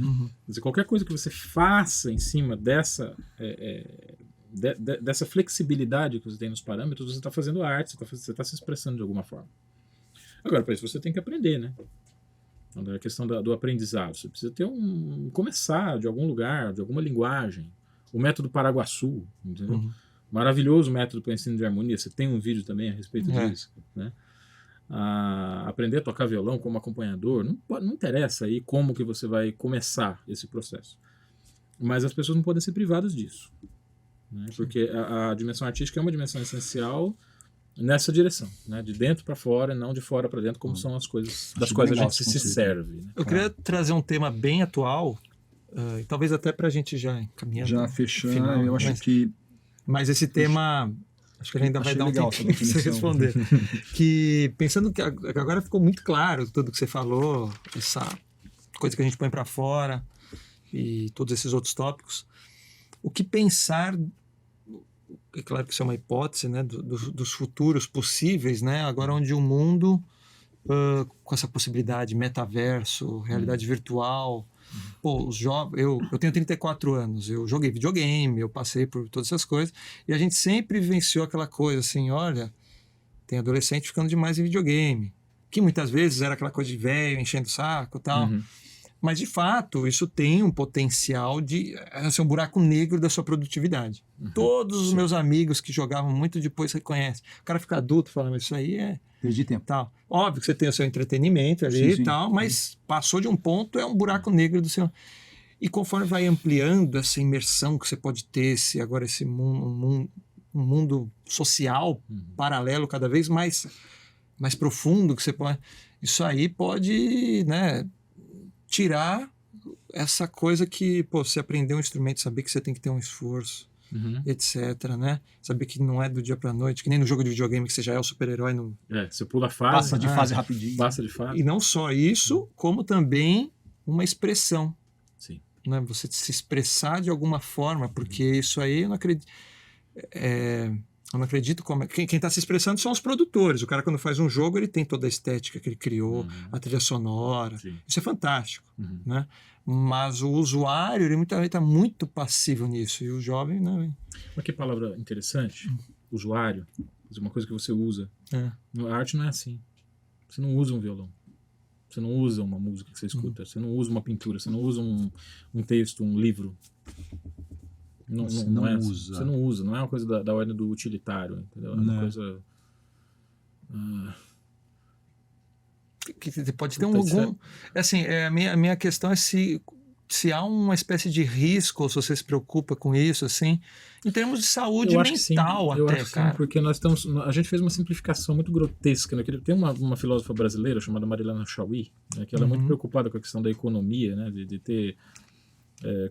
dizer, qualquer coisa que você faça em cima dessa flexibilidade que você tem nos parâmetros, você está fazendo arte, você está se expressando de alguma forma. Agora, para isso você tem que aprender, né? Então, a questão do aprendizado. Você precisa começar de algum lugar, de alguma linguagem. O método Paraguaçu, entendeu? Maravilhoso método para ensino de harmonia. Você tem um vídeo também a respeito disso, né? Aprender a tocar violão como acompanhador. Não interessa aí como que você vai começar esse processo. Mas as pessoas não podem ser privadas disso, né? Porque a dimensão artística é uma dimensão essencial nessa direção, né? De dentro para fora e não de fora para dentro, como são as coisas das quais a gente se serve. Né? Eu queria trazer um tema bem atual, e talvez até para a gente já encaminhar. Já fechar, eu acho que... Mas esse tema, acho que ele ainda vai dar um tempo para você responder. Que, pensando que agora ficou muito claro tudo que você falou, essa coisa que a gente põe para fora e todos esses outros tópicos, o que pensar... É claro que isso é uma hipótese, né, dos futuros possíveis, né, agora onde o mundo, com essa possibilidade, metaverso, realidade virtual, os jovens, eu tenho 34 anos, eu joguei videogame, eu passei por todas essas coisas, e a gente sempre vivenciou aquela coisa assim, olha, tem adolescente ficando demais em videogame, que muitas vezes era aquela coisa de velho, enchendo o saco e tal, mas de fato isso tem um potencial de ser um buraco negro da sua produtividade. Todos os meus amigos que jogavam muito depois reconhecem. O cara fica adulto e fala, mas isso aí é... Perdi tempo. Tal. Óbvio que você tem o seu entretenimento ali e tal, mas passou de um ponto, é um buraco negro do seu... E conforme vai ampliando essa imersão que você pode ter, esse mundo social paralelo cada vez mais profundo que você pode... Isso aí pode, né, tirar essa coisa que, você aprender um instrumento, saber que você tem que ter um esforço, etc, né? Saber que não é do dia pra noite, que nem no jogo de videogame que você já é o super-herói. Você pula a fase. Passa de fase rapidinho. Passa de fase. E não só isso, como também uma expressão. Sim. Né? Você se expressar de alguma forma, porque isso aí eu não acredito... Eu não acredito como... Quem está se expressando são os produtores. O cara, quando faz um jogo, ele tem toda a estética que ele criou, a trilha sonora. Sim. Isso é fantástico, né? Mas o usuário, ele está muito passivo nisso. E o jovem, não. Mas que palavra interessante. Usuário. Uma coisa que você usa. A arte não é assim. Você não usa um violão. Você não usa uma música que você escuta. Você não usa uma pintura. Você não usa um texto, um livro. Não usa. Você não usa, não é uma coisa da ordem do utilitário, entendeu? É uma coisa... Que pode ter algum... Assim, a minha questão é se há uma espécie de risco, ou se você se preocupa com isso, assim, em termos de saúde mental até, eu acho cara. Sim, porque a gente fez uma simplificação muito grotesca, né? Tem uma filósofa brasileira chamada Marilena Chauí, né? Que ela é muito preocupada com a questão da economia, né? De ter...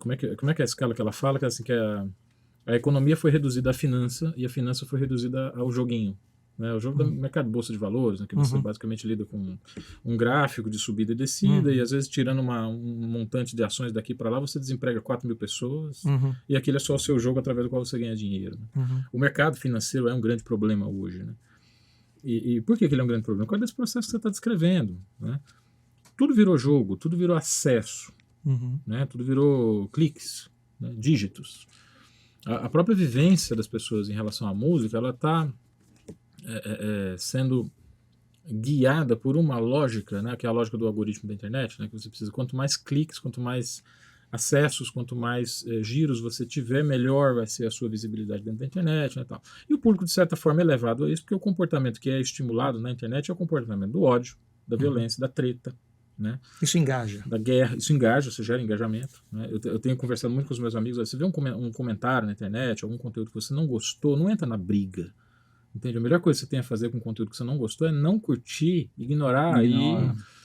como é que é a escala que ela fala? Que, assim, que a economia foi reduzida à finança e a finança foi reduzida ao joguinho. Né? O jogo do mercado de bolsa de valores, né? Que você basicamente lida com um gráfico de subida e descida e às vezes tirando um montante de ações daqui para lá você desemprega 4.000 pessoas e aquele é só o seu jogo através do qual você ganha dinheiro. Né? O mercado financeiro é um grande problema hoje. Né? E por que ele é um grande problema? Por causa desse processo que você está descrevendo, né? Tudo virou jogo, tudo virou acesso, né? Tudo virou cliques, né? Dígitos. A própria vivência das pessoas em relação à música, ela está sendo guiada por uma lógica, né? Que é a lógica do algoritmo da internet, né? Que você precisa, quanto mais cliques, quanto mais acessos, quanto mais giros você tiver, melhor vai ser a sua visibilidade dentro da internet, né, tal. E o público, de certa forma, é levado a isso, porque o comportamento que é estimulado na internet é o comportamento do ódio, da violência, da treta, né? Isso engaja. Da guerra. Isso engaja, isso gera engajamento, né? Eu tenho conversado muito com os meus amigos, você vê um comentário na internet, algum conteúdo que você não gostou, não entra na briga. Entende? A melhor coisa que você tem a fazer com conteúdo que você não gostou é não curtir, ignorar e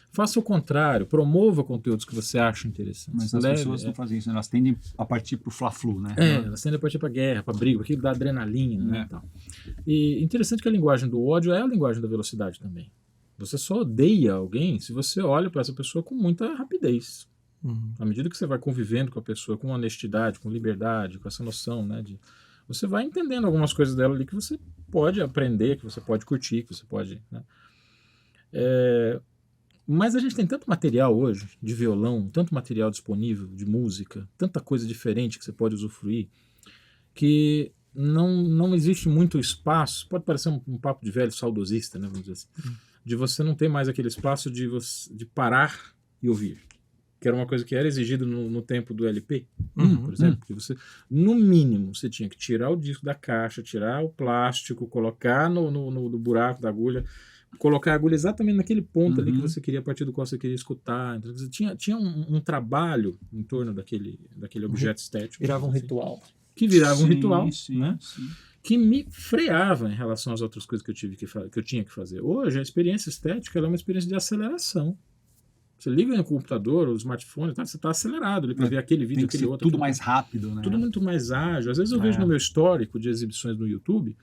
faça o contrário, promova conteúdos que você acha interessantes. Mas as pessoas não fazem isso, elas tendem a partir para o fla-flu, né? Elas tendem a partir para guerra, para briga, aquilo dá adrenalina, né, e tal. E interessante que a linguagem do ódio é a linguagem da velocidade também. Você só odeia alguém se você olha para essa pessoa com muita rapidez. À medida que você vai convivendo com a pessoa com honestidade, com liberdade, com essa noção, né, você vai entendendo algumas coisas dela ali que você pode aprender, que você pode curtir, que você pode, né? Mas a gente tem tanto material hoje de violão, tanto material disponível de música, tanta coisa diferente que você pode usufruir, que não existe muito espaço, pode parecer um papo de velho saudosista, né, vamos dizer assim, de você não ter mais aquele espaço de parar e ouvir, que era uma coisa que era exigido no tempo do LP, por exemplo, que você, no mínimo, você tinha que tirar o disco da caixa, tirar o plástico, colocar no buraco da agulha, colocar a agulha exatamente naquele ponto ali que você queria, a partir do qual você queria escutar. Então, tinha um trabalho em torno daquele objeto estético. Virava um ritual. Que virava um ritual, sim, né? Sim. Que me freava em relação às outras coisas que eu tinha que fazer. Hoje, a experiência estética ela é uma experiência de aceleração. Você liga no computador, o smartphone, tá? Você está acelerado ali para ver aquele vídeo, Tem que aquele ser outro. tudo mais rápido, né? Tudo muito mais ágil. Às vezes eu vejo no meu histórico de exibições no YouTube,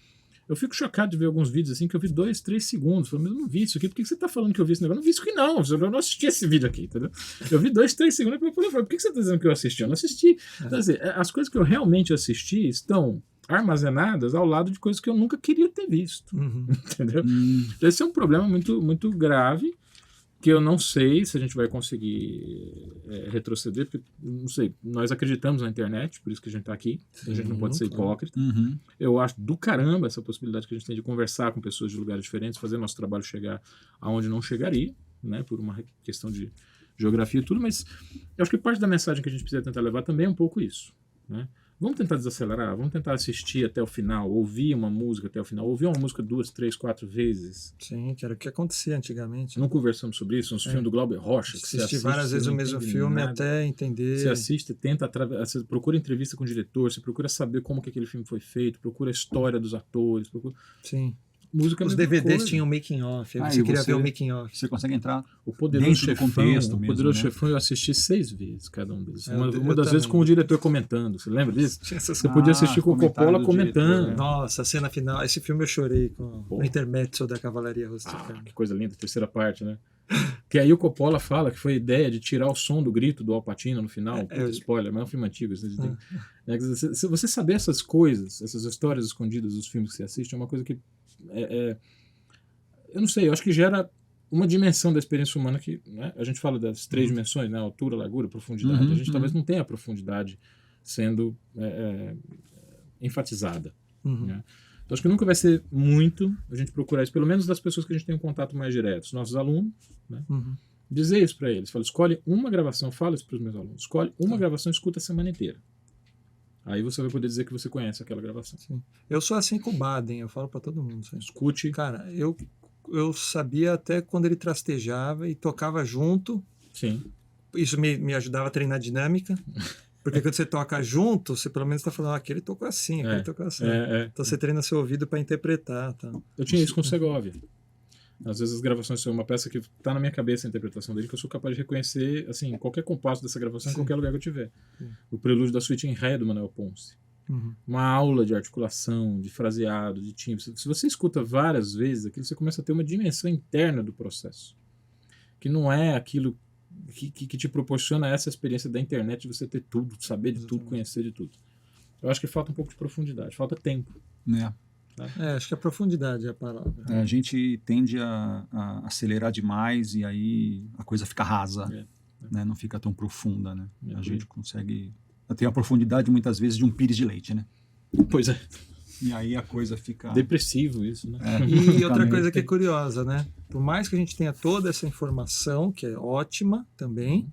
eu fico chocado de ver alguns vídeos assim que eu vi 2, 3 segundos. Eu falei, mas eu não vi isso aqui. Por que você está falando que eu vi esse negócio? Eu não vi isso aqui não. Eu não assisti esse vídeo aqui, entendeu? Eu vi 2, 3 segundos e eu falei, por que você está dizendo que eu assisti? Eu não assisti. Então, assim, as coisas que eu realmente assisti estão armazenadas ao lado de coisas que eu nunca queria ter visto. Entendeu? Esse é um problema muito, muito grave, que eu não sei se a gente vai conseguir retroceder, porque, não sei, nós acreditamos na internet, por isso que a gente está aqui, a gente não pode ser hipócrita. Eu acho do caramba essa possibilidade que a gente tem de conversar com pessoas de lugares diferentes, fazer nosso trabalho chegar aonde não chegaria, né, por uma questão de geografia e tudo, mas eu acho que parte da mensagem que a gente precisa tentar levar também é um pouco isso, né? Vamos tentar desacelerar, vamos tentar assistir até o final, ouvir uma música até o final, ouvir uma música 2, 3, 4 vezes. Sim, que era o que acontecia antigamente. Não conversamos sobre isso, uns filmes do Glauber Rocha. Que assistir várias vezes o mesmo filme até entender. Você assiste, você procura entrevista com o diretor, você procura saber como que aquele filme foi feito, procura a história dos atores. Sim. Música os DVDs tinham making off, você queria ver o making off. Você consegue entrar o Poderoso Chefão, contexto o mesmo, Poderoso né? Chefão eu assisti 6 vezes cada um deles. Uma das vezes com o diretor comentando, você lembra disso? Você podia assistir com o Coppola comentando. Diretor, né? Nossa, a cena final, esse filme eu chorei com o intermezzo da Cavalaria Rusticana. Que coisa linda, terceira parte, né? Que aí o Coppola fala que foi a ideia de tirar o som do grito do Al Pacino no final, spoiler, mas é um filme antigo. Se você saber essas coisas, essas histórias escondidas dos filmes que você assiste, é uma coisa que eu não sei, eu acho que gera uma dimensão da experiência humana que, né, a gente fala das 3 dimensões, né, altura, largura, profundidade. A gente talvez não tenha a profundidade sendo enfatizada. Né? Então acho que nunca vai ser muito a gente procurar isso, pelo menos das pessoas que a gente tem um contato mais direto, os nossos alunos, né? Dizer isso para eles, fala, escolhe uma gravação, fala isso para os meus alunos, escolhe uma gravação e escuta a semana inteira. Aí você vai poder dizer que você conhece aquela gravação. Sim. Eu sou assim com o Baden, eu falo para todo mundo. Sabe? Escute. Cara, eu sabia até quando ele trastejava e tocava junto. Sim. Isso me ajudava a treinar dinâmica. Porque quando você toca junto, você pelo menos está falando, aquele tocou assim, aquele tocou assim. Então você treina seu ouvido para interpretar. Tá? Eu tinha isso com o Segovia. Às vezes as gravações são uma peça que está na minha cabeça a interpretação dele, que eu sou capaz de reconhecer assim, qualquer compasso dessa gravação em qualquer lugar que eu tiver. O prelúdio da suíte em Ré do Manuel Ponce. Uma aula de articulação, de fraseado, de timbre. Se você escuta várias vezes aquilo, você começa a ter uma dimensão interna do processo. Que não é aquilo que te proporciona essa experiência da internet de você ter tudo, saber de tudo, conhecer de tudo. Eu acho que falta um pouco de profundidade, falta tempo. Acho que a profundidade é a palavra. A gente tende a acelerar demais e aí a coisa fica rasa, né? Não fica tão profunda, né? A gente consegue ter a profundidade muitas vezes de um pires de leite, né? Pois é. E aí a coisa fica... Depressivo isso, né? E outra coisa que é curiosa, né? Por mais que a gente tenha toda essa informação, que é ótima também,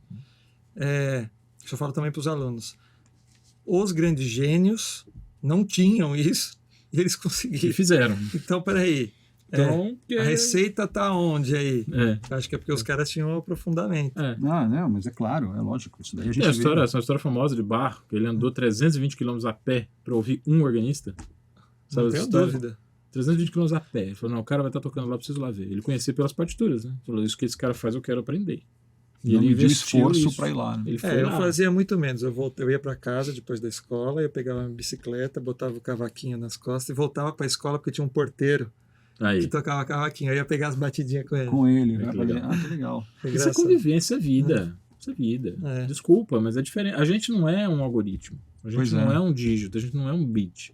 isso eu falo também para os alunos, os grandes gênios não tinham isso e eles conseguiram. E fizeram. Então, peraí. Então, A receita tá onde aí? É. Acho que é porque os caras tinham um aprofundamento. Não, mas é claro, é lógico. Isso daí a gente essa história famosa de Bach, que ele andou 320 km a pé para ouvir um organista. Sabe, Não tenho dúvida. 320 km a pé. Ele falou, não, o cara vai estar tocando lá, preciso lá ver. Ele conhecia pelas partituras, né? Ele falou, isso que esse cara faz, eu quero aprender. E não ele mediu investiu esforço para ir lá. Né? Ele foi eu lá. fazia muito menos. Eu ia para casa depois da escola, eu pegava minha bicicleta, botava o cavaquinho nas costas e voltava para a escola porque tinha um porteiro que tocava cavaquinho. Aí eu ia pegar as batidinhas com ele. Com ele, né? Que legal. Isso é convivência, é vida. Isso é vida. Desculpa, mas é diferente. A gente não é um algoritmo. A gente não é um dígito, a gente não é um bit.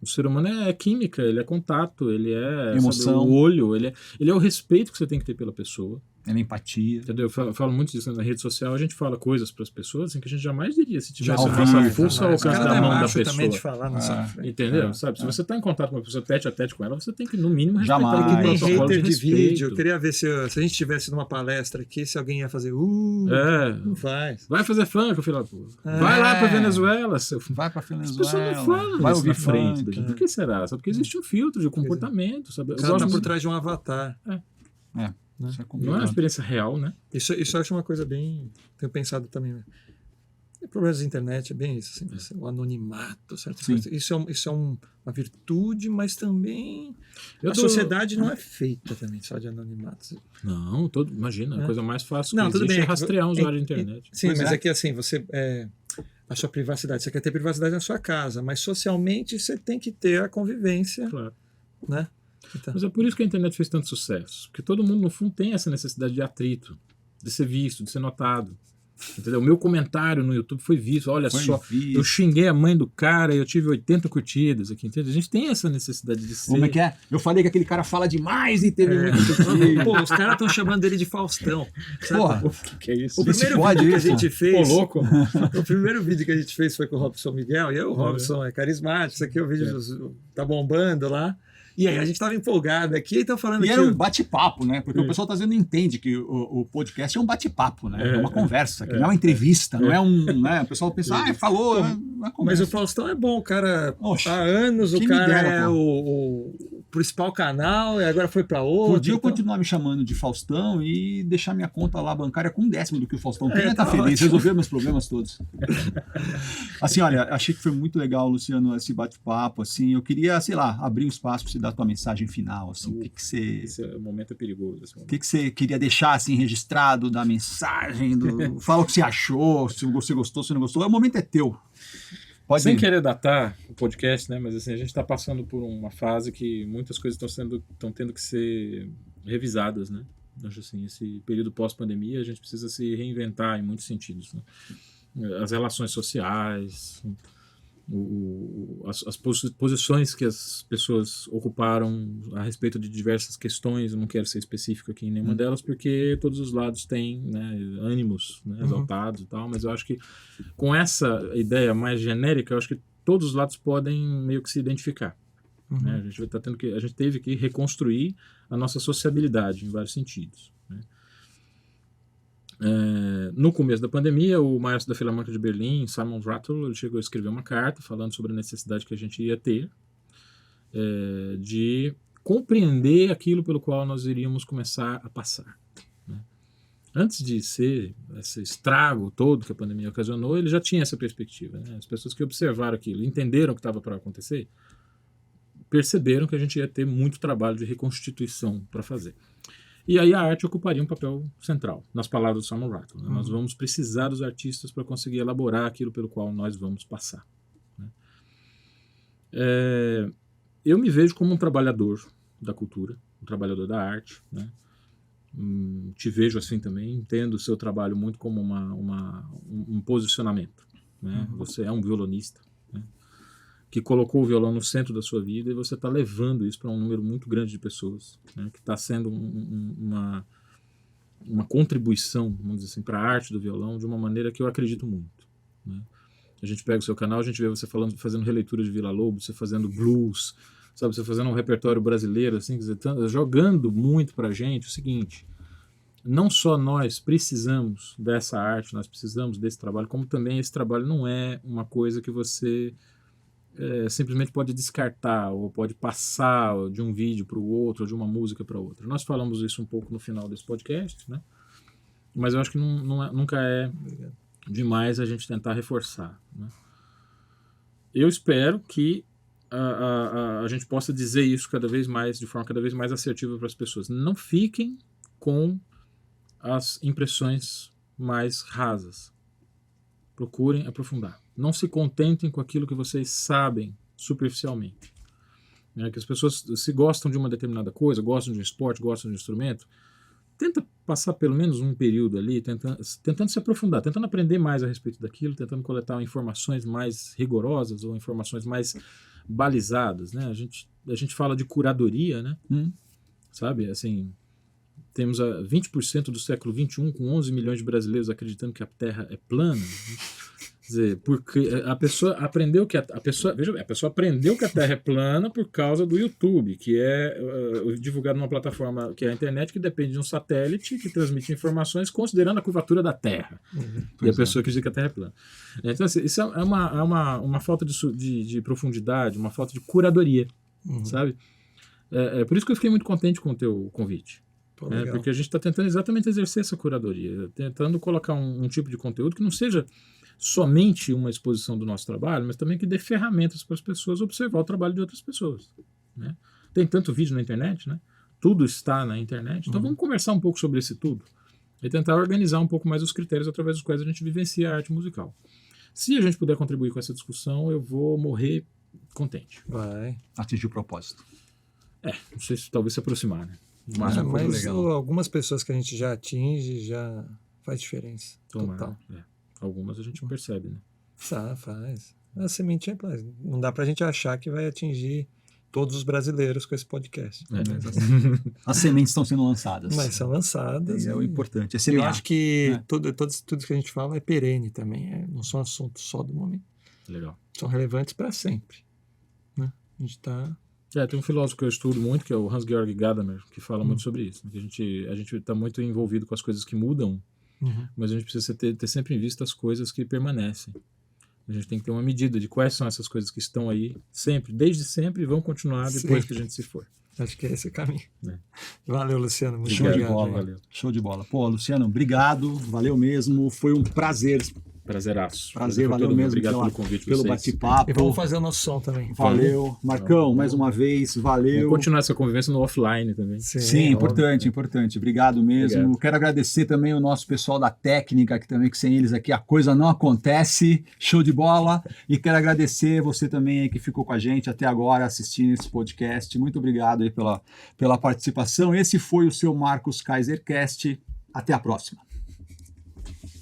O ser humano é química, ele é contato, ele é emoção, sabe, o olho, ele é o respeito que você tem que ter pela pessoa. É empatia. Entendeu? Eu falo muito disso na rede social, a gente fala coisas para as pessoas assim, que a gente jamais diria se tivesse a nossa força ao alcance da mão da pessoa. Também de falar na sua frente. Entendeu? Sabe? Se você está em contato com uma pessoa tete a tete com ela, você tem que, no mínimo, respeitar Jamais. aquele protocolo hater de respeito. vídeo. Eu queria ver se a gente estivesse numa palestra aqui, se alguém ia fazer não faz. Vai fazer funk, filho da puta. Vai lá para Venezuela. Vai para Venezuela. As pessoas não falam vai isso ouvir na frente. funk. Por que será? Só porque existe um filtro de comportamento. Sabe? O cara tá por trás de um avatar. Isso é não é uma experiência real, né? Isso eu acho uma coisa bem... Tenho pensado também. O problema da internet é bem isso. Assim, o anonimato, certas coisas. Isso é uma virtude, mas também... A sociedade não é feita também só de anonimato. Não, imagina, a coisa mais fácil que existe é rastrear um usuário de internet. Sim, mas é que assim, você... a sua privacidade, você quer ter privacidade na sua casa, mas socialmente você tem que ter a convivência. Claro. Né? Então. Mas é por isso que a internet fez tanto sucesso. Porque todo mundo, no fundo, tem essa necessidade de atrito, de ser visto, de ser notado. Entendeu? O meu comentário no YouTube foi visto. Olha só, eu xinguei a mãe do cara e eu tive 80 curtidas aqui. Entendeu? A gente tem essa necessidade de ser... Como é que é? Eu falei que aquele cara fala demais e teve muito curtida. Pô, os caras estão chamando ele de Faustão. Porra, o que é isso? O primeiro vídeo que a gente fez... Pô, louco. O primeiro vídeo que a gente fez foi com o Robson Miguel. E aí o Robson é carismático. Isso aqui é o vídeo tá bombando lá. E aí a gente estava empolgado aqui, então falando e era um bate-papo, né? Porque o pessoal às vezes não entende que o podcast é um bate-papo, né? É uma conversa, que não é uma entrevista, não é um... Né? O pessoal pensa, falou, mas o Faustão é bom, o cara há anos, o cara é o principal canal e agora foi para outro. Podia eu continuar me chamando de Faustão e deixar minha conta lá bancária com 1/10 do que o Faustão tem, tá feliz, resolver meus problemas todos. Assim, olha, achei que foi muito legal, Luciano, esse bate-papo, assim, eu queria, sei lá, abrir um espaço para você dar a tua mensagem final, assim, o que você... Esse momento é perigoso. O que você queria deixar, assim, registrado da mensagem, fala o que você achou, se você gostou, se não gostou, o momento é teu. Sem querer datar o podcast, né? Mas assim, a gente está passando por uma fase que muitas coisas estão tendo que ser revisadas, né? Acho assim, esse período pós-pandemia a gente precisa se reinventar em muitos sentidos, né? As relações sociais, as posições que as pessoas ocuparam a respeito de diversas questões. Eu não quero ser específico aqui em nenhuma delas, porque todos os lados têm, né, ânimos, né, exaltados e tal, mas eu acho que com essa ideia mais genérica, eu acho que todos os lados podem meio que se identificar. Né? A gente teve que reconstruir a nossa sociabilidade em vários sentidos. Né? No começo da pandemia, o maestro da Filarmônica de Berlim, Simon Rattle, ele chegou a escrever uma carta falando sobre a necessidade que a gente ia ter de compreender aquilo pelo qual nós iríamos começar a passar. Né? Antes de ser esse estrago todo que a pandemia ocasionou, ele já tinha essa perspectiva. Né? As pessoas que observaram aquilo, entenderam o que estava para acontecer, perceberam que a gente ia ter muito trabalho de reconstituição para fazer. E aí a arte ocuparia um papel central, nas palavras do Simon Rattle. Né? Nós vamos precisar dos artistas para conseguir elaborar aquilo pelo qual nós vamos passar. Né? Eu me vejo como um trabalhador da cultura, um trabalhador da arte. Né? Te vejo assim também, entendo o seu trabalho muito como um posicionamento. Né? Você é um violonista. Né? que colocou o violão no centro da sua vida e você está levando isso para um número muito grande de pessoas, né, que está sendo uma contribuição, vamos dizer assim, para a arte do violão de uma maneira que eu acredito muito, né? A gente pega o seu canal, a gente vê você fazendo releitura de Villa-Lobos, você fazendo blues, sabe, você fazendo um repertório brasileiro, assim, quer dizer, jogando muito para a gente o seguinte: não só nós precisamos dessa arte, nós precisamos desse trabalho, como também esse trabalho não é uma coisa que você simplesmente pode descartar ou pode passar de um vídeo para o outro, ou de uma música para outra. Nós falamos isso um pouco no final desse podcast, né? Mas eu acho que nunca é demais a gente tentar reforçar, né? Eu espero que a gente possa dizer isso cada vez mais, de forma cada vez mais assertiva para as pessoas. Não fiquem com as impressões mais rasas. Procurem aprofundar. Não se contentem com aquilo que vocês sabem superficialmente. Que as pessoas, se gostam de uma determinada coisa, gostam de um esporte, gostam de um instrumento, tenta passar pelo menos um período ali tentando se aprofundar, tentando aprender mais a respeito daquilo, tentando coletar informações mais rigorosas ou informações mais balizadas, né? A gente fala de curadoria, né? Sabe, assim, temos 20% do século XXI com 11 milhões de brasileiros acreditando que a Terra é plana. Quer dizer, porque a pessoa aprendeu que a pessoa aprendeu que a Terra é plana por causa do YouTube, que é divulgado numa plataforma que é a internet, que depende de um satélite que transmite informações considerando a curvatura da Terra. E a pessoa acredita que a Terra é plana. Então, assim, isso é uma falta de profundidade, uma falta de curadoria, sabe? Por isso que eu fiquei muito contente com o teu convite. Porque a gente está tentando exatamente exercer essa curadoria, tentando colocar um tipo de conteúdo que não seja somente uma exposição do nosso trabalho, mas também que dê ferramentas para as pessoas observar o trabalho de outras pessoas, né? Tem tanto vídeo na internet, né? Tudo está na internet, então vamos conversar um pouco sobre esse tudo e tentar organizar um pouco mais os critérios através dos quais a gente vivencia a arte musical. Se a gente puder contribuir com essa discussão, eu vou morrer contente. Vai atingir o propósito. Não sei se talvez se aproximar, né? Mas algumas pessoas que a gente já atinge já faz diferença. Total. Algumas a gente percebe, né? Faz. A sementinha, não dá pra gente achar que vai atingir todos os brasileiros com esse podcast. As sementes estão sendo lançadas. Mas são lançadas. É o importante. Eu acho que tudo que a gente fala é perene também. Não são assuntos só do momento. Legal. São relevantes para sempre, né? A gente está... tem um filósofo que eu estudo muito, que é o Hans-Georg Gadamer, que fala muito sobre isso. Que a gente está muito envolvido com as coisas que mudam, mas a gente precisa ter sempre em vista as coisas que permanecem. A gente tem que ter uma medida de quais são essas coisas que estão aí sempre, desde sempre, e vão continuar depois que a gente se for. Acho que é esse o caminho. Valeu, Luciano. Muito Show de bola. Valeu. Show de bola. Pô, Luciano, obrigado. Valeu mesmo. Foi um prazer. Prazeraço. Prazer, valeu mesmo. Obrigado pelo convite. Pelo bate-papo. E vamos fazer o nosso som também. Valeu. Marcão, mais uma vez, valeu. Vamos continuar essa convivência no offline também. Sim, importante. Obrigado mesmo. Obrigado. Quero agradecer também o nosso pessoal da técnica, que sem eles aqui a coisa não acontece. Show de bola. E quero agradecer você também aí que ficou com a gente até agora assistindo esse podcast. Muito obrigado aí pela participação. Esse foi o seu Marcos Kaisercast. Até a próxima.